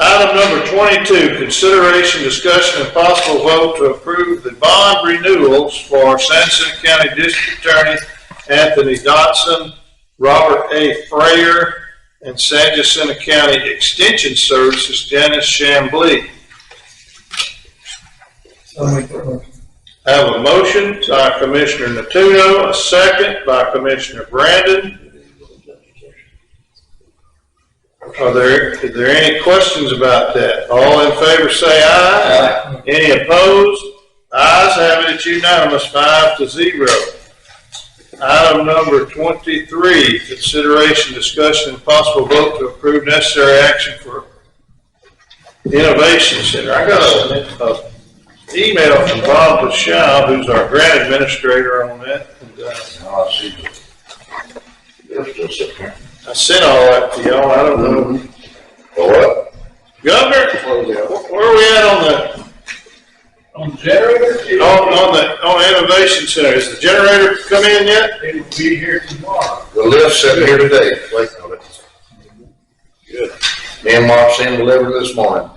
Item number 22, consideration, discussion, and possible vote to approve the bond renewals for San Jacinto County District Attorney Anthony Dotson, Robert A. Frayer, and San Jacinto County Extension Services Dennis Chamblee. I'll make that motion. I have a motion by Commissioner Natuno, a second by Commissioner Brandon. Are there any questions about that? All in favor say aye. Any opposed? Ayes have it, it's unanimous, 5-0. Item number 23, consideration, discussion, and possible vote to approve necessary action for Innovation Center. I got a email from Bob Basham, who's our grant administrator on that. I sent all that to y'all, I don't know. What? Governor, where are we at On the generator? on Innovation Center? Has the generator come in yet? It'll be here tomorrow. The lift's sitting here today, waiting on it. Good. Me and Mark seen delivered this morning.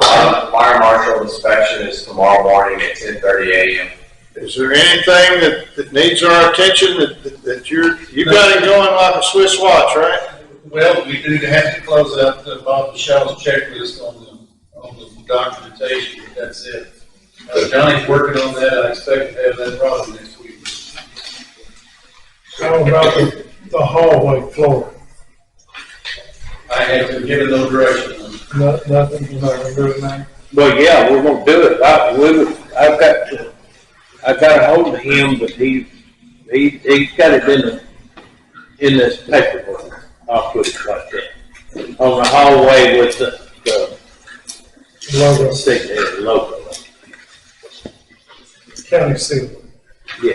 Fire marshal inspection is tomorrow morning at 10:30 a.m. Is there anything that needs our attention that you got it going like a Swiss watch, right? Well, we do have to close out Bob Michelle's checklist on the documentation, but that's it. Johnny's working on that, I expect to have that probably next week. How about the hallway floor? I have been given no direction. Nothing, you're not gonna do it now? Well, yeah, we're gonna do it. I've got a hold of him, but he's got it in this paperwork. I'll put it like that. On the hallway with the Logo, signature logo. county seal. Yeah.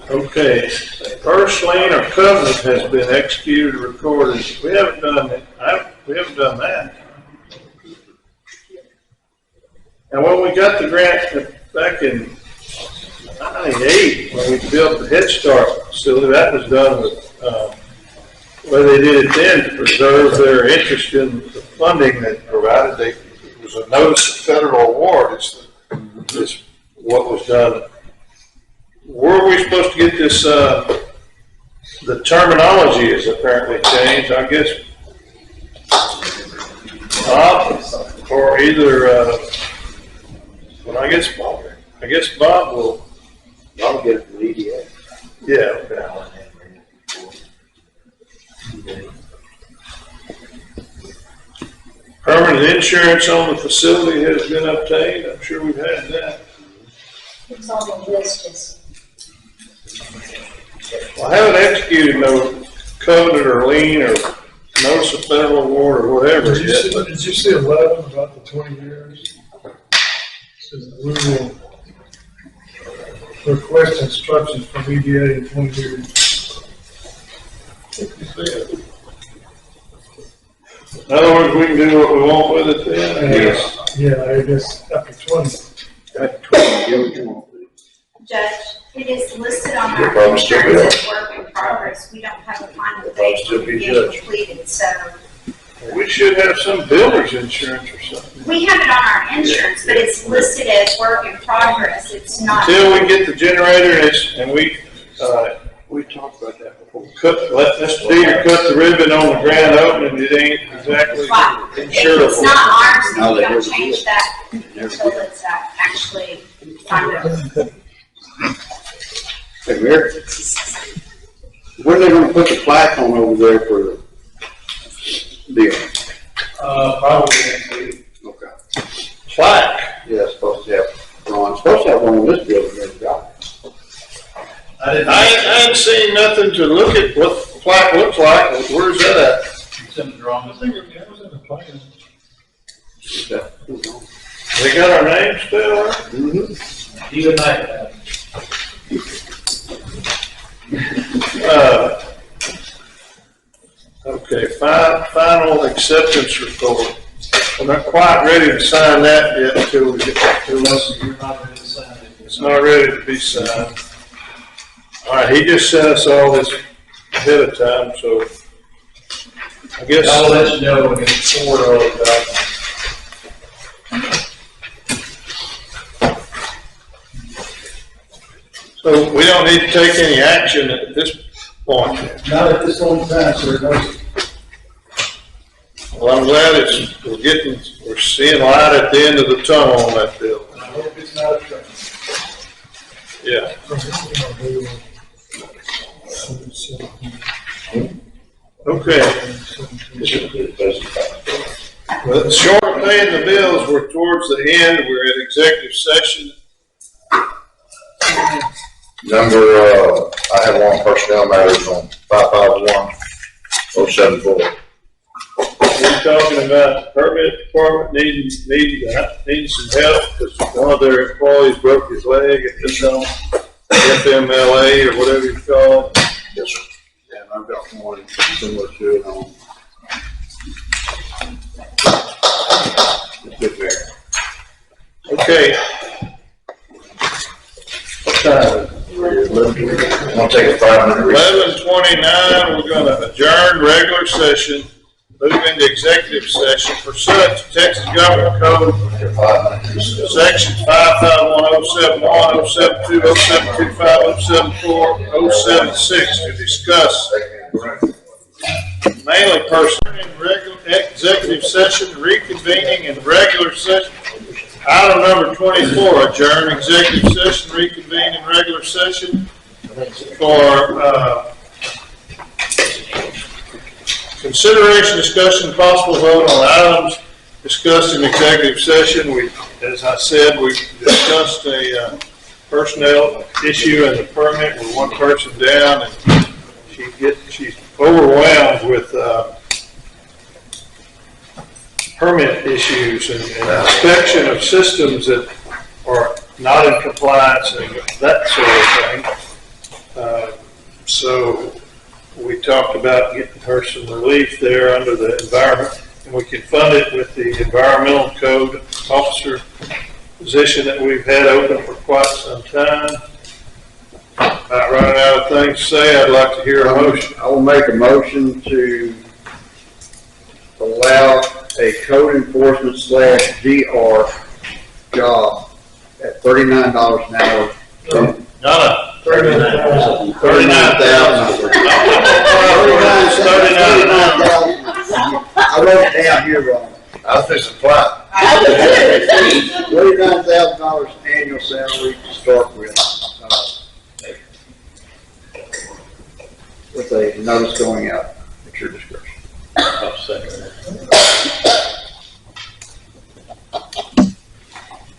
Okay, first lien or covenant has been executed or recorded. We haven't done that. We haven't done that. And when we got the grant back in 98, when we built the Head Start facility, that was done with, well, they did it then to preserve their interest in the funding they provided. It was a notice of federal award. It's what was done. Where are we supposed to get this, the terminology is apparently changed, I guess. Bob, or either, well, I guess Bob will. I'll get it from EDA. Yeah, okay. Permanent insurance on the facility has been obtained, I'm sure we've had that. It's on the list, just. Well, I haven't executed no covenant or lien or notice of federal award or whatever Did yet. you see 11 about the 20 years? Says we will request instructions from EDA in 20 years. In other words, we can do what we want with it then? Yes. Yeah, I guess after 20. Judge, it is listed on You'll our probably still be insurance as work in progress. We don't have a final date still for be being judged. completed, so We should have some builder's insurance or something. we have it on our insurance, but it's listed as work in progress. It's not. Until we get the generator and we talked about that before. Let Mr. Peter cut the ribbon on the grand opening, it ain't exactly Right. If insurable. it's not ours, No, then we they don't wouldn't change do that until it's actually funded. Hey, Mayor, when are they gonna put the plaque on over there for the deal? Probably next week. Okay. Plaque. Yeah, supposed to have, Ron, supposed to have one on this building, they've got. I ain't seen nothing to look at what the plaque looks like. Where's that at? It's in the drawing. I think it was in the plan. They got our names still, right? Mm-hmm. Even night. Okay, final acceptance report. We're not quite ready to sign that yet until we get to Unless you're not ready to sign it. It's not ready to be signed. All right, he just sent us all this ahead of time, so I guess. I'll let you know when it's forward all about. So we don't need to take any action at this point. Not at this point in time, sir, no. Well, I'm glad we're seeing light at the end of the tunnel on that bill. I hope it's not a trend. Yeah. Okay. Well, the short of paying the bills, we're towards the end, we're at executive session. I have one personnel matters on 551-074. We're talking about the permit department needing some help because one of their employees broke his leg at this FMLA or whatever you call it. Yes, sir. Yeah, and I've got one similar to it on. It's good there. Okay. What time? I'll take a 5-minute recess. 11:29, we're gonna adjourn regular session, move into executive session pursuant to Texas Government Code, sections 551-071, 072, 0725, 074, 076 to discuss mainly personnel in regular executive session, reconvening in regular session. Item number 24, adjourn executive session, reconvene in regular session for consideration, discussion, and possible vote on items discussed in executive session. As I said, we discussed a personnel issue and the permit with one person down, and she's overwhelmed with permit issues and inspection of systems that are not in compliance and that sort of thing. So we talked about getting her some relief there under the environment, and we can fund it with the environmental code officer position that we've had open for quite some time. About running out of things to say, I'd like to hear a motion. I will make a motion to allow a code enforcement / DR job at $39 an hour. No. 39,000. 39,000. I wrote it down here wrong. I was fixing to apply. $39,000 annual salary to start with. With a notice going out at your discretion. I'll second that.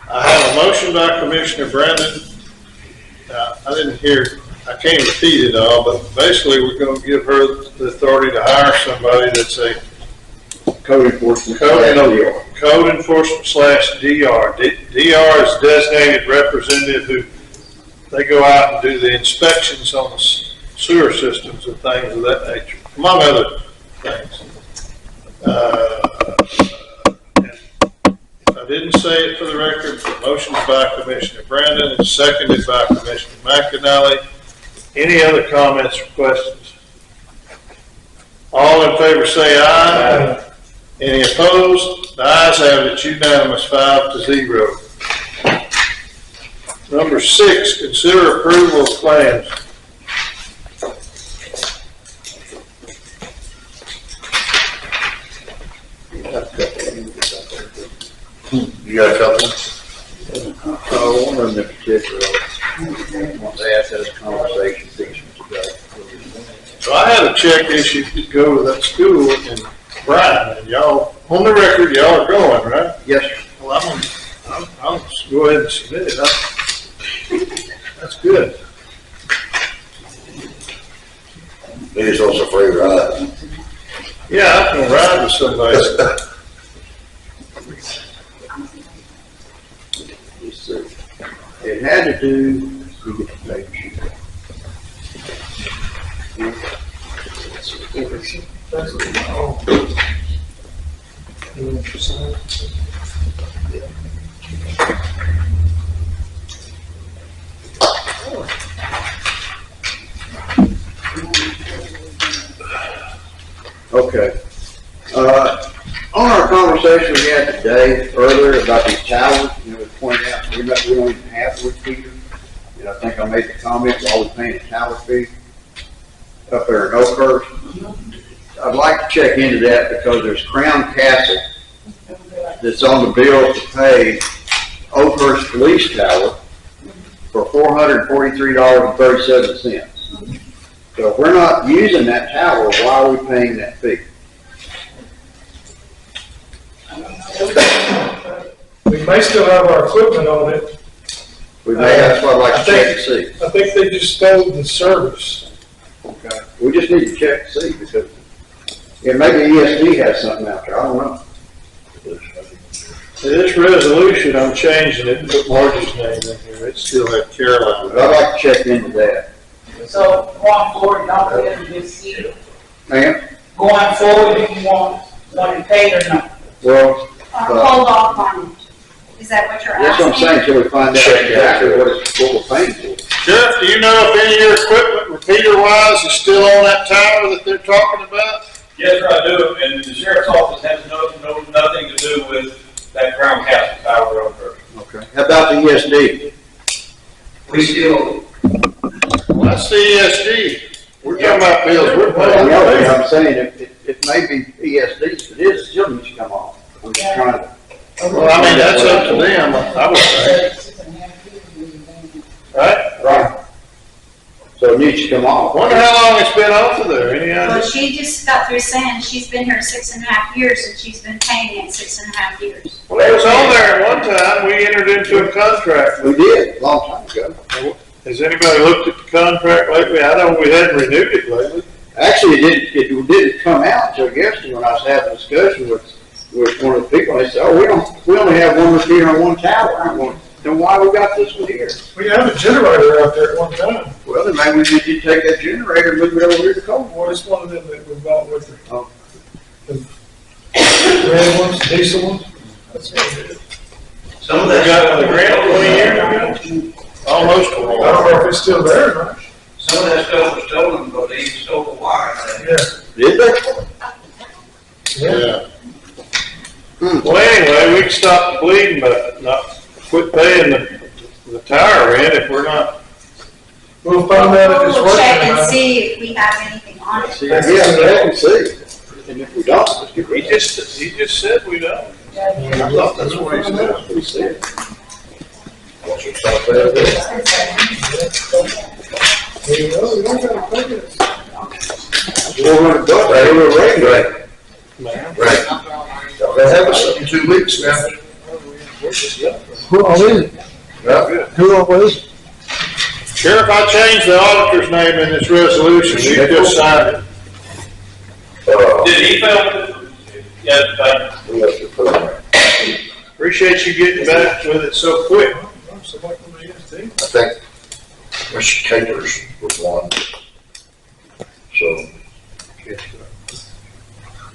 I have a motion by Commissioner Brandon, I didn't hear, I can't repeat it all, but basically we're gonna give her the authority to hire somebody that's a Code enforcement. code enforcement / DR. DR is designated representative who, they go out and do the inspections on the sewer systems and things of that nature, among other things. I didn't say it for the record, the motion's by Commissioner Brandon and seconded by Commissioner McAnally. Any other comments or questions? All in favor say aye. Any opposed? The ayes have it, it's unanimous, 5-0. Number 6, consider approval of claims. You got a couple? One of them in particular, once they asked us conversation, things today. So I had a check issue to go to that school in Bryan, and y'all, on the record, y'all are going, right? Yes, sir. Well, I'll just go ahead and submit it. That's good. He's also free ride. Yeah, I can ride with somebody. It had to do, we get the paper sheet. Okay. On our conversation we had today, earlier about these towers, we pointed out, we don't even have wood feeder. I think I made the comment, we're always paying a tower fee up there in Oakhurst. I'd like to check into that because there's Crown Castle that's on the bill to pay Oakhurst Police Tower for $443.37. So if we're not using that tower, why are we paying that fee? We may still have our equipment on it. We may, that's what I'd like to check to see. I think they just stole the service. Okay. We just need to check to see because, maybe ESD has something out there, I don't know. This resolution, I'm changing it, put Margie's name in here. It still had Caroline. But I'd like to check into that. So going forward, don't forget to just see. Ma'am? Going forward, if you want it paid or not. Well, Hold off on it. Is that what you're that's asking? what I'm saying, till we find out exactly what we're paying for. Sheriff, do you know if any of your equipment, repeater-wise, is still on that tower that they're talking about? Yes, sir, I do, and the sheriff's office has nothing to do with that Crown Castle tower over there. Okay. How about the ESD? We still, That's the ESD. We're talking about bills we're I paying. know, but I'm saying, it may be ESD, but it still needs to come off. I'm just trying to. Well, I mean, that's up to them, I would say. Right? Right. So it needs to come off. Wonder how long it's been off of there, any Well, idea? she just got through saying she's been here 6.5 years and she's been paying it 6.5 years. Well, it was on there at one time, we entered into a contract. We did, a long time ago. Has anybody looked at the contract lately? I know we hadn't renewed it lately. Actually, it didn't come out until yesterday when I was having a discussion with one of the people. They said, oh, we only have one repeater on one tower. I'm going, then why we got this one here? We have a generator out there at one time. Well, then maybe we need to take that generator and move it over here to Cold. Well, it's one of them that we bought with her. Oh. The red ones, diesel ones. That's what it is. Some of that got the grant 20 years ago. Almost. I don't know if it's still there or not. some of that stuff was stolen, but they even stole the wire. Yeah. Did they? Yeah. Well, anyway, we can stop the bleeding, but not quit paying the tower rent if we're not. We'll find out if it's We'll working. check or and not. see if we have anything on it. Yeah, they can see. And if we don't, let's get He rid of it. just said we don't. I thought that's what he said. That's what he said. What's your stuff there? We don't gotta pay it. $400, they were right. Right. They have us in 2 weeks now. Who all is it? Yeah. Who all is it? Sheriff, I changed the auditor's name in this resolution, you just signed it. Did he fail? Yeah, Appreciate you getting back with it so quick. I think Mr. Capers was one. So.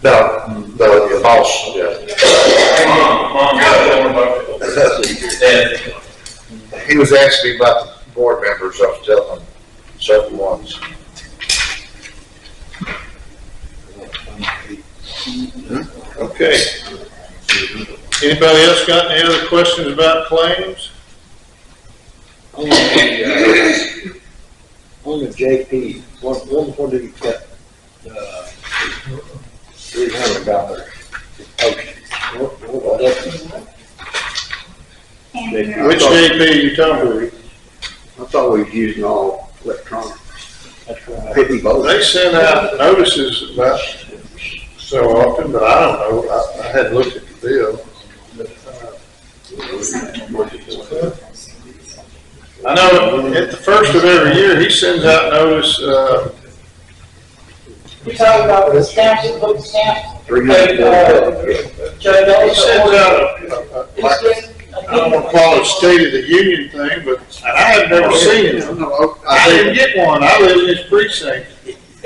No, the boss, yeah. He was asking me about the board members, I was telling him several ones. Okay. Anybody else got any other questions about claims? On the JP, what do you got? $300 postage. Which JP are you talking about? I thought we was using all electronic. That's right. They send out notices about so often, but I don't know, I hadn't looked at the bill. I know at the first of every year, he sends out notice, You talking about the stamps, the book stamps? he sends out I don't want to call it a State of the Union thing, but I have never seen it. I didn't get one, I live in his precinct.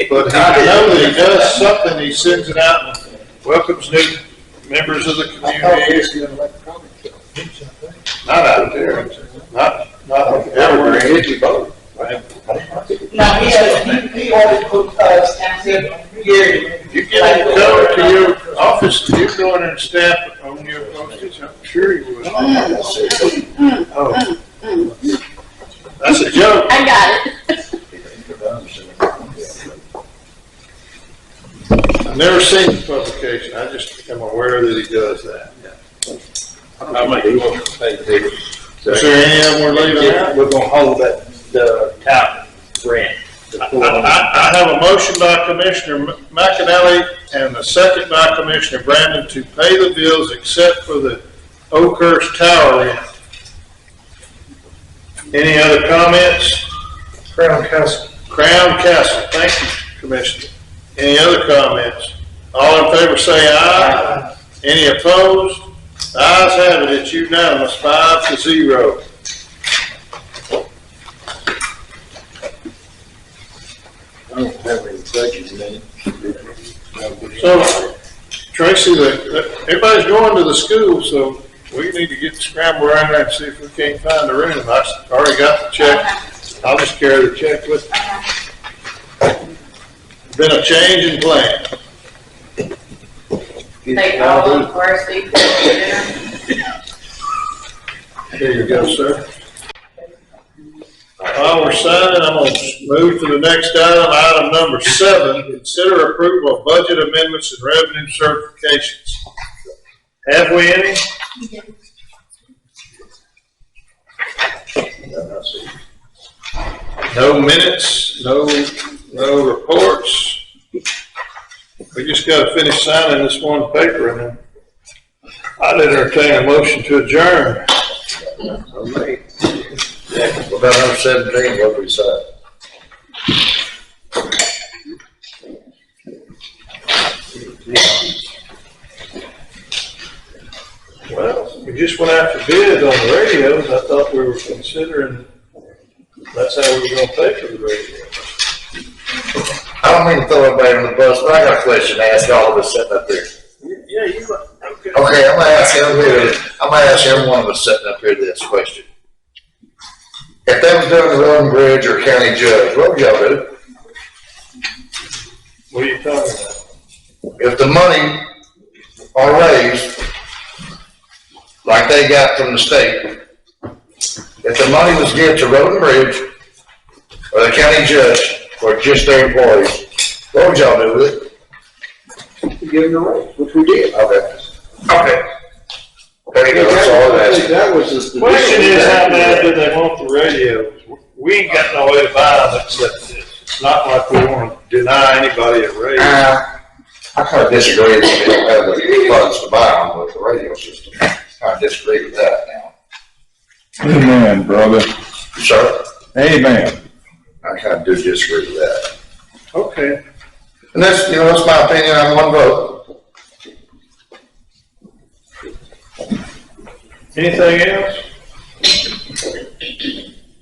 But I know that he does something, he sends it out and welcomes new members of the community. Not out there, not everywhere. No, he always put, stamps in here. You get him to go to your office, you go in and stamp on your postage, I'm sure you would. Oh. That's a joke. I got it. I've never seen the publication, I just am aware that he does that. I'll make a motion to pay the bill. Is there any of them we're leaving out? We're gonna hold that, the top grant. I have a motion by Commissioner McAnally and a second by Commissioner Brandon to pay the bills except for the Oakhurst Tower rent. Any other comments? Crown Castle, thank you, Commissioner. Any other comments? All in favor say aye. Any opposed? The ayes have it, it's unanimous, 5-0. I don't have any budget minutes. So, Tracy, everybody's going to the school, so we need to get scrambled around there and see if we can't find the room. I already got the check. I'll just carry the check with me. Been a change in plan. Take all of our seats for dinner. Here you go, sir. While we're signing, I'm going to move to the next item, item number 7. Consider approval of budget amendments and revenue certifications. Have we any? No minutes, no reports. We just got to finish signing this one paper and then I'd entertain a motion to adjourn. What about number 17, what do we say? Well, we just went out for bid on the radios. I thought we were considering that's how we were going to pay for the radio. I don't mean to throw everybody on the bus, but I got a question to ask all of us sitting up here. Yeah, you okay. Okay, I'm gonna ask every one of us sitting up here this question. If they was doing the road and bridge or county judge, what would y'all do? What are you talking about? If the money are raised, like they got from the state, if the money was given to road and bridge or the county judge or just their employees, what would y'all do with it? Give them a raise, which we did. Okay. There you go, that's all I'm asking. That was the Question is, how bad do they want the radios? We ain't got no way to buy them except this. It's not like we want to deny anybody a raise. I kind of disagree that they don't have the funds to buy them with the radio system. I disagree with that now. Amen, brother. Sir? Amen. I kind of do disagree with that. Okay. And that's, you know, that's my opinion on one vote. Anything else?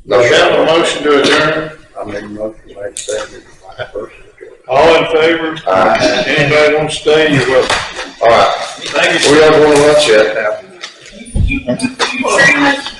No, We have a motion to adjourn. I make a motion, like, second, my person. All in favor? Anybody want to stay, you're welcome. All right. Thank you. We are going to lunch yet now. Very much.